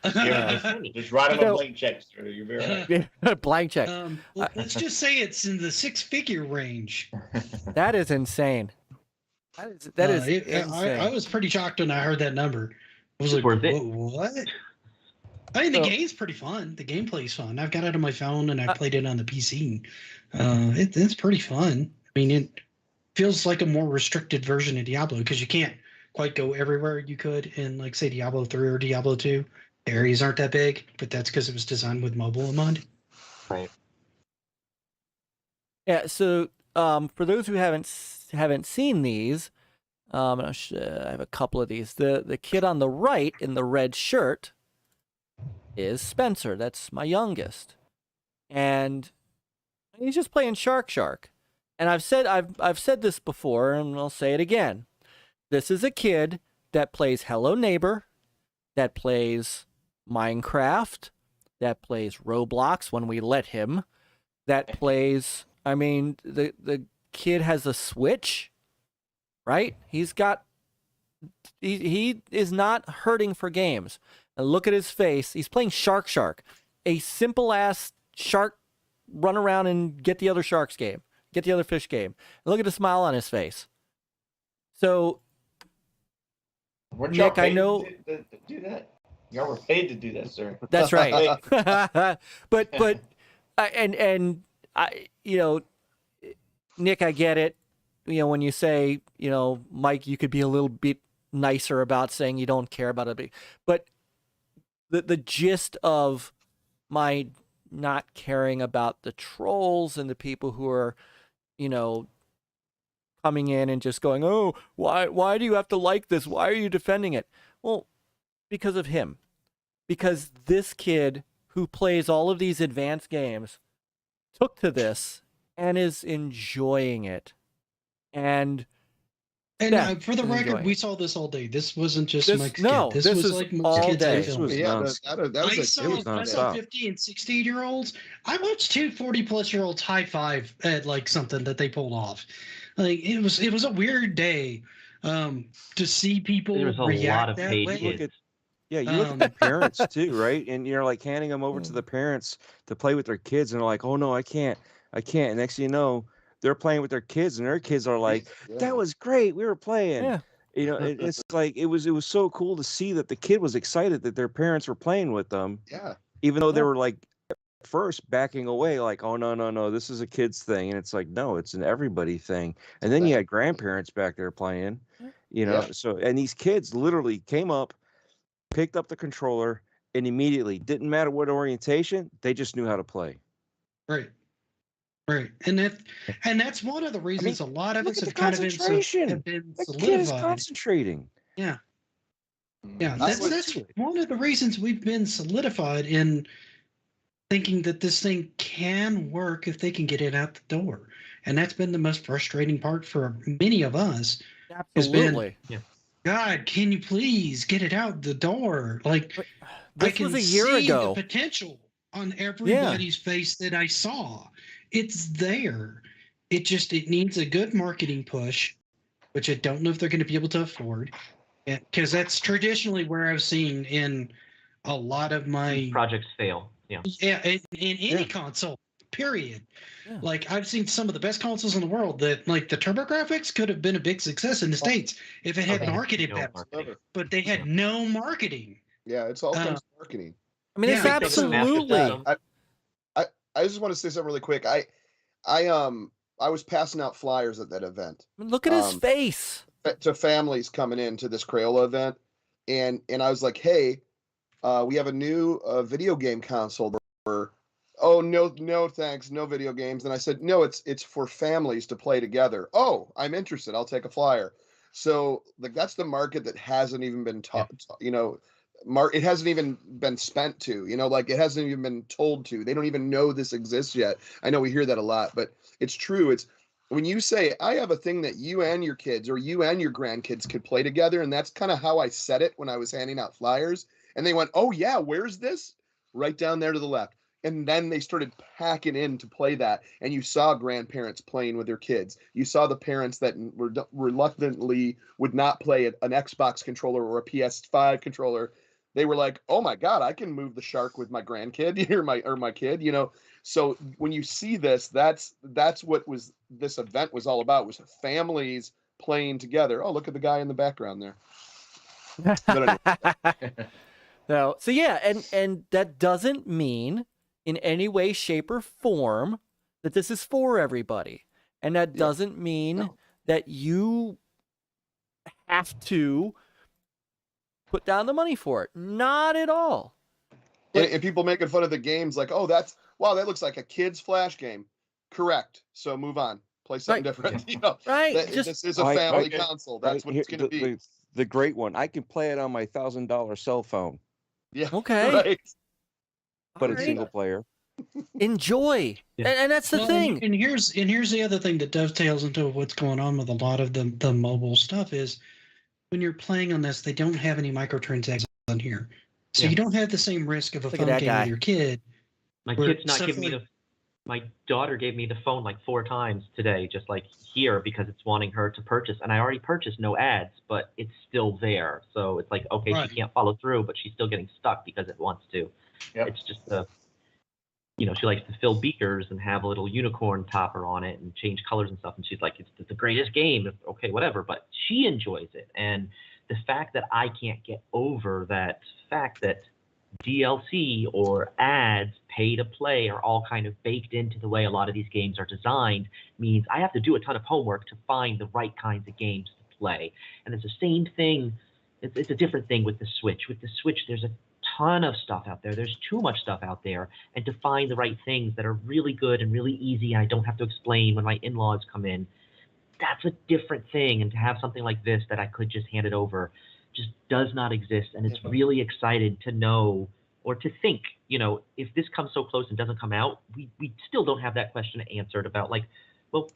Yeah, just write them a blank check, sir. You're very right. Blank check. Let's just say it's in the 6-figure range. That is insane. That is insane. I was pretty shocked when I heard that number. I was like, what? I mean, the game's pretty fun. The gameplay's fun. I've got it on my phone and I played it on the PC. It's pretty fun. I mean, it feels like a more restricted version of Diablo because you can't quite go everywhere you could in, like, say, Diablo 3 or Diablo 2. The areas aren't that big, but that's because it was designed with mobile in mind. Right. Yeah, so for those who haven't seen these, I have a couple of these. The kid on the right in the red shirt is Spencer. That's my youngest, and he's just playing Shark. And I've said this before, and I'll say it again. This is a kid that plays Hello Neighbor, that plays Minecraft, that plays Roblox when we let him, that plays. I mean, the kid has a Switch, right? He is not hurting for games. And look at his face. He's playing Shark, a simple ass shark run around and get the other sharks game, get the other fish game. And look at the smile on his face. So, Nick, I know to do that. Y'all were paid to do that, sir. That's right. but I, Nick, I get it. When you say, Myke, you could be a little bit nicer about saying you don't care about it, but the gist of my not caring about the trolls and the people who are, coming in and just going, oh, why do you have to like this? Why are you defending it? Well, because of him. Because this kid who plays all of these advanced games took to this and is enjoying it. And for the record, we saw this all day. This wasn't just Mike's kid. This was like most kids I filmed. I saw 50 and 60-year-olds. I watched two 40-plus-year-olds high five at, like, something that they pulled off. Like, it was a weird day to see people react that way. You look at the parents too, right? And you're like handing them over to the parents to play with their kids, and they're like, "Oh no, I can't." And next thing you know, they're playing with their kids, and their kids are like, "That was great. We were playing." Yeah. It's like it was so cool to see that the kid was excited that their parents were playing with them. Yeah. Even though they were, like, at first backing away, like, "Oh no, this is a kid's thing," and it's like, no, it's an everybody thing. And then you had grandparents back there playing, So, and these kids literally came up, picked up the controller, and immediately, didn't matter what orientation, they just knew how to play. Right. And that's one of the reasons a lot of us have kind of been solidified. The kid is concentrating. Yeah. That's one of the reasons we've been solidified in thinking that this thing can work if they can get it out the door. And that's been the most frustrating part for many of us. Absolutely. God, can you please get it out the door? Like, this was a year ago. The potential on everybody's face that I saw. It's there. It needs a good marketing push, which I don't know if they're going to be able to afford, because that's traditionally where I've seen in a lot of my projects fail. Yeah. Yeah, in any console. period. Yeah. Like I've seen some of the best consoles in the world that like the TurboGrafx could have been a big success in the States if it had marketed better, but they had no marketing. Yeah, it's all comes to marketing. I mean, it's absolutely. I just want to say something really quick. I was passing out flyers at that event. Look at his face. To families coming into this Crayola event, and I was like, hey, we have a new video game console. Oh, no thanks, no video games. And I said, no, it's for families to play together. Oh, I'm interested. I'll take a flyer. So like that's the market that hasn't even been taught. It hasn't even been spent to. Like it hasn't even been told to. They don't even know this exists yet. I know we hear that a lot, but it's true. It's when you say I have a thing that you and your kids or you and your grandkids could play together, and that's kind of how I said it when I was handing out flyers. And they went, oh yeah, where's this? Right down there to the left. And then they started packing in to play that. And you saw grandparents playing with their kids. You saw the parents that were reluctantly would not play an Xbox controller or a PS5 controller. They were like, oh my God, I can move the shark with my grandkid or my kid, So when you see this, that's what this event was all about, was families playing together. Oh, look at the guy in the background there. No, so yeah, and that doesn't mean in any way, shape, or form that this is for everybody. And that doesn't mean that you have to put down the money for it. Not at all. And people making fun of the games like, oh, that looks like a kid's Flash game. Correct. So move on. Play something different. Right. This is a family console. That's what it's going to be. The great one. I can play it on my $1,000 cell phone. Yeah. Okay. Right. But it's single player. Enjoy. And that's the thing. And here's the other thing that dovetails into what's going on with a lot of the mobile stuff is when you're playing on this, they don't have any microtransactions on here. So you don't have the same risk of a phone game with your kid. My kid's not giving me my daughter gave me the phone like 4 times today, just like here, because it's wanting her to purchase. And I already purchased no ads, but it's still there. So it's like, okay, she can't follow through, but she's still getting stuck because it wants to. Yep. It's just she likes to fill beakers and have a little unicorn topper on it and change colors and stuff. And she's like, it's the greatest game. Okay, whatever. But she enjoys it. And the fact that I can't get over that fact that DLC or ads, pay to play, are all kind of baked into the way a lot of these games are designed means I have to do a ton of homework to find the right kinds of games to play. And it's the same thing. It's a different thing with the Switch. With the Switch, there's a ton of stuff out there. There's too much stuff out there. And to find the right things that are really good and really easy, I don't have to explain when my in-laws come in, that's a different thing. And to have something like this that I could just hand it over just does not exist. And it's really excited to know or to think, if this comes so close and doesn't come out, we still don't have that question answered about like, well,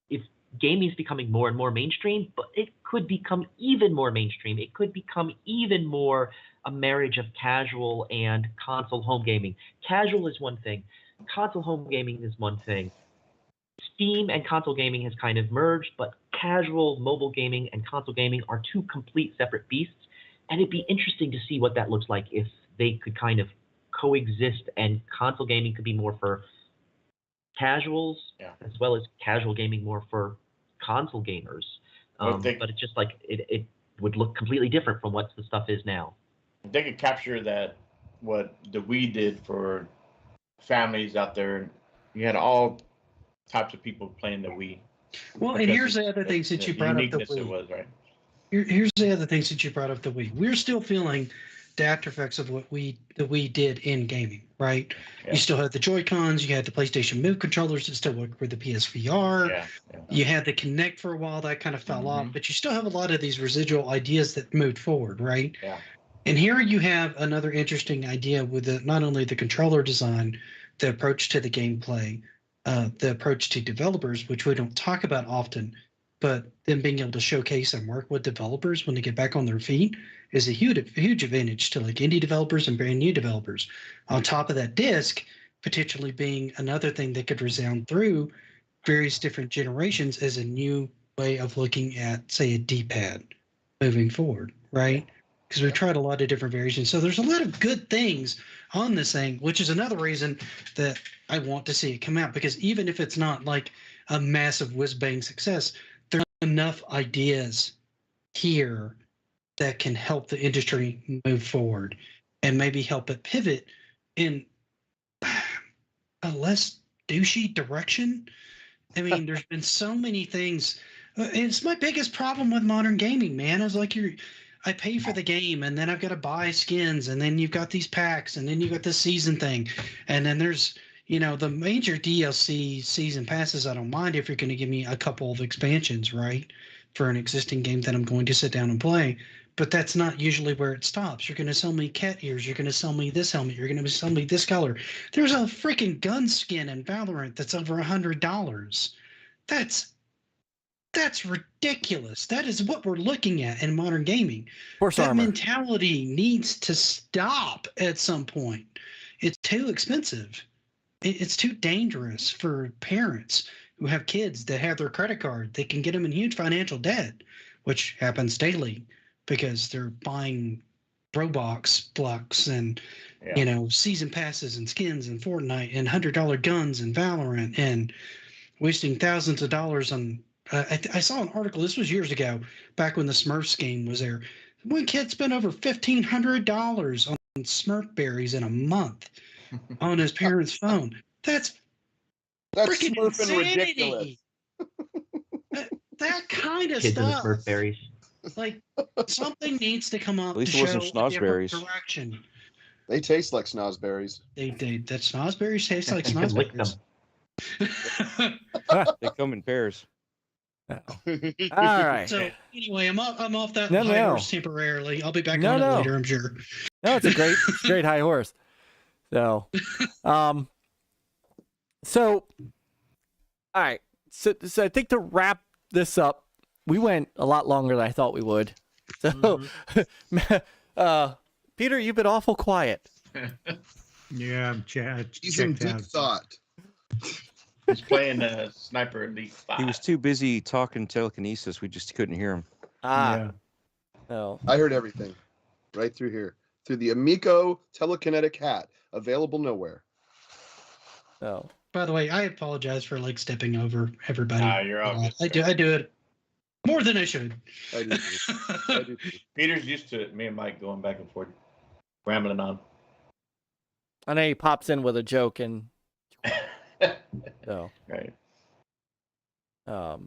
if gaming is becoming more and more mainstream, but it could become even more mainstream. It could become even more a marriage of casual and console home gaming. Casual is one thing. Console home gaming is one thing. Steam and console gaming has kind of merged, but casual mobile gaming and console gaming are 2 complete separate beasts. And it'd be interesting to see what that looks like if they could kind of coexist and console gaming could be more for casuals as well as casual gaming more for console gamers. But it's just like it would look completely different from what the stuff is now. They could capture that, what the Wii did for families out there. You had all types of people playing the Wii. Well, and here's the other things that you brought up. The Wii. It was, right? Here's the other things that you brought up. The Wii. We're still feeling the after effects of what the Wii did in gaming, right? Yeah. You still had the Joy-Cons. You had the PlayStation Move controllers that still work with the PSVR. Yeah. You had the Kinect for a while. That kind of fell off. But you still have a lot of these residual ideas that moved forward, right? Yeah. And here you have another interesting idea with not only the controller design, the approach to the gameplay, the approach to developers, which we don't talk about often, but them being able to showcase and work with developers when they get back on their feet is a huge advantage to like indie developers and brand new developers. On top of that, disc potentially being another thing that could resound through various different generations as a new way of looking at, say, a D-pad moving forward, right? because we've tried a lot of different variations. So there's a lot of good things on this thing, which is another reason that I want to see it come out, because even if it's not like a massive whiz-bang success, there's enough ideas here that can help the industry move forward and maybe help it pivot in a less douchey direction. I mean, there's been so many things. It's my biggest problem with modern gaming, man. It's like I pay for the game, and then I've got to buy skins, and then you've got these packs, and then you've got this season thing, and then there's, you know, the major DLC season passes. I don't mind if you're going to give me a couple of expansions, right, for an existing game that I'm going to sit down and play. But that's not usually where it stops. You're going to sell me cat ears. You're going to sell me this helmet. You're going to sell me this color. There's a freaking gun skin in Valorant that's over $100. That's ridiculous. That is what we're looking at in modern gaming. Horse that armor. mentality needs to stop at some point. It's too expensive. It's too dangerous for parents who have kids that have their credit card. They can get them in huge financial debt, which happens daily because they're buying Roblox blocks and you know, season passes and skins and Fortnite and $100 guns and Valorant and wasting thousands of dollars on. I saw an article. This was years ago, back when the Smurfs game was there. One kid spent over $1,500 on Smurf berries in a month on his parents' phone. That's freaking Smurfing insanity. ridiculous. That kind of Kids and the stuff. Smurf berries. Like, something needs to come up. At least to it wasn't show a different snozberries. direction. They taste like snozberries. That snozberries taste like You can lick them. snozberries. They come in pairs. All right. So anyway, I'm off that No, high no. horse temporarily. I'll be back No, on no. it later, I'm sure. No, it's a great high horse. So, so, all right. So I think to wrap this up, we went a lot longer than I thought we would. So, Peter, you've been awful quiet. Yeah, I'm He's in checked deep out. thought. He's playing Sniper Elite 5. He was too busy talking telekinesis. We just couldn't hear him. Yeah. So, I heard everything right through here. Through the Amico telekinetic hat. Available nowhere. so. By the way, I apologize for like stepping over everybody. You're all good. I do it more than I should. I do too. I do too. Peter's used to it. Me and Mike going back and forth, rambling on. I know he pops in with a joke and so. Right. All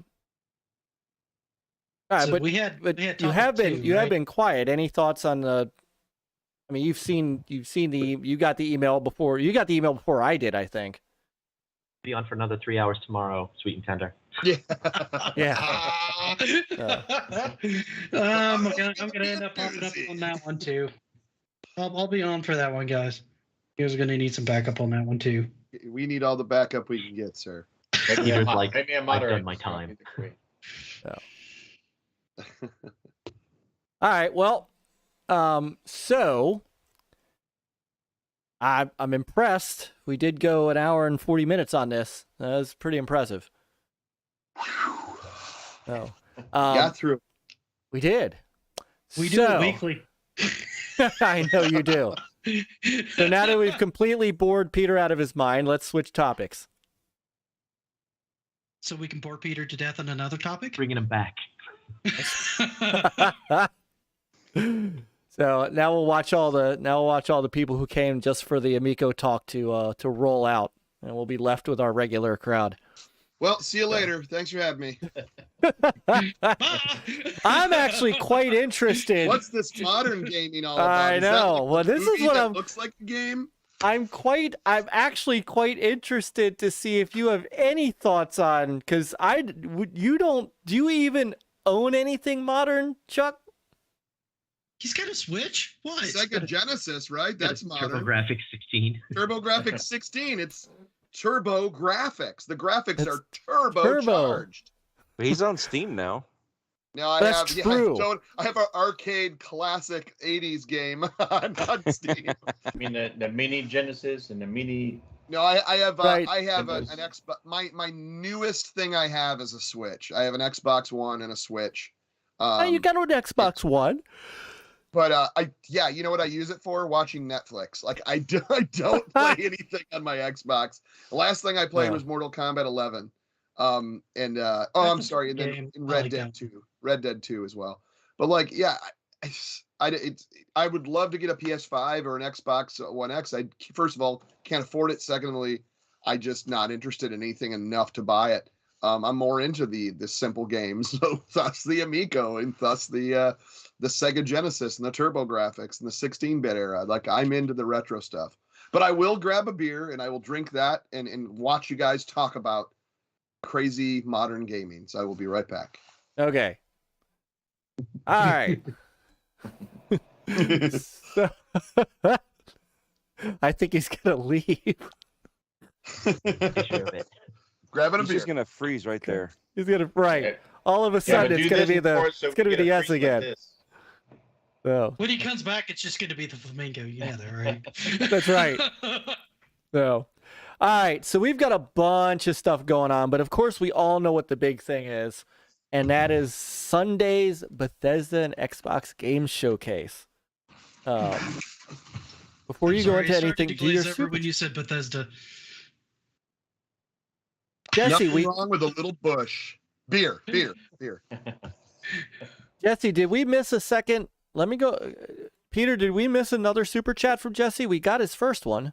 right, So but we had you have been topic two, right? been quiet. Any thoughts on the? I mean, you got the email before I did, I think. Be on for another 3 hours tomorrow, sweet and tender. Yeah. Yeah. I'm gonna end up popping up on that one too. I'll be on for that one, guys. You guys are gonna need some backup on that one too. We need all the backup we can get, sir. Maybe Peter's a like, maybe a I've moderator. done my time. All right. Well, so I'm impressed. We did go an hour and 40 minutes on this. That was pretty impressive. So, Got through. We we did. do it So- weekly. I know you do. So now that we've completely bored Peter out of his mind, let's switch topics. So we can bore Peter to death on another topic. Bringing him back. So now we'll watch all the people who came just for the Amico talk to roll out, and we'll be left with our regular crowd. Well, see you later. Thanks for having me. I'm actually quite interested. What's this modern gaming all about? I Is that know. like Well, a this is movie what that I'm. looks like a game. I'm actually quite interested to see if you have any thoughts on, because do you even own anything modern, Chuck? He's got a Switch. What? Sega Genesis, right? That's modern. TurboGrafx 16. TurboGrafx 16. It's turbo graphics. The graphics It's are turbocharged. But he's on Steam now. Now I That's have true. I have an arcade classic 80s game on Steam. I mean the mini Genesis and the mini. No, I have Right. an Xbox. My newest thing I have is a Switch. I have an Xbox One and a Switch. You got an Xbox One. But you know what I use it for? Watching Netflix. Like I don't play anything on my Xbox. The last thing I played was Mortal Kombat 11. I'm sorry, and then Red Dead 2. Red Dead 2 as well. But like, yeah, I would love to get a PS5 or an Xbox One X. I first of all can't afford it. Secondly, I just not interested in anything enough to buy it. I'm more into the simple games, so thus the Amico and thus the Sega Genesis and the TurboGrafx and the 16-bit era. Like I'm into the retro stuff. But I will grab a beer and I will drink that and watch you guys talk about crazy modern gaming. So I will be right back. Okay. All right. So, I think he's gonna leave. Grabbing a He's beer. just gonna freeze right there. He's gonna all of a sudden it's gonna be the yes again. So When he comes back, it's just gonna be the flamingo. Yeah, that right. that's right. So, all right. So we've got a bunch of stuff going on, but of course we all know what the big thing is, and that is Sunday's Bethesda and Xbox Games Showcase. Before you go into anything, do your when you said Bethesda. Jesse, Nothing wrong with a little bush. Beer. Jesse, did we miss a second? Let me go. Peter, did we miss another super chat from Jesse? We got his first one.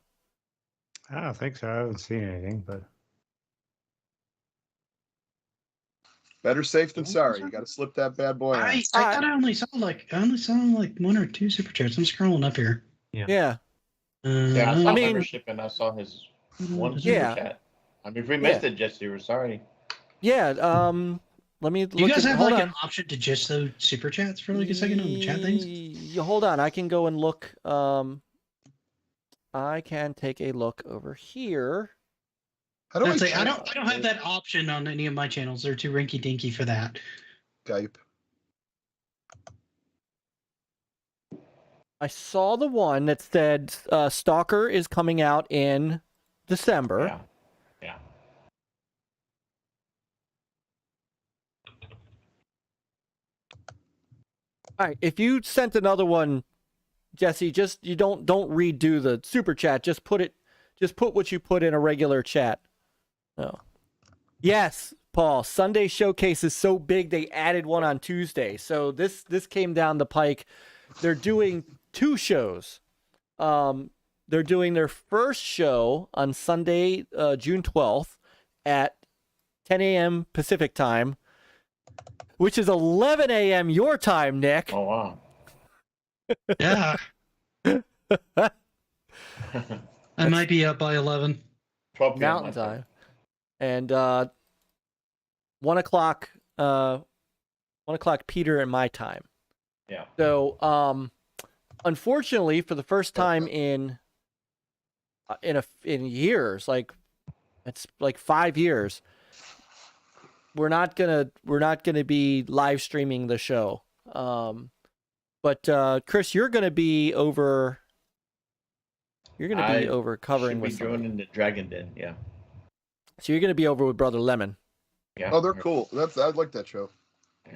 I don't think so. I haven't seen anything, but Better safe than sorry. You got to slip that bad boy on. I thought I only saw like one or two super chats. I'm scrolling up here. Yeah. Yeah, I saw membership and I saw his one super Yeah. chat. I mean, if we missed it, Jesse, we're sorry. Yeah. Let me. Do you guys have hold like on. an option to just those super chats for like a second on the chat things? Hold on. I can go and look. I can take a look over here. How do I don't have that option on any of my channels. They're too rinky dinky for that. Skype. I saw the one that said Stalker is coming out in December. Yeah. All right. If you sent another one, Jesse, just you don't redo the super chat. Just put what you put in a regular chat. Oh. Yes, Paul. Sunday showcase is so big they added one on Tuesday. So this came down the pike. They're doing 2 shows. They're doing their first show on Sunday, June 12th at 10 a.m. Pacific time, which is 11 a.m. your time, Nick. Oh, wow. Yeah. I might be up by 11. 12 p.m. Mountain time. And 1 o'clock, 1 o'clock Peter and my time. Yeah. So, unfortunately, for the first time in years, like it's like 5 years, we're not gonna be live streaming the show. But Chris, you're gonna be over. You're gonna be over covering with. Should be joining the Dragon Den, yeah. So you're gonna be over with Brother Lemon. Yeah. Oh, they're cool. I like that show.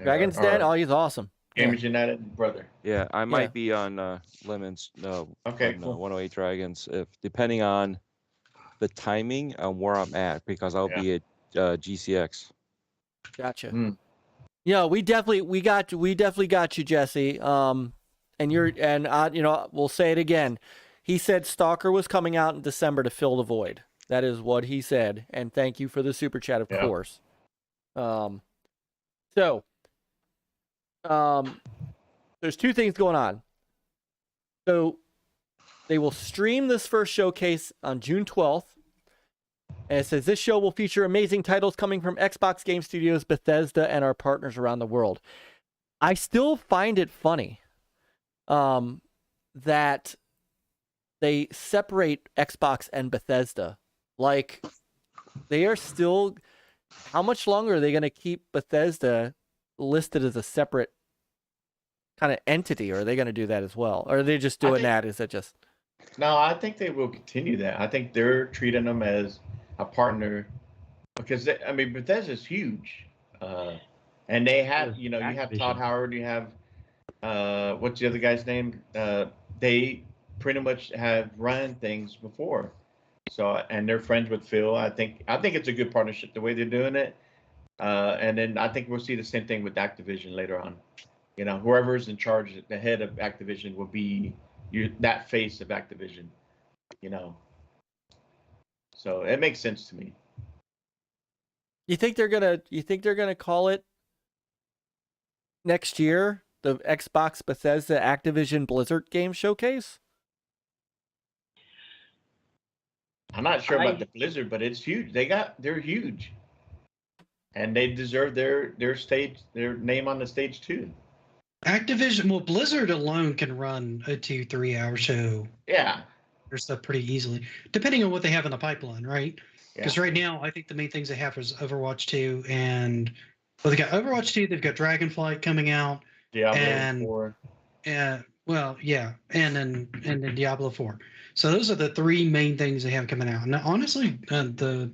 Dragon's Den. Oh, he's awesome. Gamers United brother. Yeah, I might be on Lemon's. Okay, on, cool. 108 Dragons, if depending on the timing and where I'm at, because I'll be at GCX. Gotcha. Yeah, we definitely got you, Jesse. And we'll say it again. He said Stalker was coming out in December to fill the void. That is what he said. And thank you for the super chat, of course. There's 2 things going on. So they will stream this first showcase on June 12th. And it says this show will feature amazing titles coming from Xbox Game Studios, Bethesda, and our partners around the world. I still find it funny that they separate Xbox and Bethesda. Like, they are still... How much longer are they going to keep Bethesda listed as a separate kind of entity, or are they going to do that as well? Or are they just doing that? Is it just... No, I think they will continue that. I think they're treating them as a partner because Bethesda's huge, and they have you have Todd Howard, you have what's the other guy's name? They pretty much have run things before. So, and they're friends with Phil. I think it's a good partnership the way they're doing it. And then I think we'll see the same thing with Activision later on. You know, whoever's in charge, the head of Activision will be that face of Activision. You know, so it makes sense to me. You think they're gonna call it next year the Xbox Bethesda Activision Blizzard Game Showcase? I'm not sure about the Blizzard, but it's huge. They're huge, and they deserve their name on the stage too. Activision, well, Blizzard alone can run a 2-3 hour show. Yeah, their stuff pretty easily, depending on what they have in the pipeline, right? Because right now, I think the main things they have is Overwatch 2 and they got Overwatch 2. They've got Dragonflight coming out. Diablo 4. And then Diablo 4. So those are the three main things they have coming out. Now, honestly, the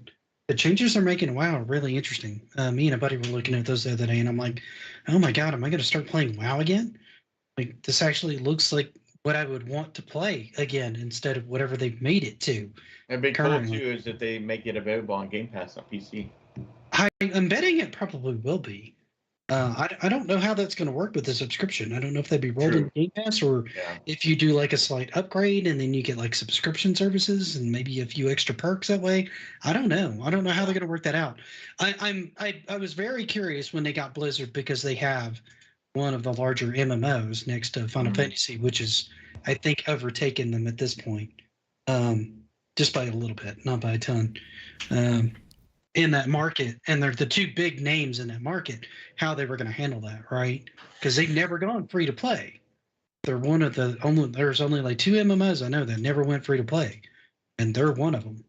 changes they're making, wow, are really interesting. Me and a buddy were looking at those the other day, and I'm like, oh my god, am I going to start playing WoW again? Like, this actually looks like what I would want to play again instead of whatever they've made it to. And big cool too is that they make it available on Game Pass on PC. I'm betting it probably will be. I don't know how that's going to work with the subscription. I don't know if they'd be rolled in Game Pass or if you do like a slight upgrade and then you get like subscription services and maybe a few extra perks that way. I don't know. I don't know how they're going to work that out. I was very curious when they got Blizzard because they have one of the larger MMOs next to Final Fantasy, which is, I think, overtaken them at this point, just by a little bit, not by a ton. In that market, and they're the two big names in that market, how they were going to handle that, right? Because they've never gone free to play. They're one of the only, there's only like 2 MMOs I know that never went free to play, and they're one of them.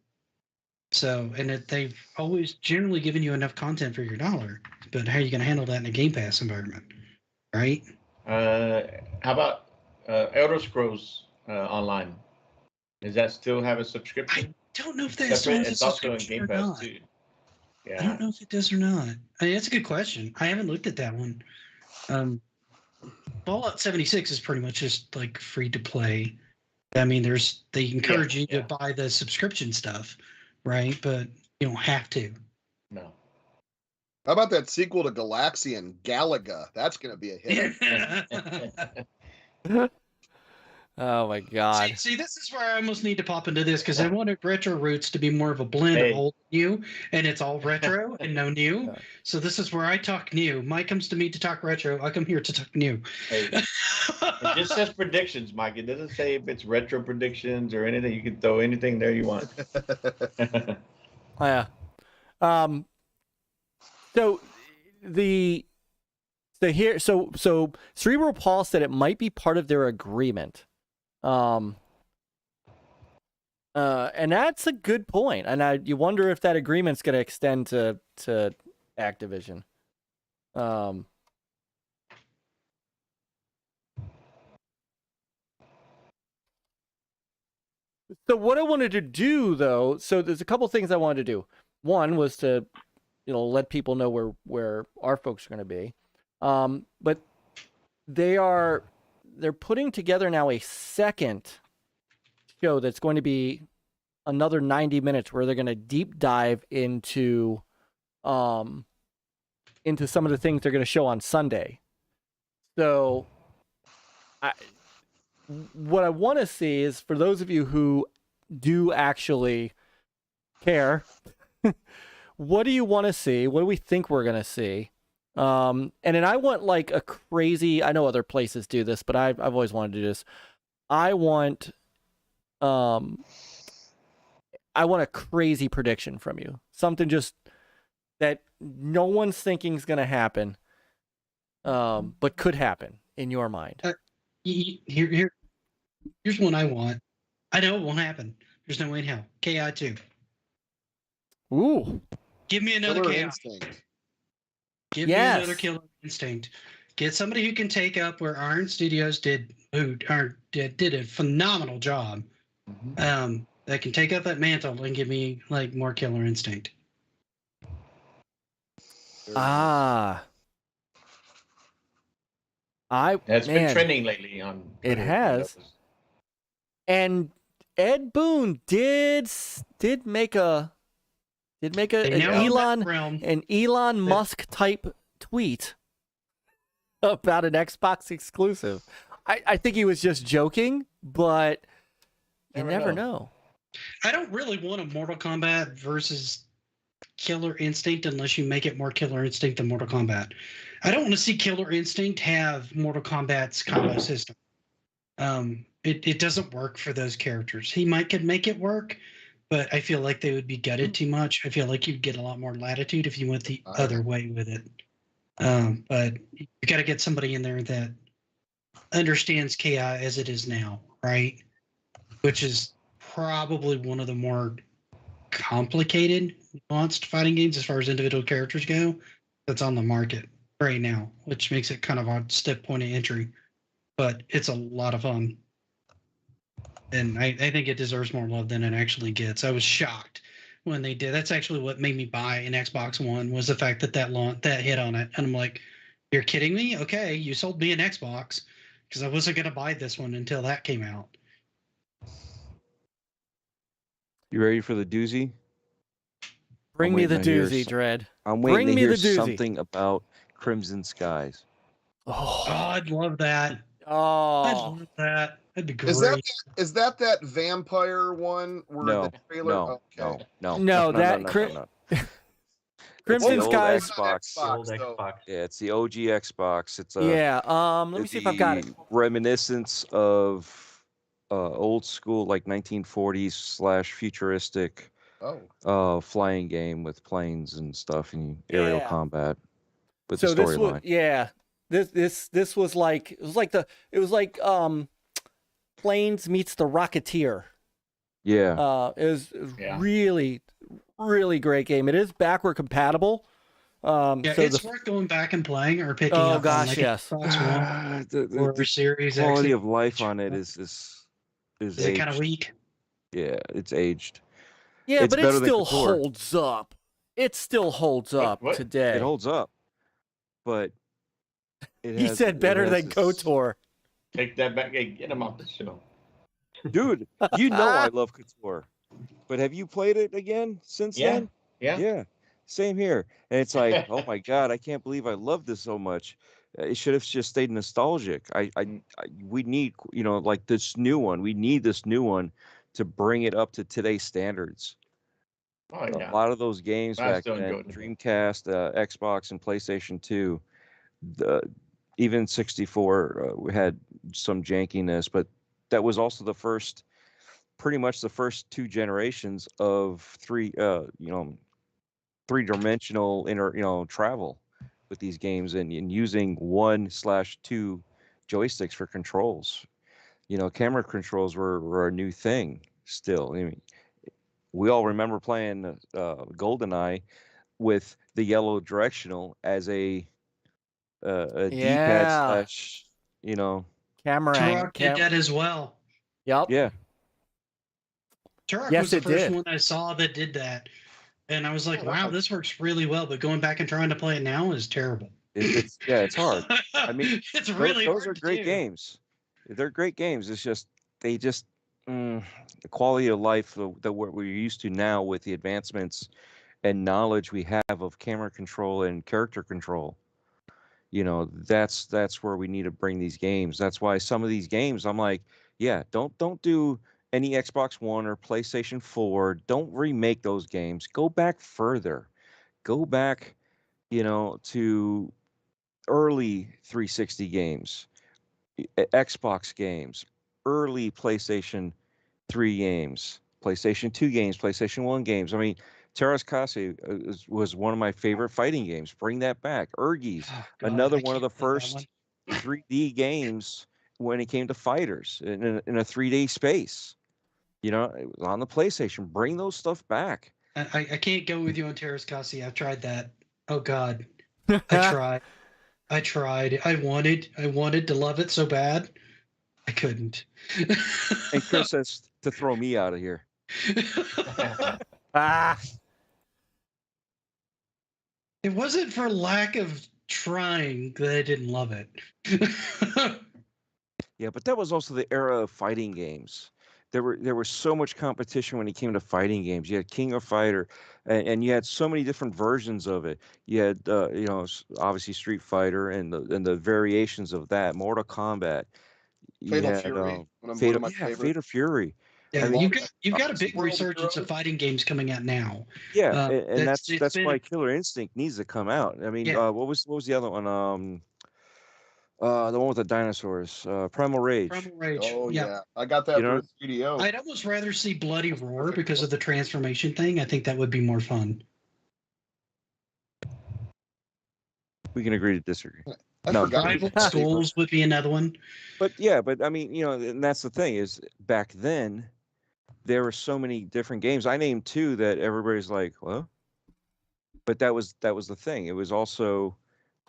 So, and they've always generally given you enough content for your dollar, but how are you going to handle that in a Game Pass environment, right? How about Elder Scrolls Online? Does that still have a subscription? I don't know if that still has a subscription or not. Too. Yeah. I don't know if it does or not. I mean, that's a good question. I haven't looked at that one. Fallout 76 is pretty much just like free to play. I mean, they encourage you to buy the subscription stuff, right? But you don't have to. No. How about that sequel to Galaxian, Galaga? That's going to be a hit. Oh my god. See, this is where I almost need to pop into this because I wanted Retro Roots to be more of a blend of old and new, and it's all retro and no new. Yeah. So this is where I talk new. Myke comes to me to talk retro. I come here to talk new. Hey, it just says predictions, Myke. It doesn't say if it's retro predictions or anything. You can throw anything there you want. Yeah. So Cerebral Paul said it might be part of their agreement. And that's a good point. And you wonder if that agreement's going to extend to Activision. So what I wanted to do, though, so there's a couple things I wanted to do. One was to, let people know where our folks are going to be. But they're putting together now a second show that's going to be another 90 minutes where they're going to deep dive into some of the things they're going to show on Sunday. So what I want to see is, for those of you who do actually care, what do you want to see? What do we think we're going to see? And then I want like a crazy, I know other places do this, but I've always wanted to do this. I want a crazy prediction from you. Something just that no one's thinking is going to happen, but could happen in your mind. Here's one I want. I know it won't happen. There's no way in hell. KI 2. Ooh. Give me another Killer KI. Instinct. Give me another Killer Instinct. Get somebody who can take up where Iron Studios did a phenomenal job. Mm-hmm. That can take up that mantle and give me like more Killer Instinct. Ah. It's been Man, trending lately on. It Twitter, has. And Ed Boon did make an Elon Musk type tweet about an Xbox exclusive. I think he was just joking, but you never know. I don't really want a Mortal Kombat versus Killer Instinct unless you make it more Killer Instinct than Mortal Kombat. I don't want to see Killer Instinct have Mortal Kombat's combo system. It doesn't work for those characters. He could make it work, but I feel like they would be gutted too much. I feel like you'd get a lot more latitude if you went the other way with it. But you got to get somebody in there that understands KI as it is now, right? Which is probably one of the more complicated, nuanced fighting games as far as individual characters go that's on the market right now, which makes it kind of a step point of entry. But it's a lot of fun. And I think it deserves more love than it actually gets. I was shocked when they did. That's actually what made me buy an Xbox One, was the fact that hit on it. And I'm like, you're kidding me? Okay, you sold me an Xbox, because I wasn't going to buy this one until that came out. You ready for the doozy? Bring me the doozy, Dread. I'm waiting to hear something about Crimson Skies. Oh, I'd love that. Oh, I'd love that. That'd be great. Is that vampire one where the trailer? No. Crimson Skies. Old Xbox. Yeah, it's the OG Xbox. It's let me see if I've got it. Reminiscence of old school, like 1940s / futuristic flying game with planes and stuff and aerial combat. With the storyline. This was like Planes meets the Rocketeer. Yeah. It was really, really great game. It is backward compatible. It's worth going back and playing or picking up. Oh gosh, yes. The series quality of life on it is it kind of weak? Yeah, it's aged. Yeah, but it still holds up. It still holds up today. It holds up, but he said better than KOTOR. Take that back. Hey, get him off the show. Dude, you know I love KOTOR. But have you played it again since then? Yeah. Same here. And it's like, oh my God, I can't believe I love this so much. It should have just stayed nostalgic. We need, like this new one. We need this new one to bring it up to today's standards. Oh, yeah. A lot of those games back then, Dreamcast, Xbox, and PlayStation 2, even 64 had some jankiness, but that was also pretty much the first two generations of three-dimensional travel with these games and using 1/2 joysticks for controls. Camera controls were a new thing still. I mean, we all remember playing GoldenEye with the yellow directional as a D-pad / camera. Turok did that as well. Yep. Yeah. Turok was the first one I saw that did that. And I was like, wow, this works really well. But going back and trying to play it now is terrible. It's hard. I mean, it's really those are great games. They're great games. It's just the quality of life that we're used to now with the advancements and knowledge we have of camera control and character control. That's where we need to bring these games. That's why some of these games, I'm like, don't do any Xbox One or PlayStation 4. Don't remake those games. Go back further. Go back, to early 360 games, Xbox games, early PlayStation 3 games, PlayStation 2 games, PlayStation 1 games. I mean, Terras Kasi was one of my favorite fighting games. Bring that back. Urgies, another one of the first 3D games when it came to fighters in a 3D space. It was on the PlayStation. Bring those stuff back. I can't go with you on Terras Kasi. I've tried that. Oh God, I tried. I wanted to love it so bad. I couldn't. And Chris says to throw me out of here. It wasn't for lack of trying, they didn't love it. Yeah, but that was also the era of fighting games. There was so much competition when it came to fighting games. You had King of Fighter, and you had so many different versions of it. You had obviously Street Fighter and the variations of that, Mortal Kombat. You Fatal had Fury, one of Fatal my yeah, favorite. Fatal Fury. Yeah, I mean, you've got a big World resurgence of Heroes. fighting games coming out now. Yeah, and that's been why Killer Instinct needs to come out. I mean, Yeah. what was the other one? The one with the dinosaurs, Primal Rage. Primal Rage. Oh yeah. yeah, I got that You know? for the 3DO. I'd almost rather see Bloody Roar because of the transformation thing. I think that would be more fun. We can agree to disagree. I No, forgot. Rival Schools would be another one. But I mean, and that's the thing is back then there were so many different games. I named two that everybody's like, well, but that was the thing. It was also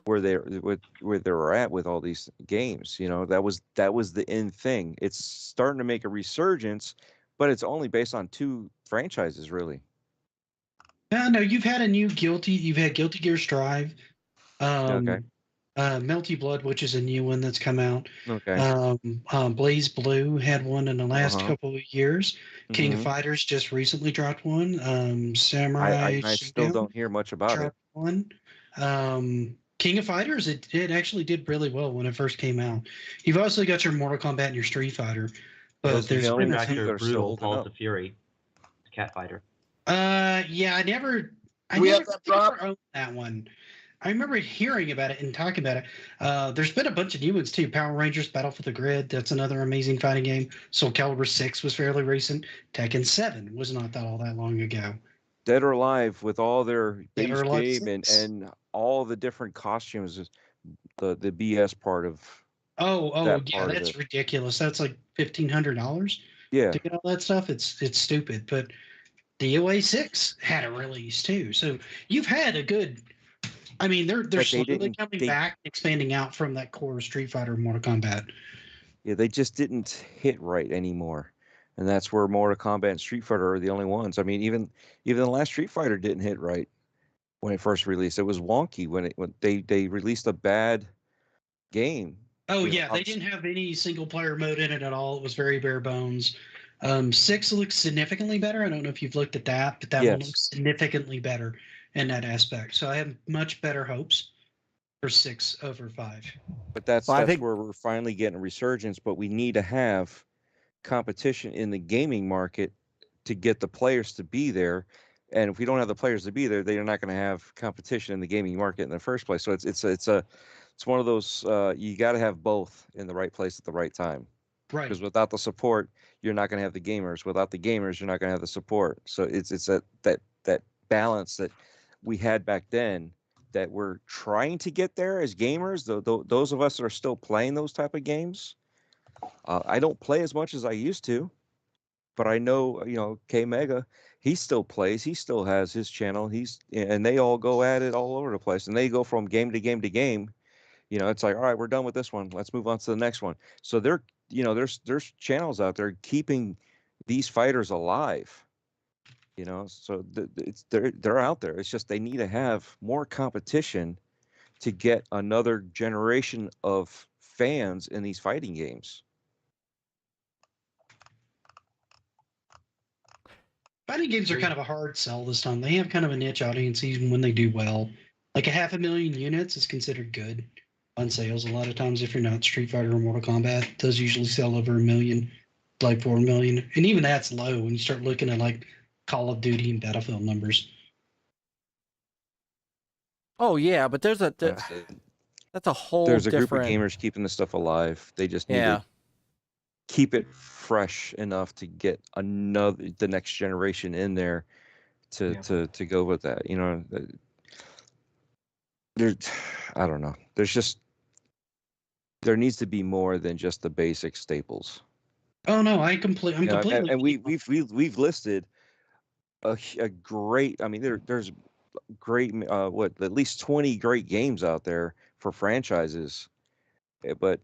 where they were at with all these games. That was the end thing. It's starting to make a resurgence, but it's only based on two franchises, really. No, you've had a new Guilty. You've had Guilty Gear Strive. Okay. Melty Blood, which is a new one that's come out. Okay. Blaze Blue had one in the last Uh-huh. couple of years. King of Mhm. Fighters just recently dropped one. Samurai I still Shodown don't hear much about it. dropped one. King of Fighters, it actually did really well when it first came out. You've also got your Mortal Kombat and your Street Fighter, but Those are there's the only been a two few. that After are still Brutal holding Calls up. of Fury, Cat Fighter. Yeah, I never owned that one. I remember hearing about it and talking about it. There's been a bunch of new ones too. Power Rangers Battle for the Grid, that's another amazing fighting game. Soul Calibur 6 was fairly recent. Tekken 7 was not all that long ago. Dead or Alive with all their Dead base or Alive game 6. and all the different costumes is the BS part of Yeah, part of that's it. ridiculous. That's like $1,500 Yeah. to get all that stuff. It's stupid. But DOA 6 had a release too. So you've had a good. I mean, they're slowly coming back, expanding out from that core Street Fighter, Mortal Kombat. Yeah, they just didn't hit right anymore, and that's where Mortal Kombat and Street Fighter are the only ones. I mean, even the last Street Fighter didn't hit right when it first released. It was wonky when they released a bad game. Oh yeah, they didn't have any single player mode in it at all. It was very bare bones. 6 looks significantly better. I don't know if you've looked at that, but that one looks significantly better in that aspect. So I have much better hopes for 6 over 5. But that's where we're finally getting a resurgence. But we need to have competition in the gaming market to get the players to be there. And if we don't have the players to be there, they're not going to have competition in the gaming market in the first place. So it's one of those you got to have both in the right place at the right time. Right. Because without the support, you're not going to have the gamers. Without the gamers, you're not going to have the support. So it's that balance that we had back then that we're trying to get there as gamers. Those of us that are still playing those type of games, I don't play as much as I used to, but I know K-Mega, he still plays. He still has his channel. And they all go at it all over the place, and they go from game to game to game. It's like, all right, we're done with this one. Let's move on to the next one. So there's channels out there keeping these fighters alive. So they're out there. It's just they need to have more competition to get another generation of fans in these fighting games. Fighting games are kind of a hard sell this time. They have kind of a niche audience even when they do well. Like 500,000 units is considered good on sales. A lot of times if you're not Street Fighter or Mortal Kombat, those usually sell over 1 million, like 4 million. And even that's low when you start looking at like Call of Duty and Battlefield numbers. Oh yeah, but that's a whole There's a different group of gamers keeping the stuff alive. They just need to keep it fresh enough to get the next generation in there to go with that. I don't know. There needs to be more than just the basic staples. Oh no, I'm completely. And we've listed a great. I mean, there's great. At least 20 great games out there for franchises, but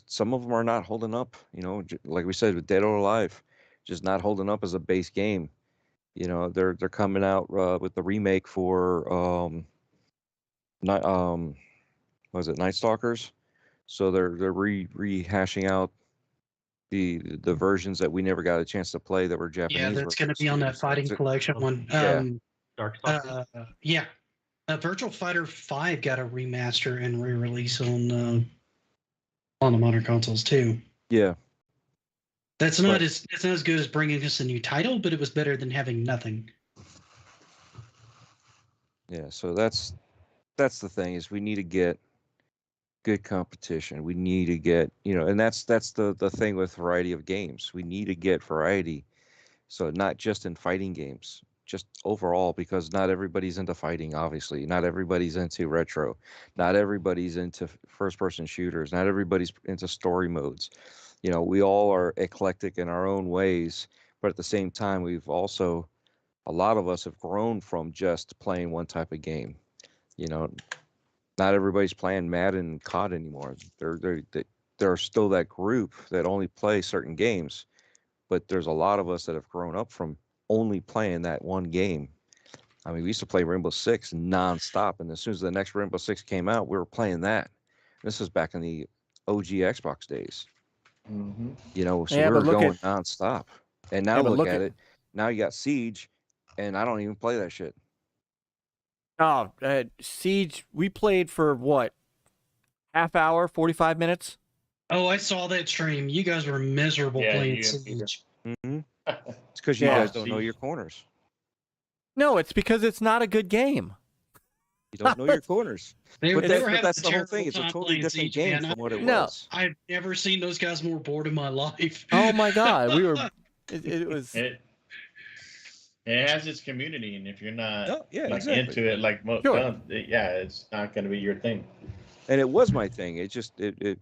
some of them are not holding up. Like we said with Dead or Alive, just not holding up as a base game. They're coming out with the remake for was it Night Stalkers? So they're rehashing out the versions that we never got a chance to play that were Japanese. Yeah, that's going to be on that Fighting Collection one. Darkstalkers. Yeah. Virtual Fighter 5 got a remaster and re-release on the modern consoles too. Yeah. It's not as good as bringing us a new title, but it was better than having nothing. Yeah, so that's the thing, is we need to get good competition. We need to get, and that's the thing with variety of games. We need to get variety. So not just in fighting games, just overall, because not everybody's into fighting, obviously. Not everybody's into retro. Not everybody's into first-person shooters. Not everybody's into story modes. We all are eclectic in our own ways, but at the same time, a lot of us have grown from just playing one type of game. Not everybody's playing Madden and COD anymore. There are still that group that only play certain games, but there's a lot of us that have grown up from only playing that one game. I mean, we used to play Rainbow Six nonstop, and as soon as the next Rainbow Six came out, we were playing that. This was back in the OG Xbox days. Mm-hmm. So we were going nonstop. And now look at it. Now you got Siege, and I don't even play that shit. Oh, Siege, we played for what? Half hour, 45 minutes? Oh, I saw that stream. You guys were miserable playing Siege. Mm-hmm. It's because you guys don't know your corners. No, it's because it's not a good game. You don't know your corners. But that's the whole thing. It's a totally different game from what it was. I've never seen those guys more bored in my life. Oh my God, we were. It was. It has its community, and if you're not into it, it's not going to be your thing. And it was my thing. It just it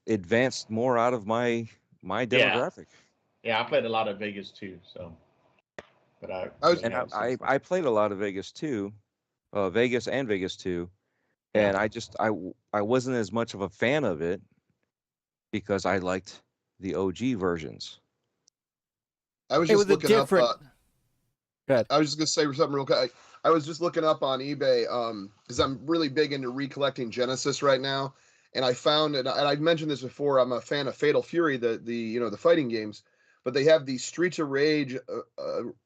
advanced more out of my demographic. Yeah, I played a lot of Vegas too, so. But I played a lot of Vegas too, Vegas and Vegas 2, and I wasn't as much of a fan of it because I liked the OG versions. I was just looking up. I was just gonna say something real quick. I was just looking up on eBay because I'm really big into recollecting Genesis right now, and I found, and I've mentioned this before, I'm a fan of Fatal Fury, the fighting games, but they have the Streets of Rage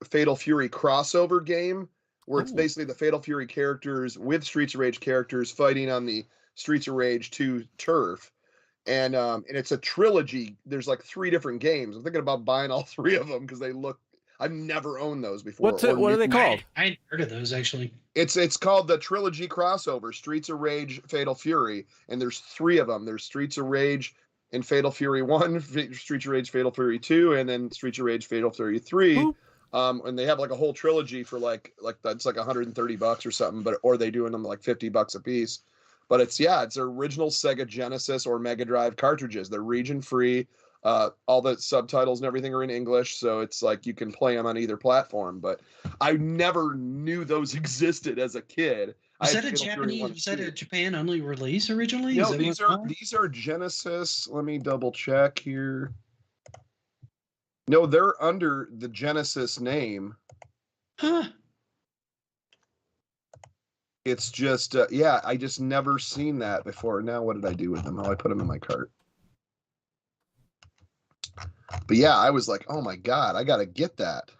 Fatal Fury crossover game where it's basically the Fatal Fury characters with Streets of Rage characters fighting on the Streets of Rage 2 turf. And it's a trilogy. There's like 3 different games. I'm thinking about buying all 3 of them because I've never owned those before. What are they called? I hadn't heard of those actually. It's called the Trilogy Crossover, Streets of Rage, Fatal Fury, and there's 3 of them. There's Streets of Rage and Fatal Fury 1, Streets of Rage, Fatal Fury 2, and then Streets of Rage, Fatal Fury 3. And they have like a whole trilogy for like that's like $130 or something, or they doing them like $50 a piece. But it's original Sega Genesis or Mega Drive cartridges. They're region free. All the subtitles and everything are in English, so it's like you can play them on either platform. But I never knew those existed as a kid. Was that a Japan only release originally? No, these are Genesis. Let me double check here. No, they're under the Genesis name. Huh. It's just, I just never seen that before. Now, what did I do with them? Oh, I put them in my cart. But yeah, I was like, oh my God, I got to get that.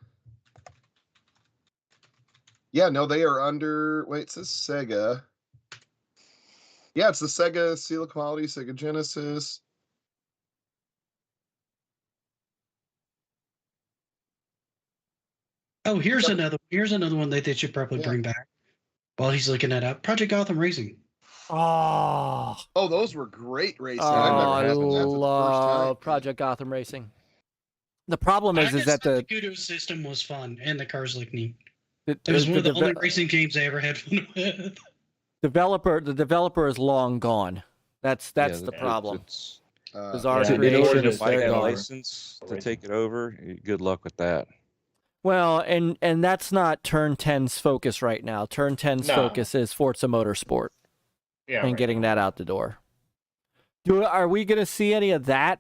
Yeah, no, they are under, wait, it says Sega. Yeah, it's the Sega Seal of Quality, Sega Genesis. Oh, here's another one that they should probably bring back while he's looking that up. Project Gotham Racing. Oh, those were great racing. I love Project Gotham Racing. The problem is that the Kudo system was fun and the cars look neat. It was one of the only racing games I ever had fun with. The developer is long gone. That's the problem. In order to buy a license to take it over, good luck with that. Well, and that's not Turn 10's focus right now. Turn 10's focus is Forza Motorsport and getting that out the door. Are we going to see any of that?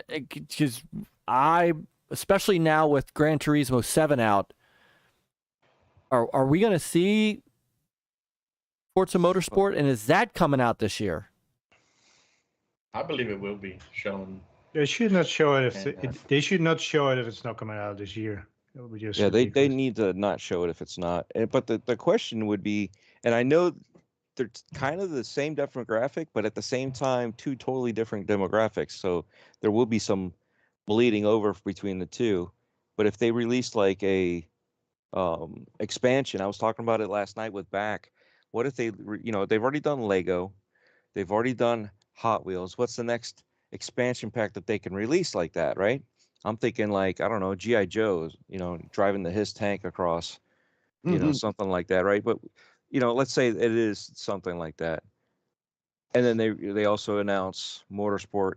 Because especially now with Gran Turismo 7 out, Are we going to see Forza Motorsport, and is that coming out this year? I believe it will be shown. They should not show it if they should not show it if it's not coming out this year. That would be just Yeah, they ridiculous. need to not show it if it's not. But the question would be, and I know they're kind of the same demographic, but at the same time, two totally different demographics. So there will be some bleeding over between the two. But if they released like a expansion, I was talking about it last night with BACK. What if they've already done Lego, they've already done Hot Wheels. What's the next expansion pack that they can release like that, right? I'm thinking like, I don't know, G.I. Joe's, driving his tank across, something like that, right? But, let's say it is something like that. And then they also announce Motorsport,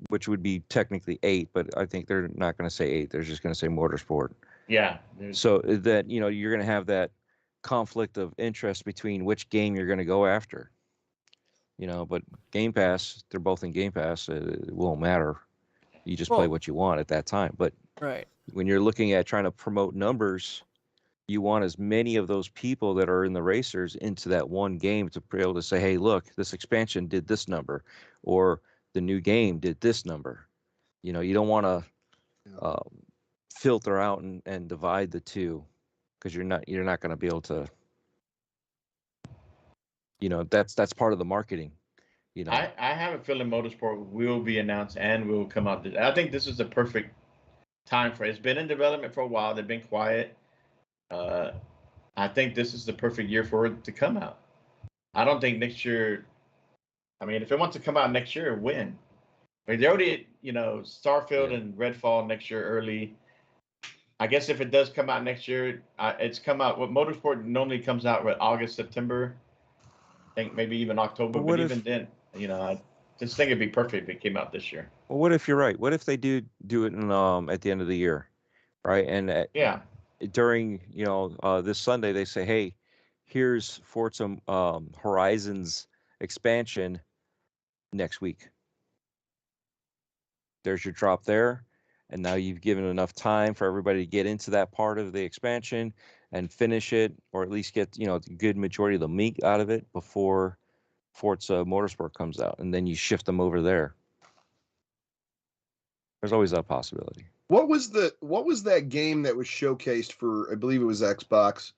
which would be technically 8, but I think they're not going to say 8. They're just going to say Motorsport. Yeah. So that, you're going to have that conflict of interest between which game you're going to go after. But Game Pass, they're both in Game Pass. It won't matter. You just play what you want at that time. But right when you're looking at trying to promote numbers, you want as many of those people that are in the racers into that one game to be able to say, hey, look, this expansion did this number, or the new game did this number. You don't want to filter out and divide the two, because you're not going to be able to. That's part of the marketing. I have a feeling Motorsport will be announced and will come out. I think this is the perfect time for it. It's been in development for a while. They've been quiet. I think this is the perfect year for it to come out. I don't think next year. I mean, if it wants to come out next year, when? I mean, they already, Starfield and Redfall next year early. I guess if it does come out next year, it's come out. What Motorsport normally comes out with August, September. I think maybe even October. But even then, I just think it'd be perfect if it came out this year. Well, what if you're right? What if they do it in, at the end of the year, right? And during this Sunday they say, hey, here's Forza Horizon's expansion next week. There's your drop there, and now you've given enough time for everybody to get into that part of the expansion and finish it, or at least get a good majority of the meat out of it before Forza Motorsport comes out, and then you shift them over there. There's always that possibility. What was that game that was showcased for? I believe it was Xbox,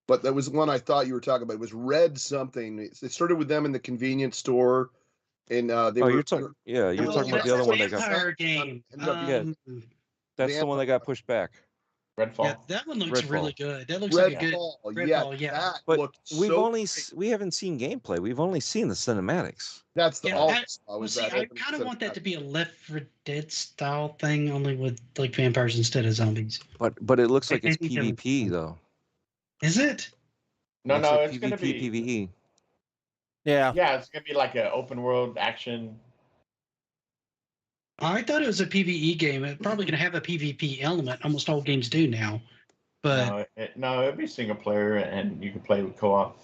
but that was one I thought you were talking about. It was Red something. It started with them in the convenience store, and they were. You're talking about the other one that got. Game. That's the one that got pushed back. Redfall. Yeah, that one looks really good. That looks Redfall, like a good Redfall, yeah. But we haven't seen gameplay. We've only seen the cinematics. That's the I kind of want that to be a Left 4 Dead style thing, only with like vampires instead of zombies. But it looks like it's PvP though. Is it? No, it's PvP, gonna be PvE. Yeah. Yeah, it's gonna be like an open world action. I thought it was a PvE game. It's probably going to have a PvP element. Almost all games do now. But no, it'd be single player, and you can play with co-op.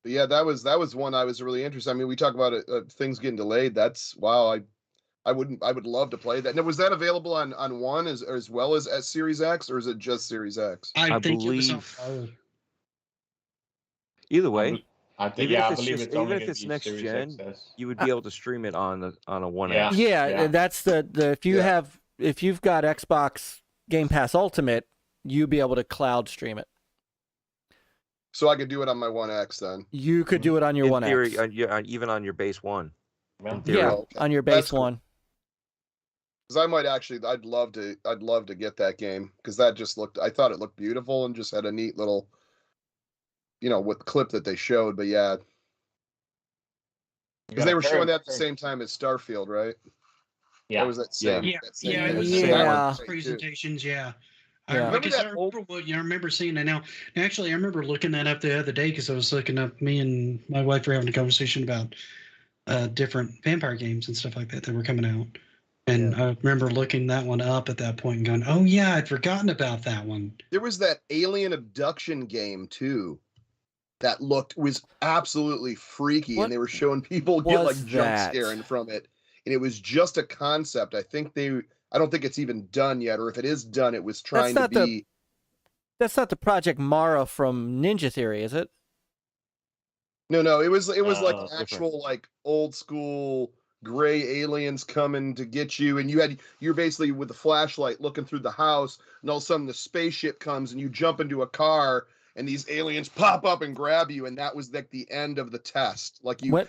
But yeah, that was one I was really interested. I mean, we talk about things getting delayed. That's wow. I would love to play that. Now, was that available on One as well as Series X, or is it just Series X? I think believe. It was on Either way. I think, even if it's next gen, you would be able to stream it on a One Yeah. X. Yeah, that's the if you've got Xbox Game Pass Ultimate, you'd be able to cloud stream it. So I could do it on my One X then. You could do it on your In One theory, X. even on your base one. Yeah, on your base one. Because I might actually, I'd love to get that game, because that just I thought it looked beautiful and just had a neat little, with clip that they showed. But yeah, because they were showing that at the same time as Starfield, right? Yeah. Or was that same? Yeah. Presentations, yeah. Yeah. I remember seeing that now. Actually, I remember looking that up the other day because I was looking up. Me and my wife were having a conversation about different vampire games and stuff like that were coming out. And I remember looking that one up at that point and going, "Oh yeah, I'd forgotten about that one." There was that alien abduction game too. That was absolutely freaky, and they were showing people get like jump scaring from it. And it was just a concept. I think I don't think it's even done yet, or if it is done, it was trying to be. That's not the Project Mara from Ninja Theory, is it? No, it was like different. actual like old school gray aliens coming to get you, and you're basically with the flashlight looking through the house, and all of a sudden the spaceship comes and you jump into a car and these aliens pop up and grab you, and that was like the end of the test. Like you were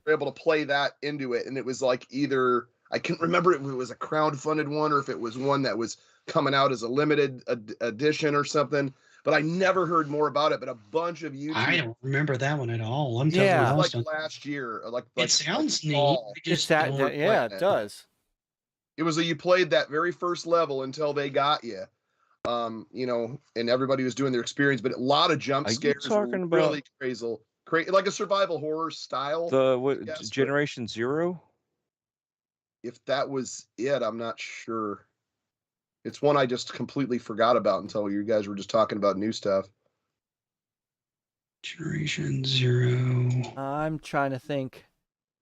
able to play that into it, and it was like either I can't remember if it was a crowdfunded one or if it was one that was coming out as a limited edition or something. But I never heard more about it. But a bunch of YouTube. I don't remember that one at all. I'm Yeah. Like last year. Like it sounds neat. fall. It's that, yeah, it does. It was you played that very first level until they got you. You know, and everybody was doing their experience, but a lot of jump scares were really crazy, like a survival horror style. Generation Zero? If that was it, I'm not sure. It's one I just completely forgot about until you guys were just talking about new stuff. Generation Zero. I'm trying to think.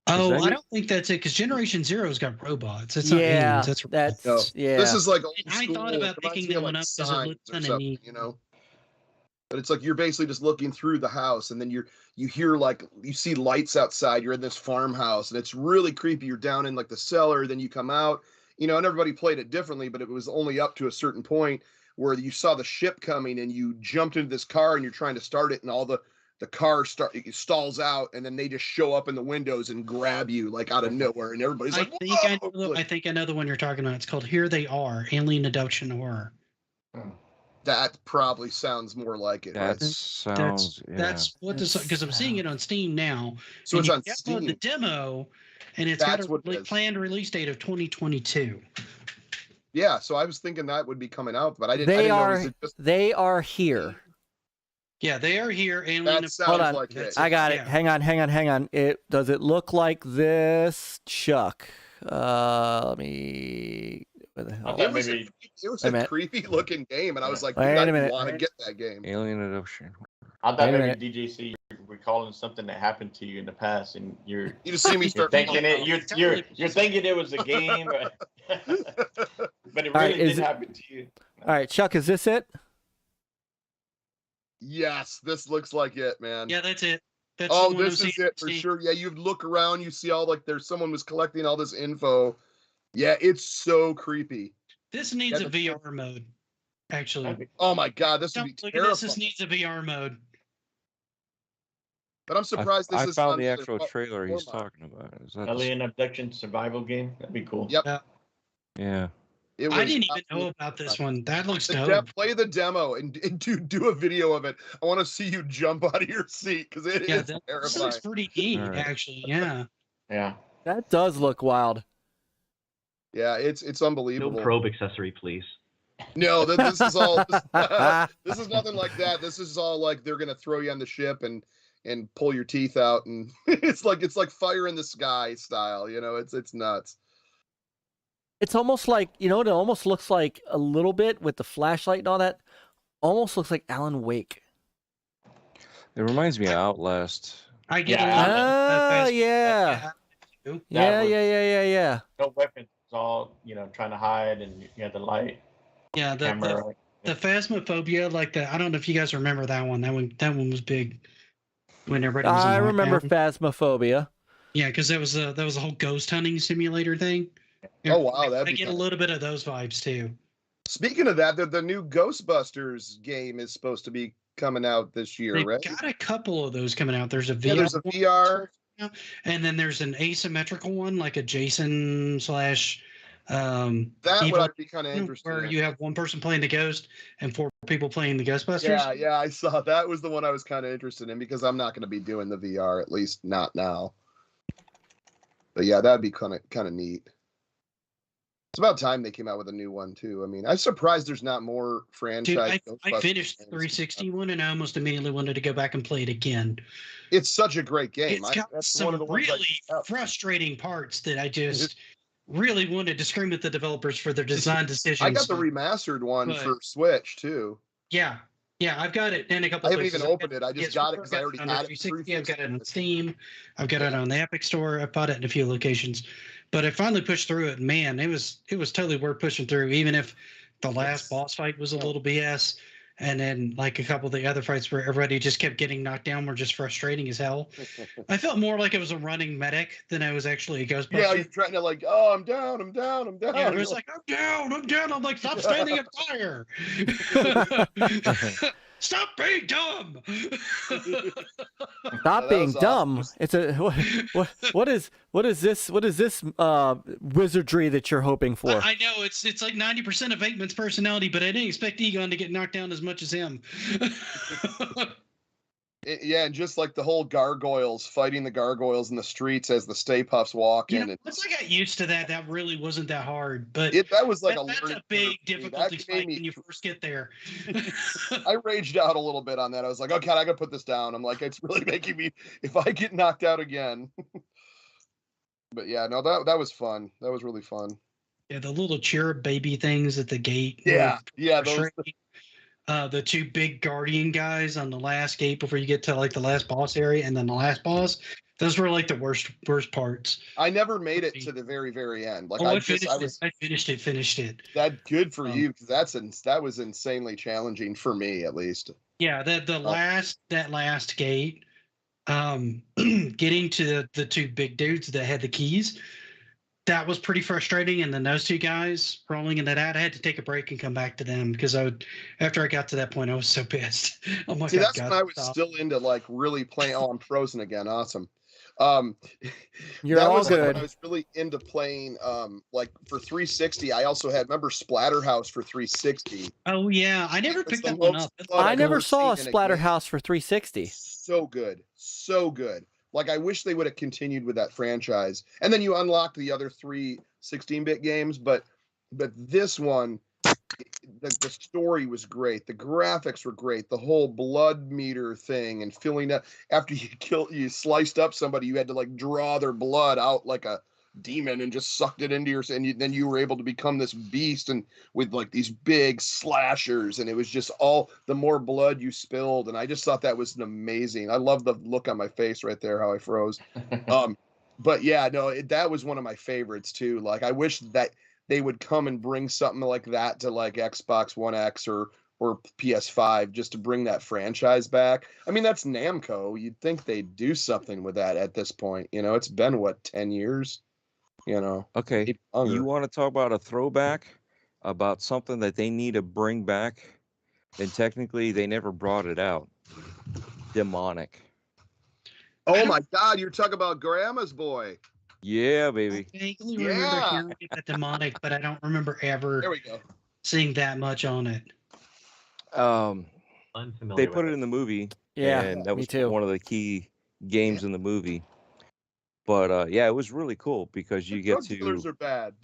Oh, I don't think that's it, because Generation Zero's got robots. It's not yeah, aliens. That's yeah. This is like old I thought about picking that one up because it looked kind of neat. You know, but it's like you're basically just looking through the house, and then you hear like you see lights outside. You're in this farmhouse, and it's really creepy. You're down in like the cellar, then you come out. You know, and everybody played it differently, but it was only up to a certain point where you saw the ship coming, and you jumped into this car, and you're trying to start it, and all the car stalls out, and then they just show up in the windows and grab you like out of nowhere, and everybody's like, I think I know the one you're talking about. It's called Here They Are, Alien Abduction Horror. That probably sounds more like it. That's what this, because I'm seeing it on Steam now. So it's on Steam. The demo, and it's got a planned release date of 2022. Yeah, so I was thinking that would be coming out, but I didn't. They are here. Yeah, they are here. Hold on. Like I got it. Hang on. Does it look like this, Chuck? Let me. Where the hell? It was a creepy looking game, and I was like, dude, I want to get that game. Alien Abduction. I thought maybe DJC you're recalling something that happened to you in the past, and you just see me start thinking it. You're thinking it was a game, but it really did happen to you. All right, Chuck, is this it? Yes, this looks like it, man. Yeah, that's it. This is it for sure. Yeah, you look around, you see all like there's someone was collecting all this info. Yeah, it's so creepy. This needs a VR mode, actually. Oh my god, this would be terrifying. This needs a VR mode. But I'm surprised I found the actual trailer he's talking about. Is that Alien Abduction survival game? That'd be cool. Yep. Yeah. I didn't even know about this one. That looks dope. Play the demo and do a video of it. I want to see you jump out of your seat because it is terrifying. This looks pretty neat, actually. Yeah. Yeah. That does look wild. Yeah, it's unbelievable. No probe accessory, please. No, this is all. This is nothing like that. This is all like they're gonna throw you on the ship and pull your teeth out, and it's like Fire in the Sky style. You know, it's nuts. It's almost like, you know, it almost looks like a little bit with the flashlight and all that. Almost looks like Alan Wake. It reminds me of Outlast. I get yeah. No weapons. It's all, you know, trying to hide, and you had the light. Yeah, the Phasmophobia, like the. I don't know if you guys remember that one. That one was big when everybody was. I remember Phasmophobia. Yeah, because that was a whole ghost hunting simulator thing. Oh wow, I get a little bit of those vibes too. Speaking of that, the new Ghostbusters game is supposed to be coming out this year, right? Got a couple of those coming out. There's a VR. Yeah, there's a VR, and then there's an asymmetrical one, like a Jason / that would be kind of interesting. Where you have one person playing the ghost and 4 people playing the Ghostbusters. Yeah, I saw that was the one I was kind of interested in because I'm not going to be doing the VR, at least not now. But yeah, that'd be kind of neat. It's about time they came out with a new one too. I mean, I'm surprised there's not more franchise. Dude, I finished the 360 one and I almost immediately wanted to go back and play it again. It's such a great game. It's got some really frustrating parts that I just really wanted to scream at the developers for their design decisions. I got the remastered one for Switch too. Yeah, I've got it in a couple. I haven't even opened it. I just got it because I already had it. I've got it on Steam. I've got it on the Epic Store. I bought it in a few locations, But I finally pushed through it. Man, it was totally worth pushing through, even if the last boss fight was a little BS. And then like a couple of the other fights where everybody just kept getting knocked down were just frustrating as hell. I felt more like it was a running medic than I was actually a Ghostbuster. Yeah, you're trying to like, oh, I'm down. Yeah, it was like, I'm down. I'm like, stop standing on fire. Stop being dumb. Stop being dumb. It's a what is this wizardry that you're hoping for? I know it's like 90% of Aikman's personality, but I didn't expect Egon to get knocked down as much as him. Yeah, and just like the whole gargoyles, fighting the gargoyles in the streets as the Stay Puffs walk in. Once I got used to that, that really wasn't that hard. But that was like that's a big difficulty fight when you first get there. I raged out a little bit on that. I was like, okay, I gotta put this down. I'm like, it's really making me, if I get knocked out again. But yeah, no, that was fun. That was really fun. Yeah, the little cherub baby things at the gate. Yeah, those. The two big guardian guys on the last gate before you get to like the last boss area, and then the last boss. Those were like the worst parts. I never made it to the very, very end. Like I finished it. That good for you, because that was insanely challenging for me, at least. Yeah, that last gate, getting to the two big dudes that had the keys. That was pretty frustrating, and then those two guys rolling into that, I had to take a break and come back to them because after I got to that point, I was so pissed. I'm like, that's when I was still into like really playing. Oh, I'm frozen again. Awesome. You're all good. I was really into playing like for 360. I also had Splatterhouse for 360. Oh yeah, I never picked that one up. I never saw a Splatterhouse for 360. So good. Like, I wish they would have continued with that franchise. And then you unlock the other 3 16-bit games. But this one, the story was great. The graphics were great. The whole blood meter thing and filling up. After you sliced up somebody, you had to, like, draw their blood out like a demon and just sucked it into then you were able to become this beast and with like these big slashers, and it was just all the more blood you spilled, and I just thought that was amazing. I love the look on my face right there, how I froze. But yeah, no, that was one of my favorites too. Like, I wish that they would come and bring something like that to like Xbox One X or PS5 just to bring that franchise back. I mean, that's Namco. You'd think they'd do something with that at this point. You know, it's been 10 years. You know. Okay. You want to talk about a throwback, about something that they need to bring back, and technically they never brought it out. Demonic. Oh my God! You're talking about Grandma's Boy. Yeah, baby. I vaguely remember hearing it Demonic, but I don't remember ever seeing that much on it. They put it in the movie. Yeah, and that was too. One of the key games in the movie. But yeah, it was really cool because you get to. Dealers are bad.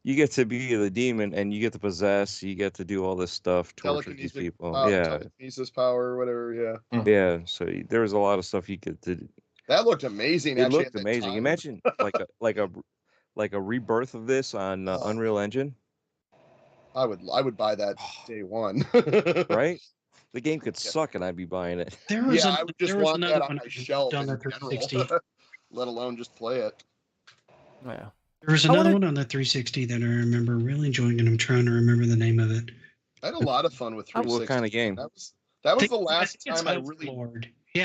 You get to be the demon, and you get to possess. You get to do all this stuff, torture these people. Telekinesis power, or whatever. Yeah. Yeah. So there was a lot of stuff you could do. That looked amazing. It looked amazing. Imagine like a rebirth of this on Unreal Engine. I would buy that day one. Right. The game could suck, and I'd be buying it. I would just want that on my shelf in general, let alone just play it. Yeah. There was another one on the 360 that I remember really enjoying, and I'm trying to remember the name of it. I had a lot of fun with 360. What kind of game? That was the last time I really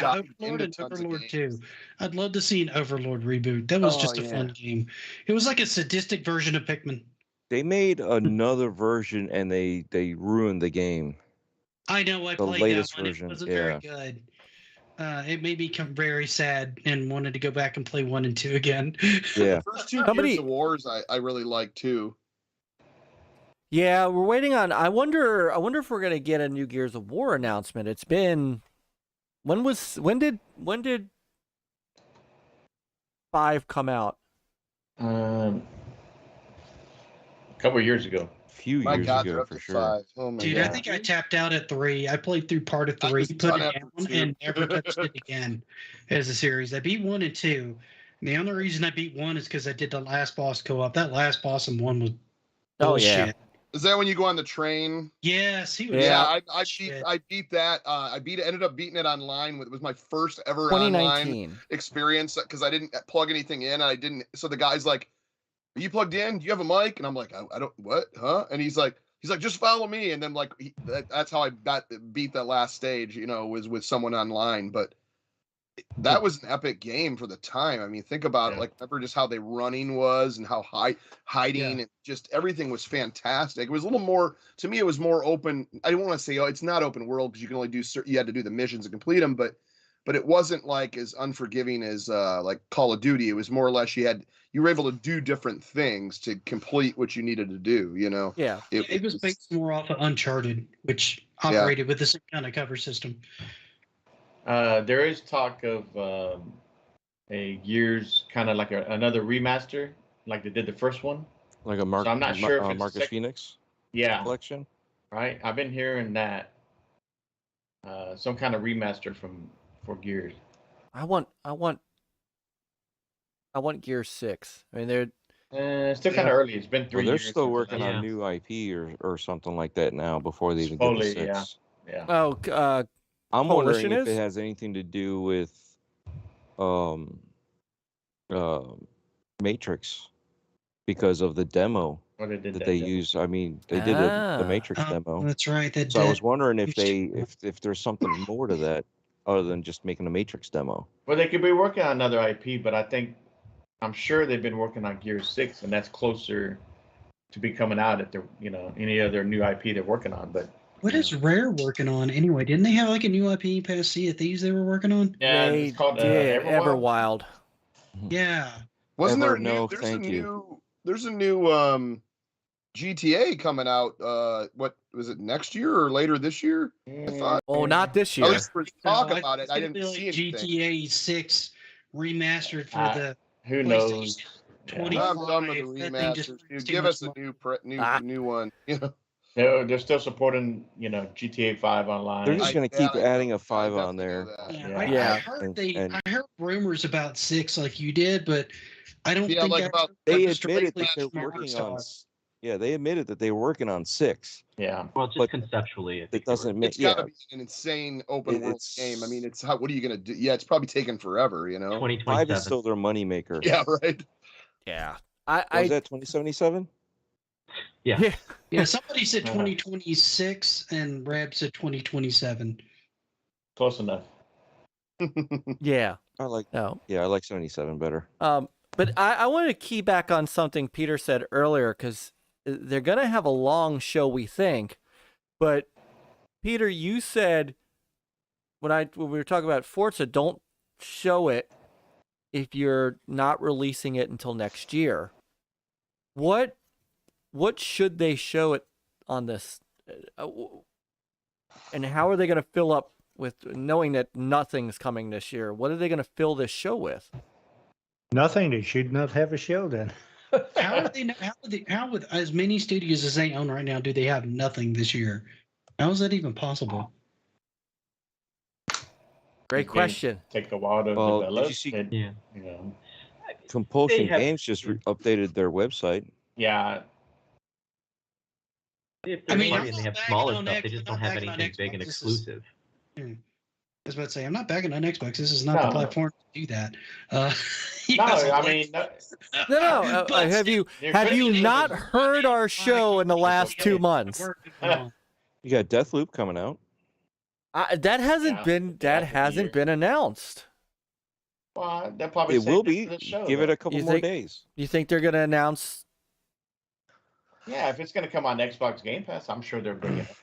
got Overlord and Overlord 2. I'd love to see an Overlord reboot. That was just a fun game. It was like a sadistic version of Pikmin. They made another version, and they ruined the game. I know. I played that one. It wasn't very good. It made me very sad and wanted to go back and play 1 and 2 again. Yeah. The first 2 Gears of Wars I really like too. Yeah, we're waiting on. I wonder if we're gonna get a new Gears of War announcement. It's been. When did 5 come out? A couple of years ago. Few years ago, for sure. 5. Oh my Dude, God. I think I tapped out at 3. I played through part of 3, put it down, and never touched it again as a series. I beat 1 and 2. And the only reason I beat 1 is because I did the last boss co-op. That last boss in 1 was bullshit. Is that when you go on the train? Yes, he was. Yeah, Shit. I beat that. Ended up beating it online. It was my first ever online 2019 experience because I didn't plug anything in. So the guy's like, "Are you plugged in? Do you have a mic?" And I'm like, "I don't. What? Huh?" And he's like, "Just follow me." And then like that's how I beat that last stage. Was with someone online, but. That was an epic game for the time. I mean, think about it. Like, remember just how the running was and how hiding and just everything was fantastic. It was a little more, to me, it was more open. I don't want to say, it's not open world because you can only you had to do the missions and complete them, but it wasn't like as unforgiving as like Call of Duty. It was more or less you were able to do different things to complete what you needed to do, Yeah. It was based more off of Uncharted, which operated with the same kind of cover system. There is talk of a Gears kind of like another remaster, like they did the first one. Like a So I'm not sure if it's Marcus Phoenix collection. Right, I've been hearing that some kind of remaster for Gears. I want Gears 6. I mean, they're it's still kind of early. It's been 3 years. They're still working on new IP or something like that now before they even get to 6. Yeah. Oh, I'm Coalition wondering if is? it has anything to do with Matrix because of the demo that they use. I mean, they did the Matrix demo. That's right. So I was wondering if there's something more to that other than just making a Matrix demo. Well, they could be working on another IP, but I'm sure they've been working on Gears 6, and that's closer to be coming out at any other new IP they're working on. But what is Rare working on anyway? Didn't they have like a new IP past Sea of Thieves they were working on? Yeah, they it's called did Everwild. Everwild. Yeah. Wasn't there there's a new GTA coming out what was it, next year or later this year? I thought. Oh, not this year. At least for talk about it. I didn't see anything. GTA 6 remastered for the Who knows? 25. I'm done with the remasters. Dude, give us a new one. They're still supporting, GTA 5 online. They're just going to keep adding a 5 on there. I heard rumors about 6 like you did, but I don't think they admitted that they're working on. Yeah, they admitted that they were working on 6. Yeah, well, just conceptually, it doesn't make. It's got to be an insane open world game. I mean, what are you going to do? Yeah, it's probably taking forever. 5 is still their moneymaker. Yeah, right. Yeah, was that 2077? Yeah. Yeah, somebody said 2026 and Rab said 2027. Close enough. Yeah. I like 77 better. But I wanted to key back on something Peter said earlier, because they're going to have a long show, we think. But Peter, you said when we were talking about Forza, don't show it if you're not releasing it until next year. What should they show it on this? And how are they going to fill up with, knowing that nothing's coming this year? What are they going to fill this show with? Nothing. They should not have a show then. How with as many studios as they own right now, do they have nothing this year? How is that even possible? Great question. Take a while to develop. Did you see? Compulsion Games just updated their website. Yeah. If they're they have smaller stuff, they just don't have anything big and exclusive. I was about to say, I'm not bagging on Xbox. This is not the platform to do that. No. Have you not heard our show in the last 2 months? You got Deathloop coming out. That hasn't been announced. Well, that probably it will be. Give it a couple more days. You think they're going to announce? Yeah, if it's going to come on Xbox Game Pass, I'm sure they're bringing it.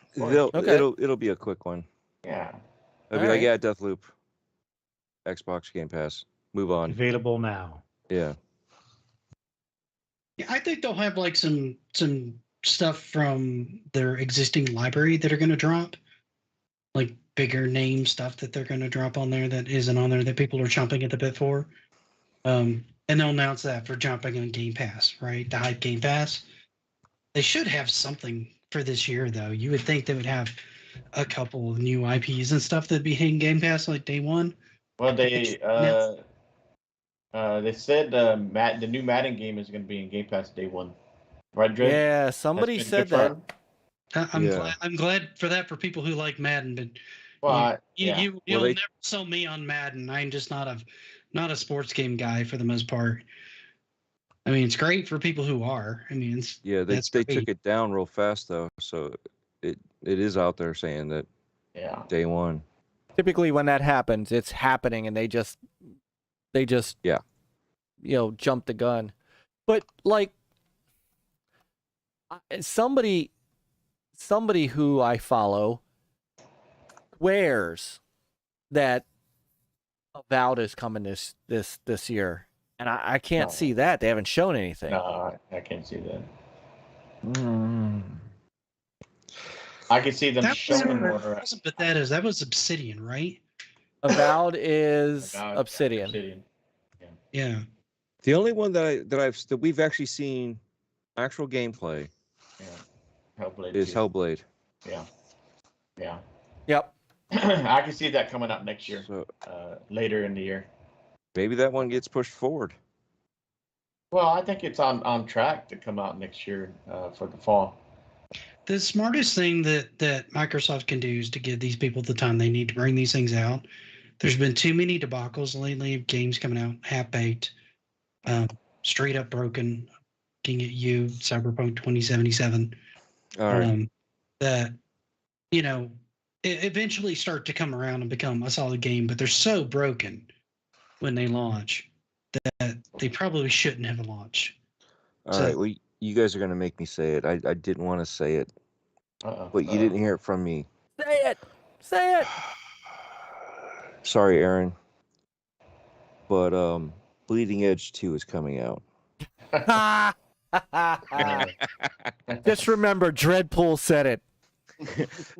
It'll be a quick one. Yeah. It'll be like, Deathloop, Xbox Game Pass. Move on. Available now. Yeah. Yeah, I think they'll have like some stuff from their existing library that are going to drop, like bigger name stuff that they're going to drop on there that isn't on there that people are chomping at the bit for. And they'll announce that for jumping on Game Pass, right? The hype Game Pass. They should have something for this year, though. You would think they would have a couple of new IPs and stuff that'd be hitting Game Pass like day one. Well, they said the new Madden game is going to be in Game Pass day one. Right, Dre? Yeah, somebody That's been said that. confirmed? I'm glad for that for people who like Madden, but Well, you'll they- never sell me on Madden. I'm just not a sports game guy for the most part. I mean, it's great for people who are. I mean, they took it down real fast though, so it is out there saying that yeah. day one. Typically, when that happens, it's happening, and they just Yeah. jump the gun. But like somebody who I follow swears that Avowed is coming this year, and I can't see that. They haven't shown anything. No, I can't see that. I can see them showing more. That wasn't Bethesda. That was Obsidian, right? Avowed is Obsidian. Yeah. The only one that we've actually seen actual gameplay Hellblade is 2. Hellblade. Yeah. Yep. I can see that coming up next year, So later in the year. maybe that one gets pushed forward. Well, I think it's on track to come out next year for the fall. The smartest thing that Microsoft can do is to give these people the time they need to bring these things out. There's been too many debacles lately of games coming out half-baked, straight up broken, looking at you, Cyberpunk 2077. All right. That, eventually start to come around and become a solid game, but they're so broken when they launch that they probably shouldn't have launched. All right. Well, you guys are going to make me say it. I didn't want to say it, but you didn't hear it from me. Say it. Sorry, Aaron. But Bleeding Edge 2 is coming out. Just remember, Dreadpool said it.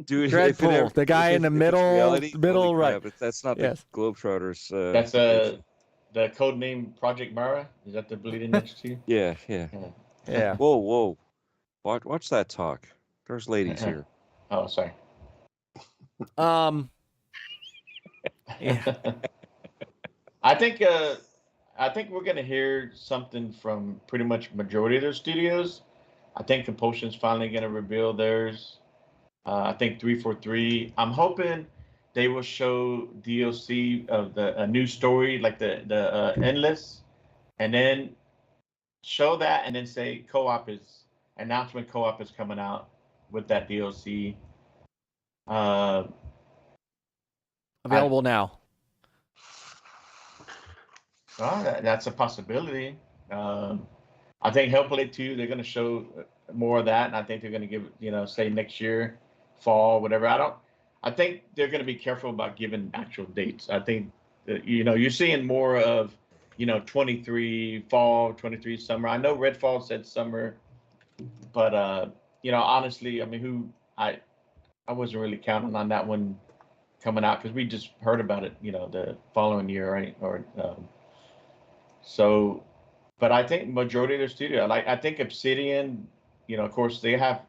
Dude, Dreadpool, the guy in the middle right. But that's not the Globetrotters. That's the code name Project Mara. Is that the Bleeding Edge 2? Yeah. Whoa. Watch that talk. There's ladies here. Oh, sorry. Yeah. I think we're gonna hear something from pretty much majority of their studios. I think Compulsion's finally gonna reveal theirs. I think 343. I'm hoping they will show DLC of a new story, like the Endless, and then show that, and then say co-op is coming out with that DLC. Available now. That's a possibility. I think Hellblade 2, they're going to show more of that, and I think they're going to give, say next year, fall, whatever. I think they're going to be careful about giving actual dates. I think, you're seeing more of, 23 fall, 23 summer. I know Redfall said summer, but, honestly, I mean, I wasn't really counting on that one coming out because we just heard about it, the following year, right? But I think majority of their studio, I think Obsidian, of course they have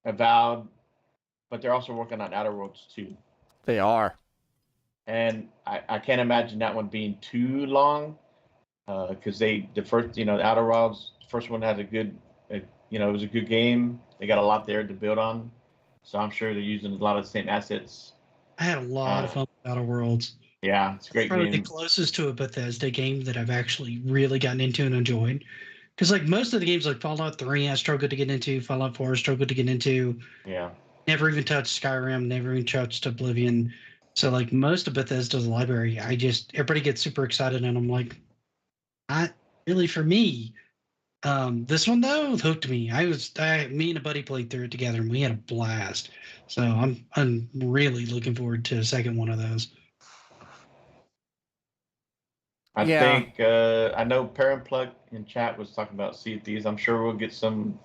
Avowed, but they're also working on Outer Worlds too. They are. And I can't imagine that one being too long, because the first, Outer Worlds, the first one had it was a good game. They got a lot there to build on, so I'm sure they're using a lot of the same assets. I had a lot of fun with Outer Worlds. Yeah, it's a great Probably game. the closest to a Bethesda game that I've actually really gotten into and enjoyed. Because most of the games like Fallout 3, I struggled to get into. Fallout 4, I struggled to get into. Yeah. Never even touched Skyrim. Never even touched Oblivion. So most of Bethesda's library, everybody gets super excited, and I'm like, not really for me. This one though hooked me. Me and a buddy played through it together, and we had a blast. So I'm really looking forward to a second one of those. I think I know Parent Plug in chat was talking about Sea of Thieves. I'm sure we'll get something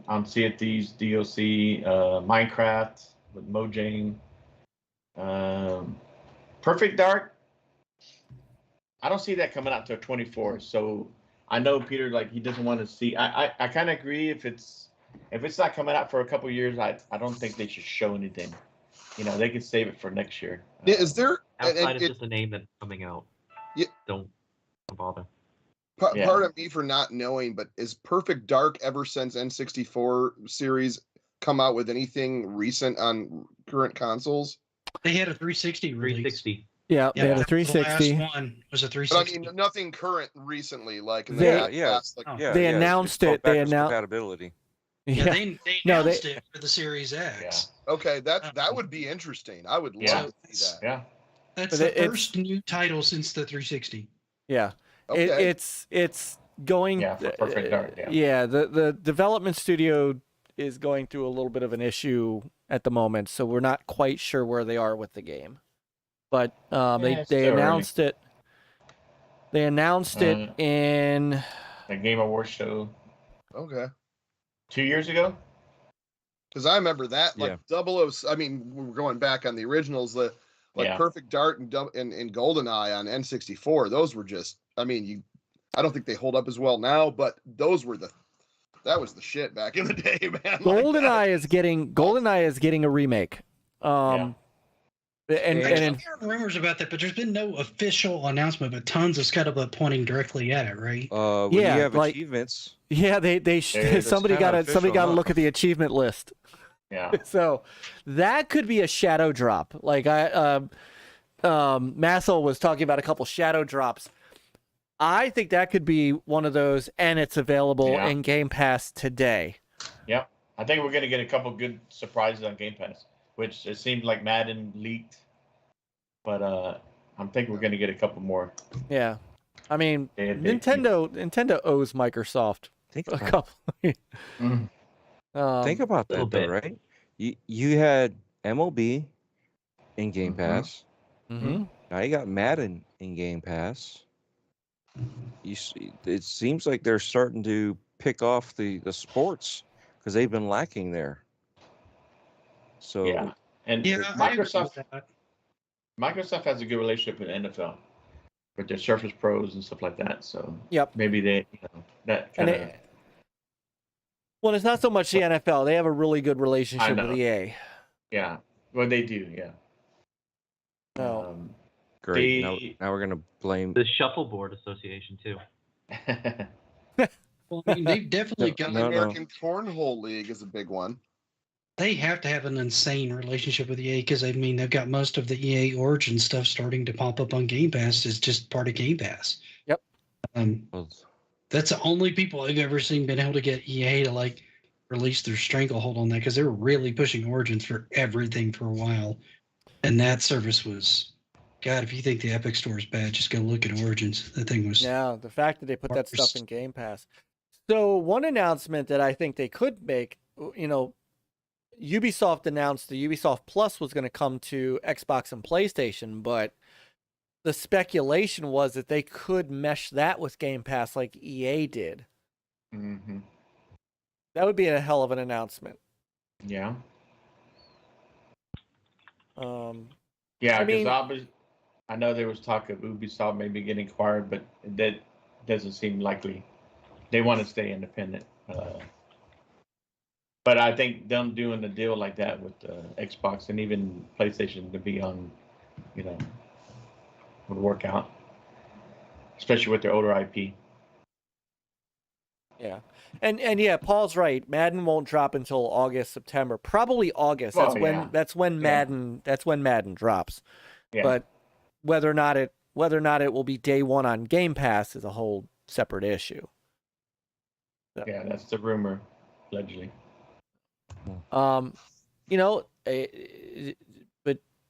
on Sea of Thieves DLC, Minecraft with Mojang, Perfect Dark. I don't see that coming out till 24. So I know Peter, he doesn't want to see. I kind of agree. If it's not coming out for a couple years, I don't think they should show anything. They could save it for next year. Yeah, is there outside of just a name that's coming out? Yeah. Don't bother. Part of me for not knowing, but is Perfect Dark ever since N64 series come out with anything recent on current consoles? They had a 360 release. 360. Yeah, they had a 360. The last one was a But 360. I mean, nothing current recently, like in the They- past, like, They announced it. They announced compatibility. Yeah, Yeah. they No, announced it for the Series X. okay, that would be interesting. I would love to see that. Yeah. That's But the it's- first new title since the 360. Yeah. Okay. It's going. Yeah, for Perfect Dark, yeah. Yeah. The development studio is going through a little bit of an issue at the moment, so we're not quite sure where they are with the game. But it's they still announced it. They announced it in The Game Awards show Okay. 2 years ago. Because I remember that, like I mean, we're going back on the originals, Perfect Dark and GoldenEye on N64. Those were just, I mean, I don't think they hold up as well now, but that was the shit back in the day, man. GoldenEye is getting a remake. And I've heard rumors about that, but there's been no official announcement, but tons of scuttlebutt pointing directly at it, right? When Yeah, you have like- achievements. yeah, somebody got to look at the achievement list. Yeah. So that could be a shadow drop. Like Massel was talking about a couple shadow drops. I think that could be one of those, and it's available in Game Pass today. Yep. I think we're going to get a couple good surprises on Game Pass, which it seemed like Madden leaked. But I'm thinking we're going to get a couple more. Yeah. I mean, They- Nintendo owes Microsoft Think a about, couple. think about that, though, right? You had MLB in Game Pass. Mm-hmm. Now you got Madden in Game Pass. It seems like they're starting to pick off the sports because they've been lacking there. So Yeah. And Yeah, I agree with that. Microsoft has a good relationship with NFL, with their Surface Pros and stuff like that. So Yep. maybe they, that kind of. Well, it's not so much the NFL. They have a really good relationship know. with EA. Yeah. Well, they do. Yeah. No. great. They- Now we're gonna blame. The Shuffleboard Association too. Well, I mean, they've definitely got. The American Cornhole League is a big one. They have to have an insane relationship with EA because I mean they've got most of the EA Origin stuff starting to pop up on Game Pass as just part of Game Pass. Yep. Well, That's the only people I've ever seen been able to get EA to like release their stranglehold on that because they were really pushing Origins for everything for a while, and that service was, God, if you think the Epic Store is bad, just go look at Origins. That thing was. Yeah, the fact that they put that stuff in Game Pass. So one announcement that I think they could make, Ubisoft announced the Ubisoft Plus was going to come to Xbox and PlayStation, but the speculation was that they could mesh that with Game Pass like EA did. Mm-hmm. That would be a hell of an announcement. Yeah. I Yeah, mean- because I know there was talk of Ubisoft maybe getting acquired, but that doesn't seem likely. They want to stay independent. But I think them doing a deal like that with Xbox and even PlayStation to be on, would work out, especially with their older IP. Yeah. And yeah, Paul's right. Madden won't drop until August, September. Probably August. Well, yeah. That's when Madden drops. Yeah. But whether or not it will be day one on Game Pass is a whole separate issue. So, Yeah, that's the rumor, allegedly. but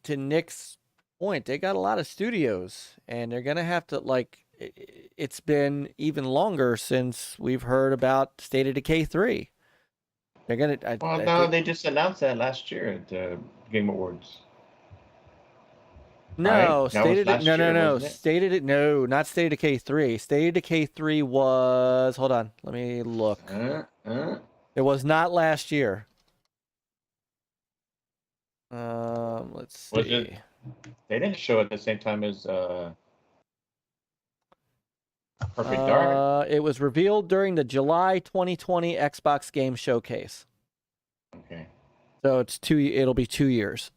to Nick's point, they got a lot of studios, and they're gonna have to it's been even longer since we've heard about State of Decay 3. They're gonna. They just announced that last year at the Game Awards. No, Right? That was last year, wasn't it? Not State of Decay 3. State of Decay 3 was, hold on, let me look. It was not last year. Let's see. Was it? They didn't show it at the same time as Perfect Dark. It was revealed during the July 2020 Xbox Game Showcase. Okay. So it'll be 2 years.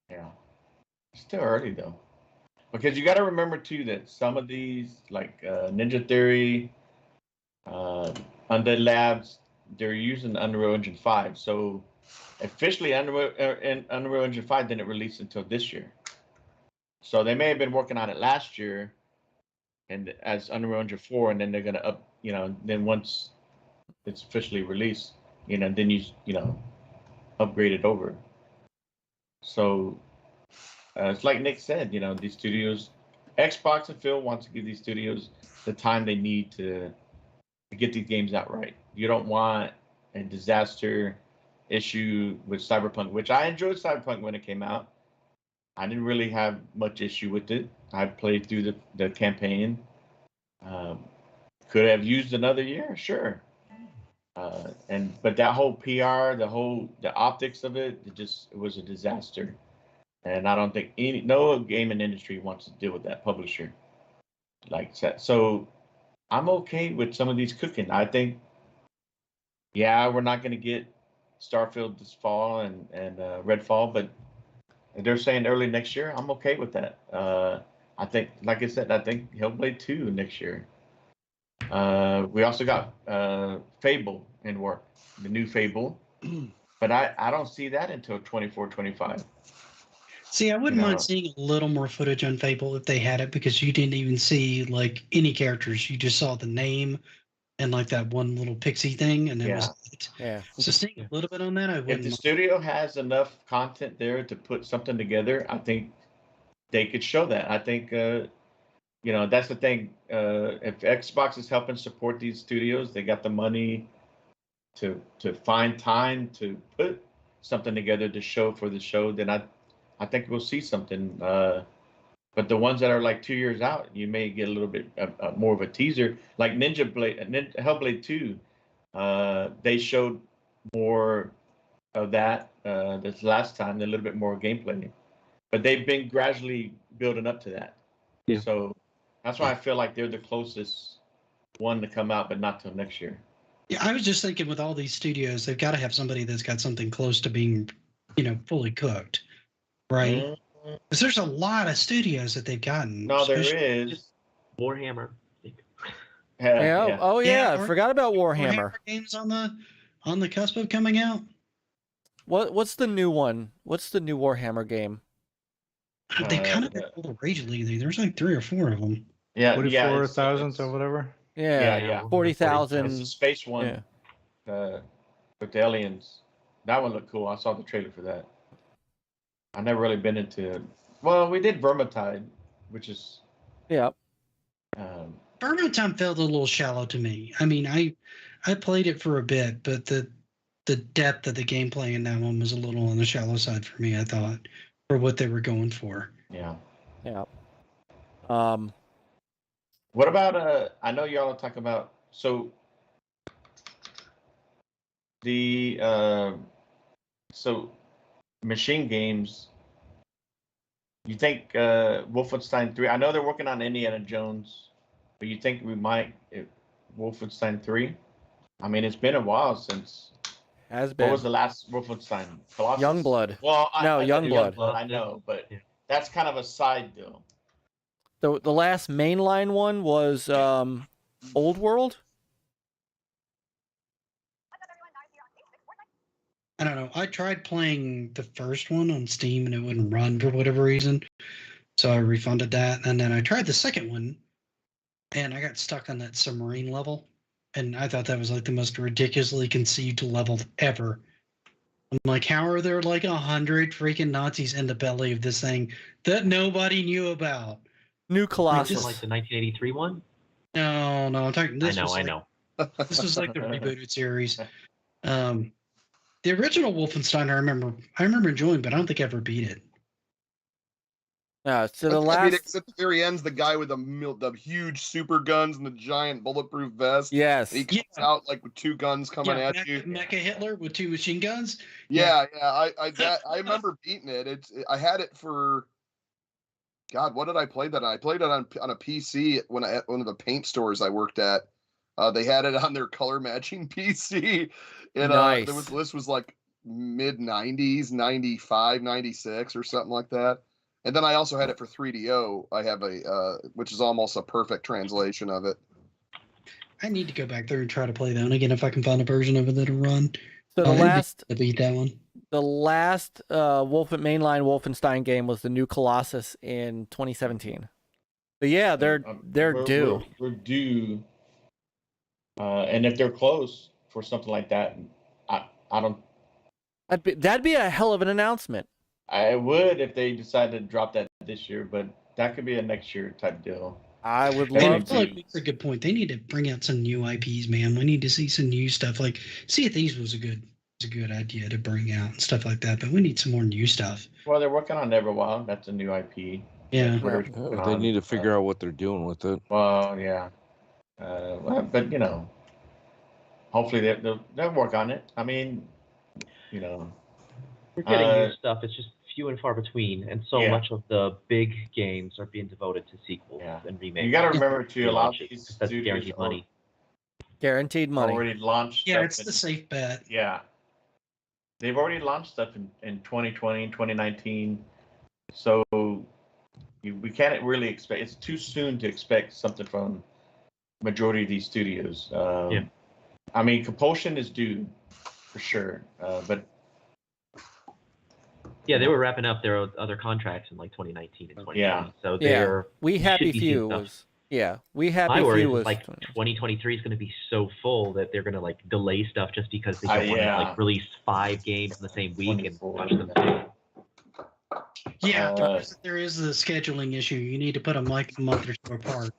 Yeah. Still early though, because you got to remember too that some of these, like Ninja Theory, Undead Labs, they're using Unreal Engine 5. So officially Unreal Engine 5 didn't release until this year. So they may have been working on it last year and as Unreal Engine 4, and then they're gonna then once it's officially released, then you upgrade it over. So it's like Nick said, these studios, Xbox and Phil wants to give these studios the time they need to get these games out right. You don't want a disaster issue with Cyberpunk, which I enjoyed Cyberpunk when it came out. I didn't really have much issue with it. I played through the campaign. Could have used another year, sure. But that whole PR, the optics of it, it was a disaster. And I don't think no gaming industry wants to deal with that publisher like that. So I'm okay with some of these cooking. I think, we're not going to get Starfield this fall and Redfall, but they're saying early next year. I'm okay with that. I think, like I said, I think Hellblade 2 next year. We also got Fable in work, the new Fable, but I don't see that until 24, 25. See, I wouldn't mind seeing a little more footage on Fable if they had it, because you didn't even see like any characters. You just saw the name and like that one little pixie thing, and it was it. Yeah. So seeing a little bit on that, I wouldn't. If the studio has enough content there to put something together, I think they could show that. I think that's the thing. If Xbox is helping support these studios, they got the money to find time to put something together to show for the show, then I think we'll see something. But the ones that are like 2 years out, you may get a little bit more of a teaser. Like Hellblade 2, they showed more of that this last time, a little bit more gameplay. But they've been gradually building up to that. Yeah. So that's why I feel like they're the closest one to come out, but not till next year. Yeah, I was just thinking with all these studios, they've got to have somebody that's got something close to being, fully cooked, right? Because there's a lot of studios that they've gotten. No, there is. Warhammer. Yeah. Oh yeah, I forgot about Warhammer. Games on the cusp of coming out. What's the new one? What's the new Warhammer game? They kind of been all the rage lately. There's like 3 or 4 of them. Yeah, 44,000 or whatever. Yeah. 40,000. It's a space one. With the aliens. That one looked cool. I saw the trailer for that. I've never really been into. Well, we did Vermintide, which is. Yeah. Vermintide felt a little shallow to me. I mean, I played it for a bit, but the depth of the gameplay in that one was a little on the shallow side for me, I thought, for what they were going for. Yeah. Yeah. What about I know y'all are talking about machine games. You think Wolfenstein 3? I know they're working on Indiana Jones, but you think we might Wolfenstein 3? I mean, it's been a while since. Has been. What was the last Wolfenstein? Colossus? Youngblood. Well, Youngblood. I know, but that's kind of a side deal. The last mainline one was Old World. I don't know. I tried playing the first one on Steam and it wouldn't run for whatever reason. So I refunded that. And then I tried the second one and I got stuck on that submarine level. And I thought that was like the most ridiculously conceived level ever. I'm like, how are there like 100 freaking Nazis in the belly of this thing that nobody knew about? New Colossus. Like the 1983 one? No, I'm talking. I know. This was like the rebooted series. The original Wolfenstein, I remember enjoying, but I don't think I ever beat it. So the last. At the very end's the guy with the huge super guns and the giant bulletproof vest. Yes. He comes out like with 2 guns coming at you. Mecha Hitler with 2 machine guns. Yeah. I remember beating it. I had it for. God, what did I play that on? I played it on a PC at one of the paint stores I worked at. They had it on their color matching PC. And nice. This was like mid 90s, 95, 96 or something like that. And then I also had it for 3DO. I have which is almost a perfect translation of it. I need to go back there and try to play that one again if I can find a version of it that'll run. So the last to beat that one. The last mainline Wolfenstein game was the new Colossus in 2017. But yeah, they're due. We're due. And if they're close for something like that, I don't. That'd be a hell of an announcement. I would if they decided to drop that this year, but that could be a next year type deal. I would I love feel to. like that's a good point. They need to bring out some new IPs, man. We need to see some new stuff. Like Sea of Thieves was a good idea to bring out and stuff like that. But we need some more new stuff. Well, they're working on Everwild. That's a new IP. Yeah. They need to figure out what they're doing with it. Well, yeah. But hopefully they'll work on it. I mean, we're getting new stuff. It's just few and far between, and so much of the big games are being devoted to sequels and remakes. You got to remember too, a lot of these that's guaranteed money. Guaranteed money. Already launched. Yeah, it's the safe bet. Yeah, they've already launched stuff in 2020, 2019. So we can't really expect. It's too soon to expect something from majority of these studios. I mean, Compulsion is due for sure, but. Yeah, they were wrapping up their other contracts in like 2019 and 2020. Yeah. So they're We Happy Few was We Happy My worry Few is was like 2023 is going to be so full that they're going to like delay stuff just because they don't want to like release 5 games in the same week and watch them. Yeah, there is the scheduling issue. You need to put them like a month or so apart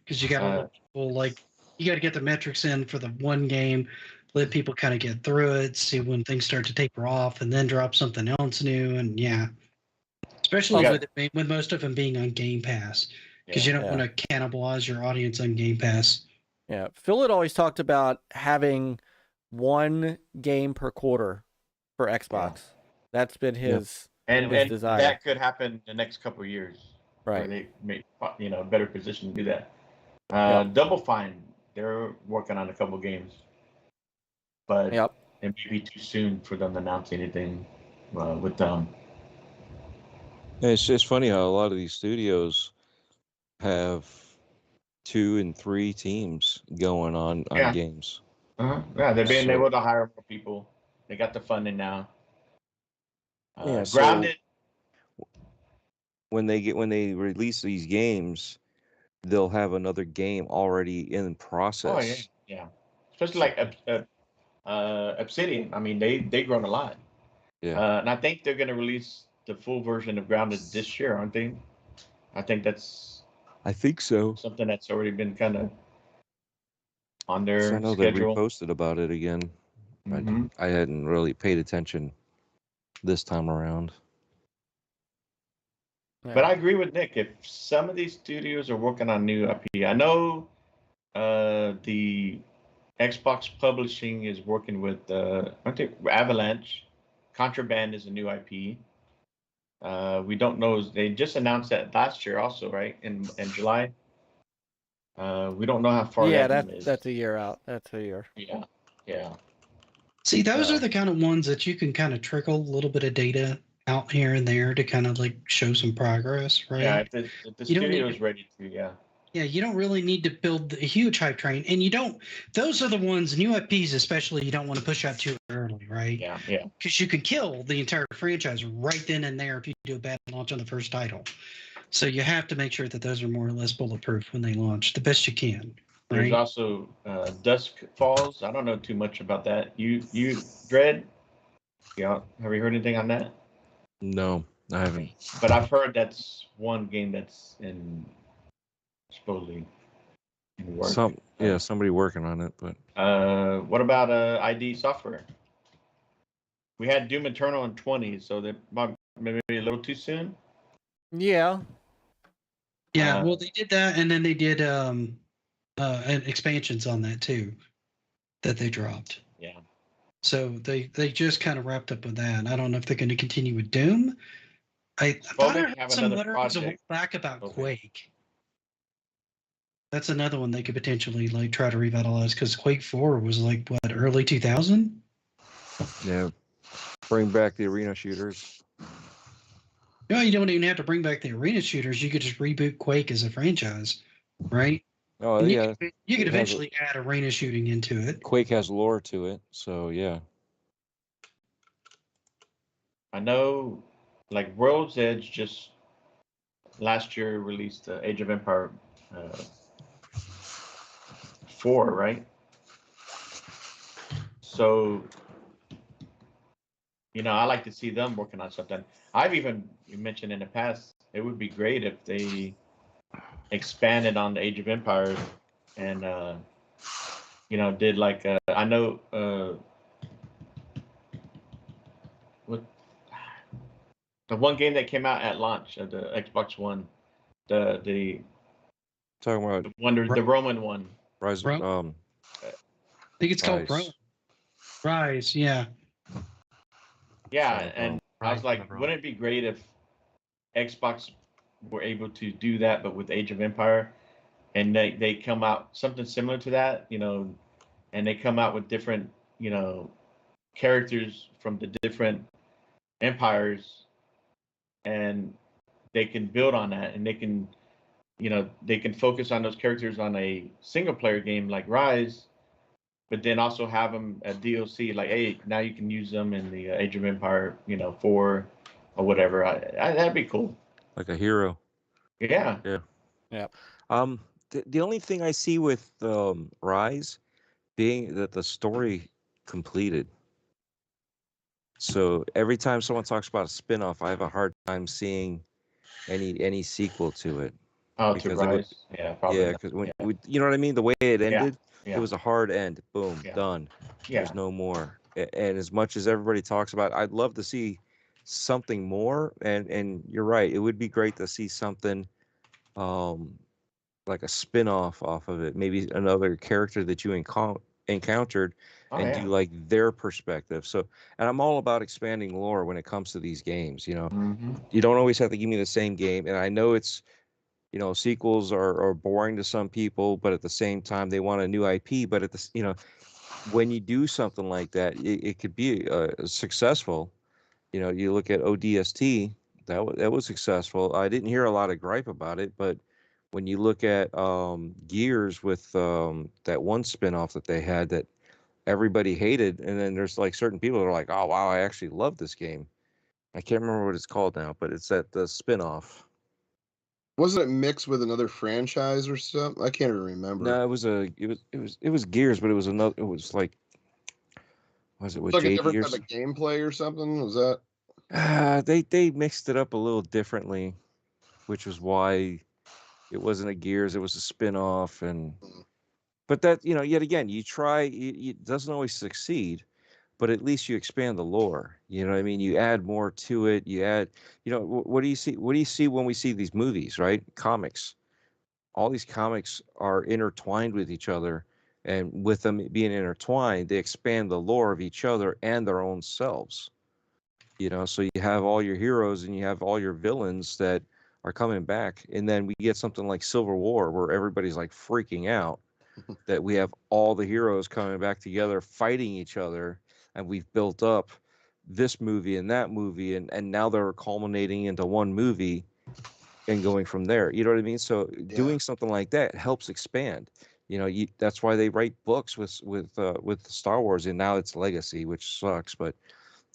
because you got to you got to get the metrics in for the one game. Let people kind of get through it, see when things start to taper off, and then drop something else new. And especially with most of them being on Game Pass, because you don't want to cannibalize your audience on Game Pass. Yeah, Phil had always talked about having one game per quarter for Xbox. That's been his desire. That could happen the next couple of years. Right. Where they may, better position to do that. Double Fine, they're working on a couple games. But it may be too soon for them to announce anything with them. It's just funny how a lot of these studios have 2 and 3 teams going on games. Yeah, they're being able to hire more people. They got the funding now. Grounded. When they release these games, they'll have another game already in process. Oh yeah. Especially like Obsidian. I mean, they've grown a lot. Yeah. And I think they're going to release the full version of Grounded this year, aren't they? I think so. Something that's already been kind of on their I know schedule. They reposted about it again. Mm-hmm. I hadn't really paid attention this time around. But I agree with Nick. If some of these studios are working on new IP, I know the Xbox Publishing is working with Avalanche. Contraband is a new IP. We don't know. They just announced that last year also, right? In July. We don't know how far that is. That's a year out. That's a year. Yeah. See, those are the kind of ones that you can kind of trickle a little bit of data out here and there to kind of like show some progress, right? Yeah, if the studio is ready to, Yeah, you don't really need to build a huge hype train, and those are the ones, new IPs especially, you don't want to push out too early, right? Yeah. Because you could kill the entire franchise right then and there if you do a bad launch on the first title. So you have to make sure that those are more or less bulletproof when they launch, the best you can. Right? There's also Dusk Falls. I don't know too much about that. You Dread? Yeah, have you heard anything on that? No, I haven't. But I've heard that's one game that's supposedly in work. Somebody working on it. But what about ID Software? We had Doom Eternal in 20, so that might maybe a little too soon. Yeah. Yeah, well, they did that, and then they did expansions on that too, that they dropped. Yeah. So they just kind of wrapped up with that. I don't know if they're going to continue with Doom. I thought I heard some letters a while back about Quake. That's another one they could potentially like try to revitalize because Quake 4 was like what, early 2000? Yeah. Bring back the arena shooters. No, you don't even have to bring back the arena shooters. You could just reboot Quake as a franchise, right? Oh And yeah, you could it has eventually add arena shooting into it. Quake has lore to it, so yeah. I know, like World's Edge just last year released Age of Empire 4, right? So, I like to see them working on something. I've even mentioned in the past, it would be great if they expanded on the Age of Empires and, did like, I know, what the one game that came out at launch of the Xbox One, the Talking about the Roman one. Rise. I think it's called Rise. Yeah. Yeah, and I was like, wouldn't it be great if Xbox were able to do that, but with Age of Empire, and they come out something similar to that, and they come out with different, characters from the different empires, and they can build on that, and they can focus on those characters on a single player game like Rise, but then also have them a DLC, like, hey, now you can use them in the Age of Empire, 4 or whatever. That'd be cool. Like a hero. Yeah. Yeah. The only thing I see with Rise being that the story completed. So every time someone talks about a spin-off, I have a hard time seeing any sequel to it. Oh, to Rise? Yeah, probably. Yeah, because you know what I mean? The way it ended, Yeah. it was a hard end. Boom, done. Yeah. There's no more. And as much as everybody talks about, I'd love to see something more. And you're right, it would be great to see something like a spin-off off of it. Maybe another character that you encountered and do like their perspective. So, and I'm all about expanding lore when it comes to these games. You don't always have to give me the same game. And I know it's, sequels are boring to some people, but at the same time they want a new IP. But when you do something like that, it could be successful. You look at ODST, that was successful. I didn't hear a lot of gripe about it, but when you look at Gears with that one spinoff that they had that everybody hated, and then there's like certain people that are like, oh wow, I actually love this game. I can't remember what it's called now, but it's the spinoff. Wasn't it mixed with another franchise or something? I can't even remember. No, it was Gears, but it was another. It was like, was it with like JD a different or type of gameplay or something? Was that? They mixed it up a little differently, which was why it wasn't a Gears. It was a spinoff, but that yet again, you try. It doesn't always succeed, but at least you expand the lore. You know what I mean? You add more to it. You add. What do you see? What do you see when we see these movies? Right? Comics. All these comics are intertwined with each other, and with them being intertwined, they expand the lore of each other and their own selves. So you have all your heroes and you have all your villains that are coming back, and then we get something like Civil War where everybody's like freaking out that we have all the heroes coming back together fighting each other, and we've built up this movie and that movie, and now they're culminating into one movie and going from there. You know what I mean? So doing something like that helps expand. That's why they write books with Star Wars, and now it's Legacy, which sucks. But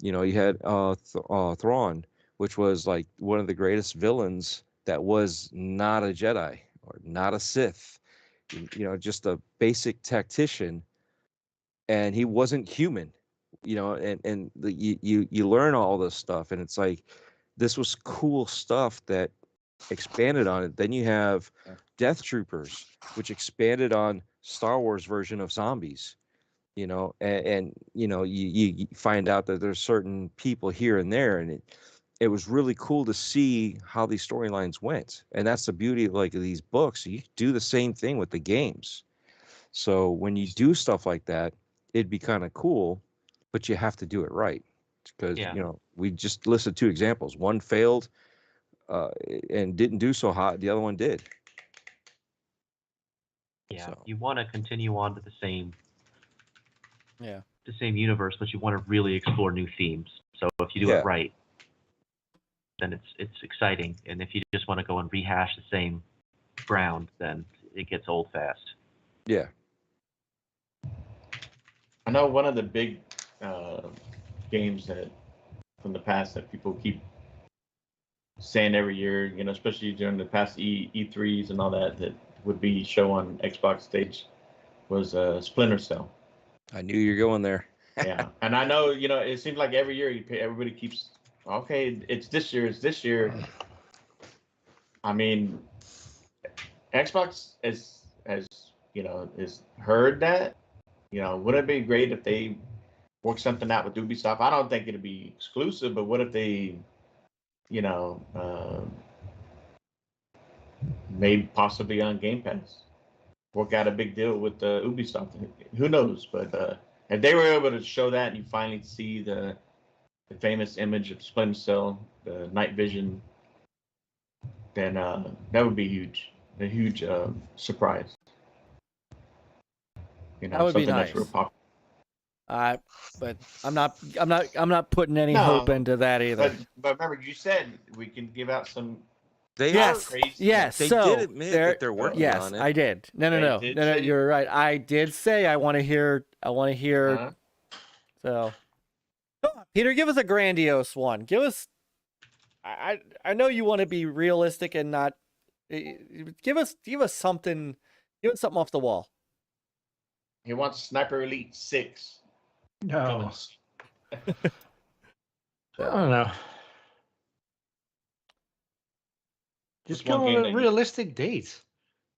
you had Thrawn, which was like one of the greatest villains that was not a Jedi or not a Sith. Just a basic tactician, and he wasn't human. And you learn all this stuff, and it's like this was cool stuff that expanded on it. Then you have Death Troopers, which expanded on Star Wars version of zombies. And you find out that there's certain people here and there, and it was really cool to see how these storylines went. And that's the beauty of like these books. You do the same thing with the games. So when you do stuff like that, it'd be kind of cool, but you have to do it right. Because we just listed 2 examples. One failed and didn't do so hot. The other one did. Yeah, So. You want to continue on to the same universe, but you want to really explore new themes. So if you do it right, then it's exciting. And if you just want to go and rehash the same ground, then it gets old fast. Yeah. I know one of the big games that from the past that people keep saying every year, you know, especially during the past E3s and all that, that would be show on Xbox stage was Splinter Cell. I knew you were going there. Yeah, and I know, you know, it seems like every year everybody keeps, okay, it's this year. I mean, Xbox has you know, is heard that. You know, wouldn't it be great if they work something out with Ubisoft? I don't think it'd be exclusive, but what if they, you know, maybe possibly on Game Pass, work out a big deal with Ubisoft? Who knows? But if they were able to show that, and you finally see the famous image of Splinter Cell, the night vision, then that would be a huge surprise. You know, That would be something nice. that's real popular. But I'm not putting any hope into that either. But remember, you said we can give out some. They Yes, crazy. yes. They so did admit that they're working yes, on it. I did. No. They did No, say- you're right. I did say I want to hear. Uh-huh. So, come on, Peter, give us a grandiose one. Give us. I know you want to be realistic and not. Give us something. Give us something off the wall. He wants Sniper Elite 6. No. I don't know. Just What's one go game with that a you- realistic date.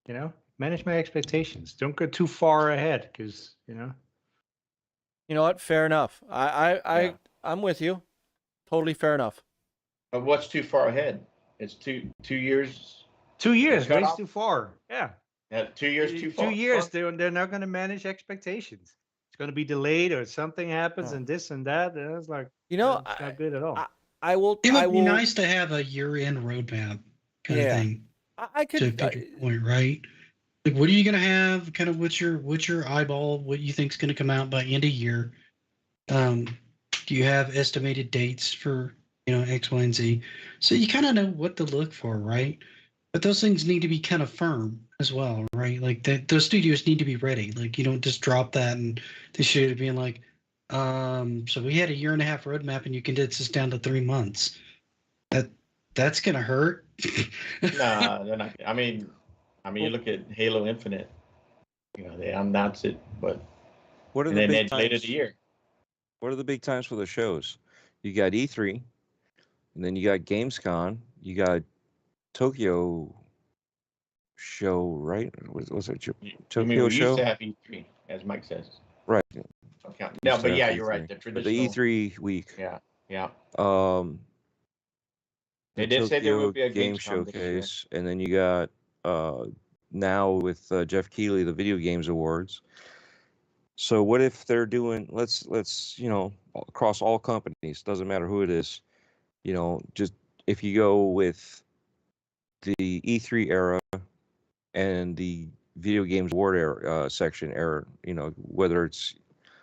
You know, manage my expectations. Don't go too far ahead, because you know. You know what? Fair enough. I'm with you. Totally fair enough. But what's too far ahead? It's 2 years. 2 years, Cut way off? too far. Yeah. 2 years too far. 2 years, they're not going to manage expectations. It's going to be delayed, or something happens, Oh. and this and that. And it's like, You know, it's not good at all. I will. It I would be will. nice to have a year-end roadmap kind Yeah. of thing. I To could. pick your point, right? Like, what are you gonna have? Kind of what's your eyeball? What you think's gonna come out by end of year? Do you have estimated dates for X, Y, and Z? So you kind of know what to look for, right? But those things need to be kind of firm as well, right? Like those studios need to be ready. Like you don't just drop that and they should being like, so we had a 1.5 year roadmap and you condensed this down to 3 months. That's gonna hurt. Nah, they're not. I mean, you look at Halo Infinite. You know, they announce it, but What are and the then big it's later times? the year. What are the big times for the shows? You got E3, and then you got Gamescom. You got Tokyo show, right? Was it I mean, Tokyo we show? used to have E3, as Mike says. Right. Okay. No, Used to but yeah, have you're E3. right. The But traditional. the E3 week. Yeah. The They did say there would be a game Gamescom this year. showcase, and then you got now with Jeff Keighley, the Video Games Awards. So what if they're doing? Let's across all companies, doesn't matter who it is. Just if you go with the E3 era and the Video Games Award era, section era, whether it's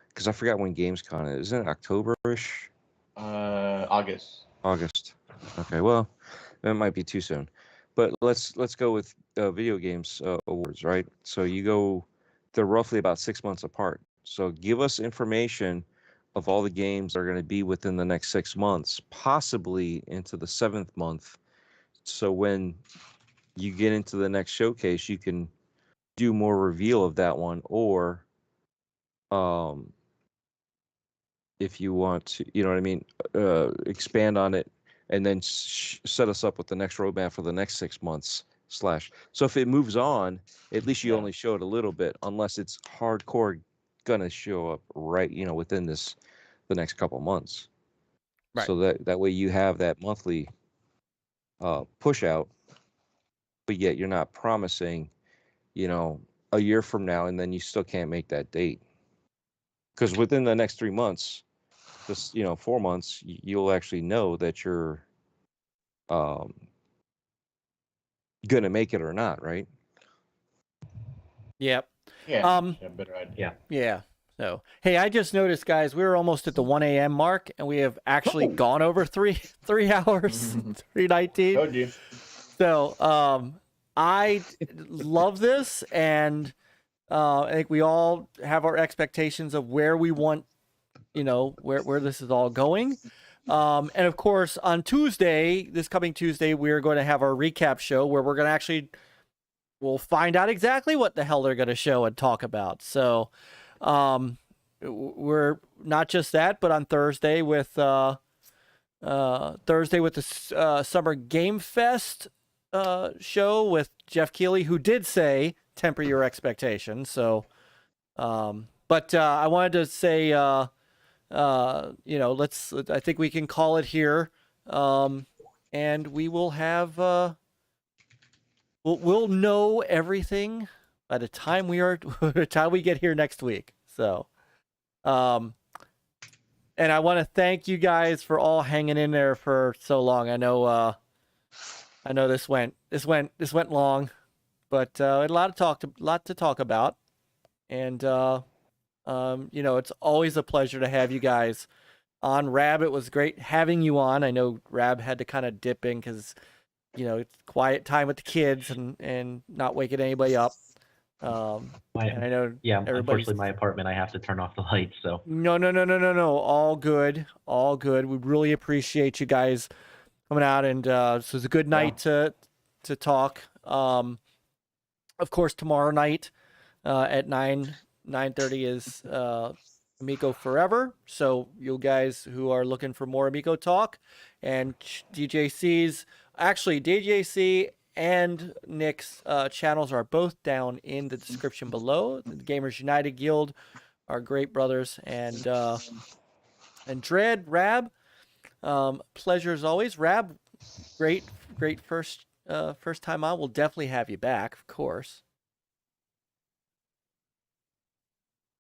because I forgot when Gamescom is. Isn't it October-ish? August. August. Okay, well, that might be too soon. But let's go with Video Games Awards, right? So they're roughly about 6 months apart. So give us information of all the games that are going to be within the next 6 months, possibly into the 7th month. So when you get into the next showcase, you can do more reveal of that one, or if you want to, expand on it, and then set us up with the next roadmap for the next 6 months / so if it moves on, at least you only show it a little bit, unless it's hardcore gonna show up right within the next couple months, Right. so that way you have that monthly push out, but yet you're not promising a year from now and then you still can't make that date, because within the next 3 months, just 4 months, you'll actually know that you're gonna make it or not, right? Yep. Yeah. Better idea. Yeah. So, hey, I just noticed, guys, we were almost at the 1 a.m. mark, and we have actually gone over three hours, 3:19. Told you. So, I love this, and I think we all have our expectations of where we want, where this is all going. And of course, on Tuesday, this coming Tuesday, we're going to have our recap show where we're going to we'll find out exactly what the hell they're going to show and talk about. So, we're not just that, but on Thursday with the Summer Game Fest show with Jeff Keighley, who did say temper your expectations. So, but I wanted to say, I think we can call it here, and we will have, we'll know everything by the time we get here next week. So, and I want to thank you guys for all hanging in there for so long. I know this went long, but a lot to talk about, and it's always a pleasure to have you guys on. Rab, it was great having you on. I know Rab had to kind of dip in because it's quiet time with the kids and not waking anybody up. And I know, unfortunately, my apartment, I have to turn off the lights. So no, all good. We really appreciate you guys coming out, and so it's a good night to talk. Of course, tomorrow night at 9:30 is Amico Forever. So you guys who are looking for more Amico talk, and DJC and Nick's channels are both down in the description below. The Gamers United Guild, our great brothers, and Dread, Rab, pleasure as always. Rab, great first time on. We'll definitely have you back, of course.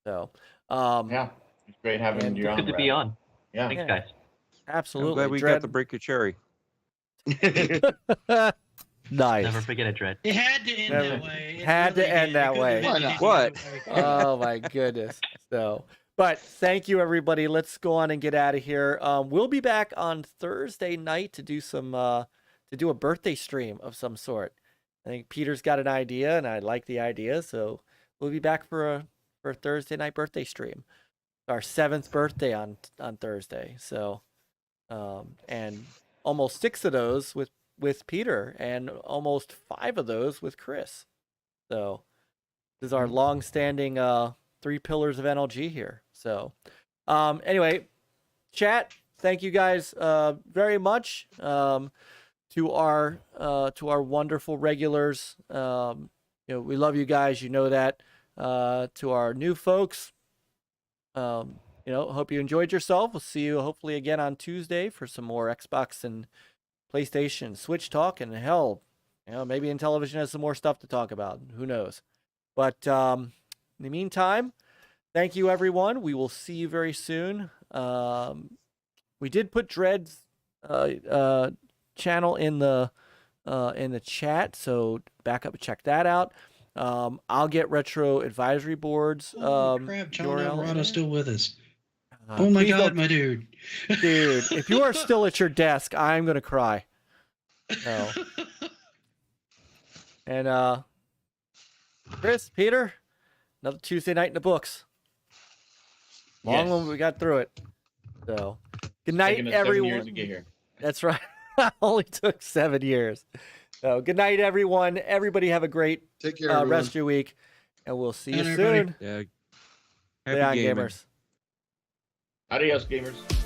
So, it's great having you on. Good to be on. Yeah, thanks, guys. Absolutely. I'm glad we got to break your cherry. Nice. Never forget it, Dread. It had to end that way. Had to end that way. Why not? What? Oh my goodness. So, but thank you everybody. Let's go on and get out of here. We'll be back on Thursday night to do a birthday stream of some sort. I think Peter's got an idea, and I like the idea, so we'll be back for a Thursday night birthday stream. Our 7th birthday on Thursday. So, and almost 6 of those with Peter, and almost 5 of those with Chris. So this is our long-standing 3 pillars of NLG here. So anyway, chat, thank you guys very much. To our wonderful regulars, we love you guys, that. To our new folks, hope you enjoyed yourself. We'll see you hopefully again on Tuesday for some more Xbox and PlayStation, Switch talk, and hell, maybe Intellivision has some more stuff to talk about. Who knows? But in the meantime, thank you everyone. We will see you very soon. We did put Dread's channel in the chat, so back up and check that out. I'll get Retro Advisory Boards. Crap, John Alvarado's still with us. Oh my please God, my dude. Dude, if you are still at your desk, I'm going to cry. No. And, Chris, Peter, another Tuesday night in the books. Long one, we got through it. So, good night, everyone. 7 years to get here. That's right. Only took 7 years. So, good night, everyone. Everybody have a great Take care, rest of your week, and we'll see you Good night, everybody. soon. Yeah. Stay on, gaming. gamers. Adios, gamers.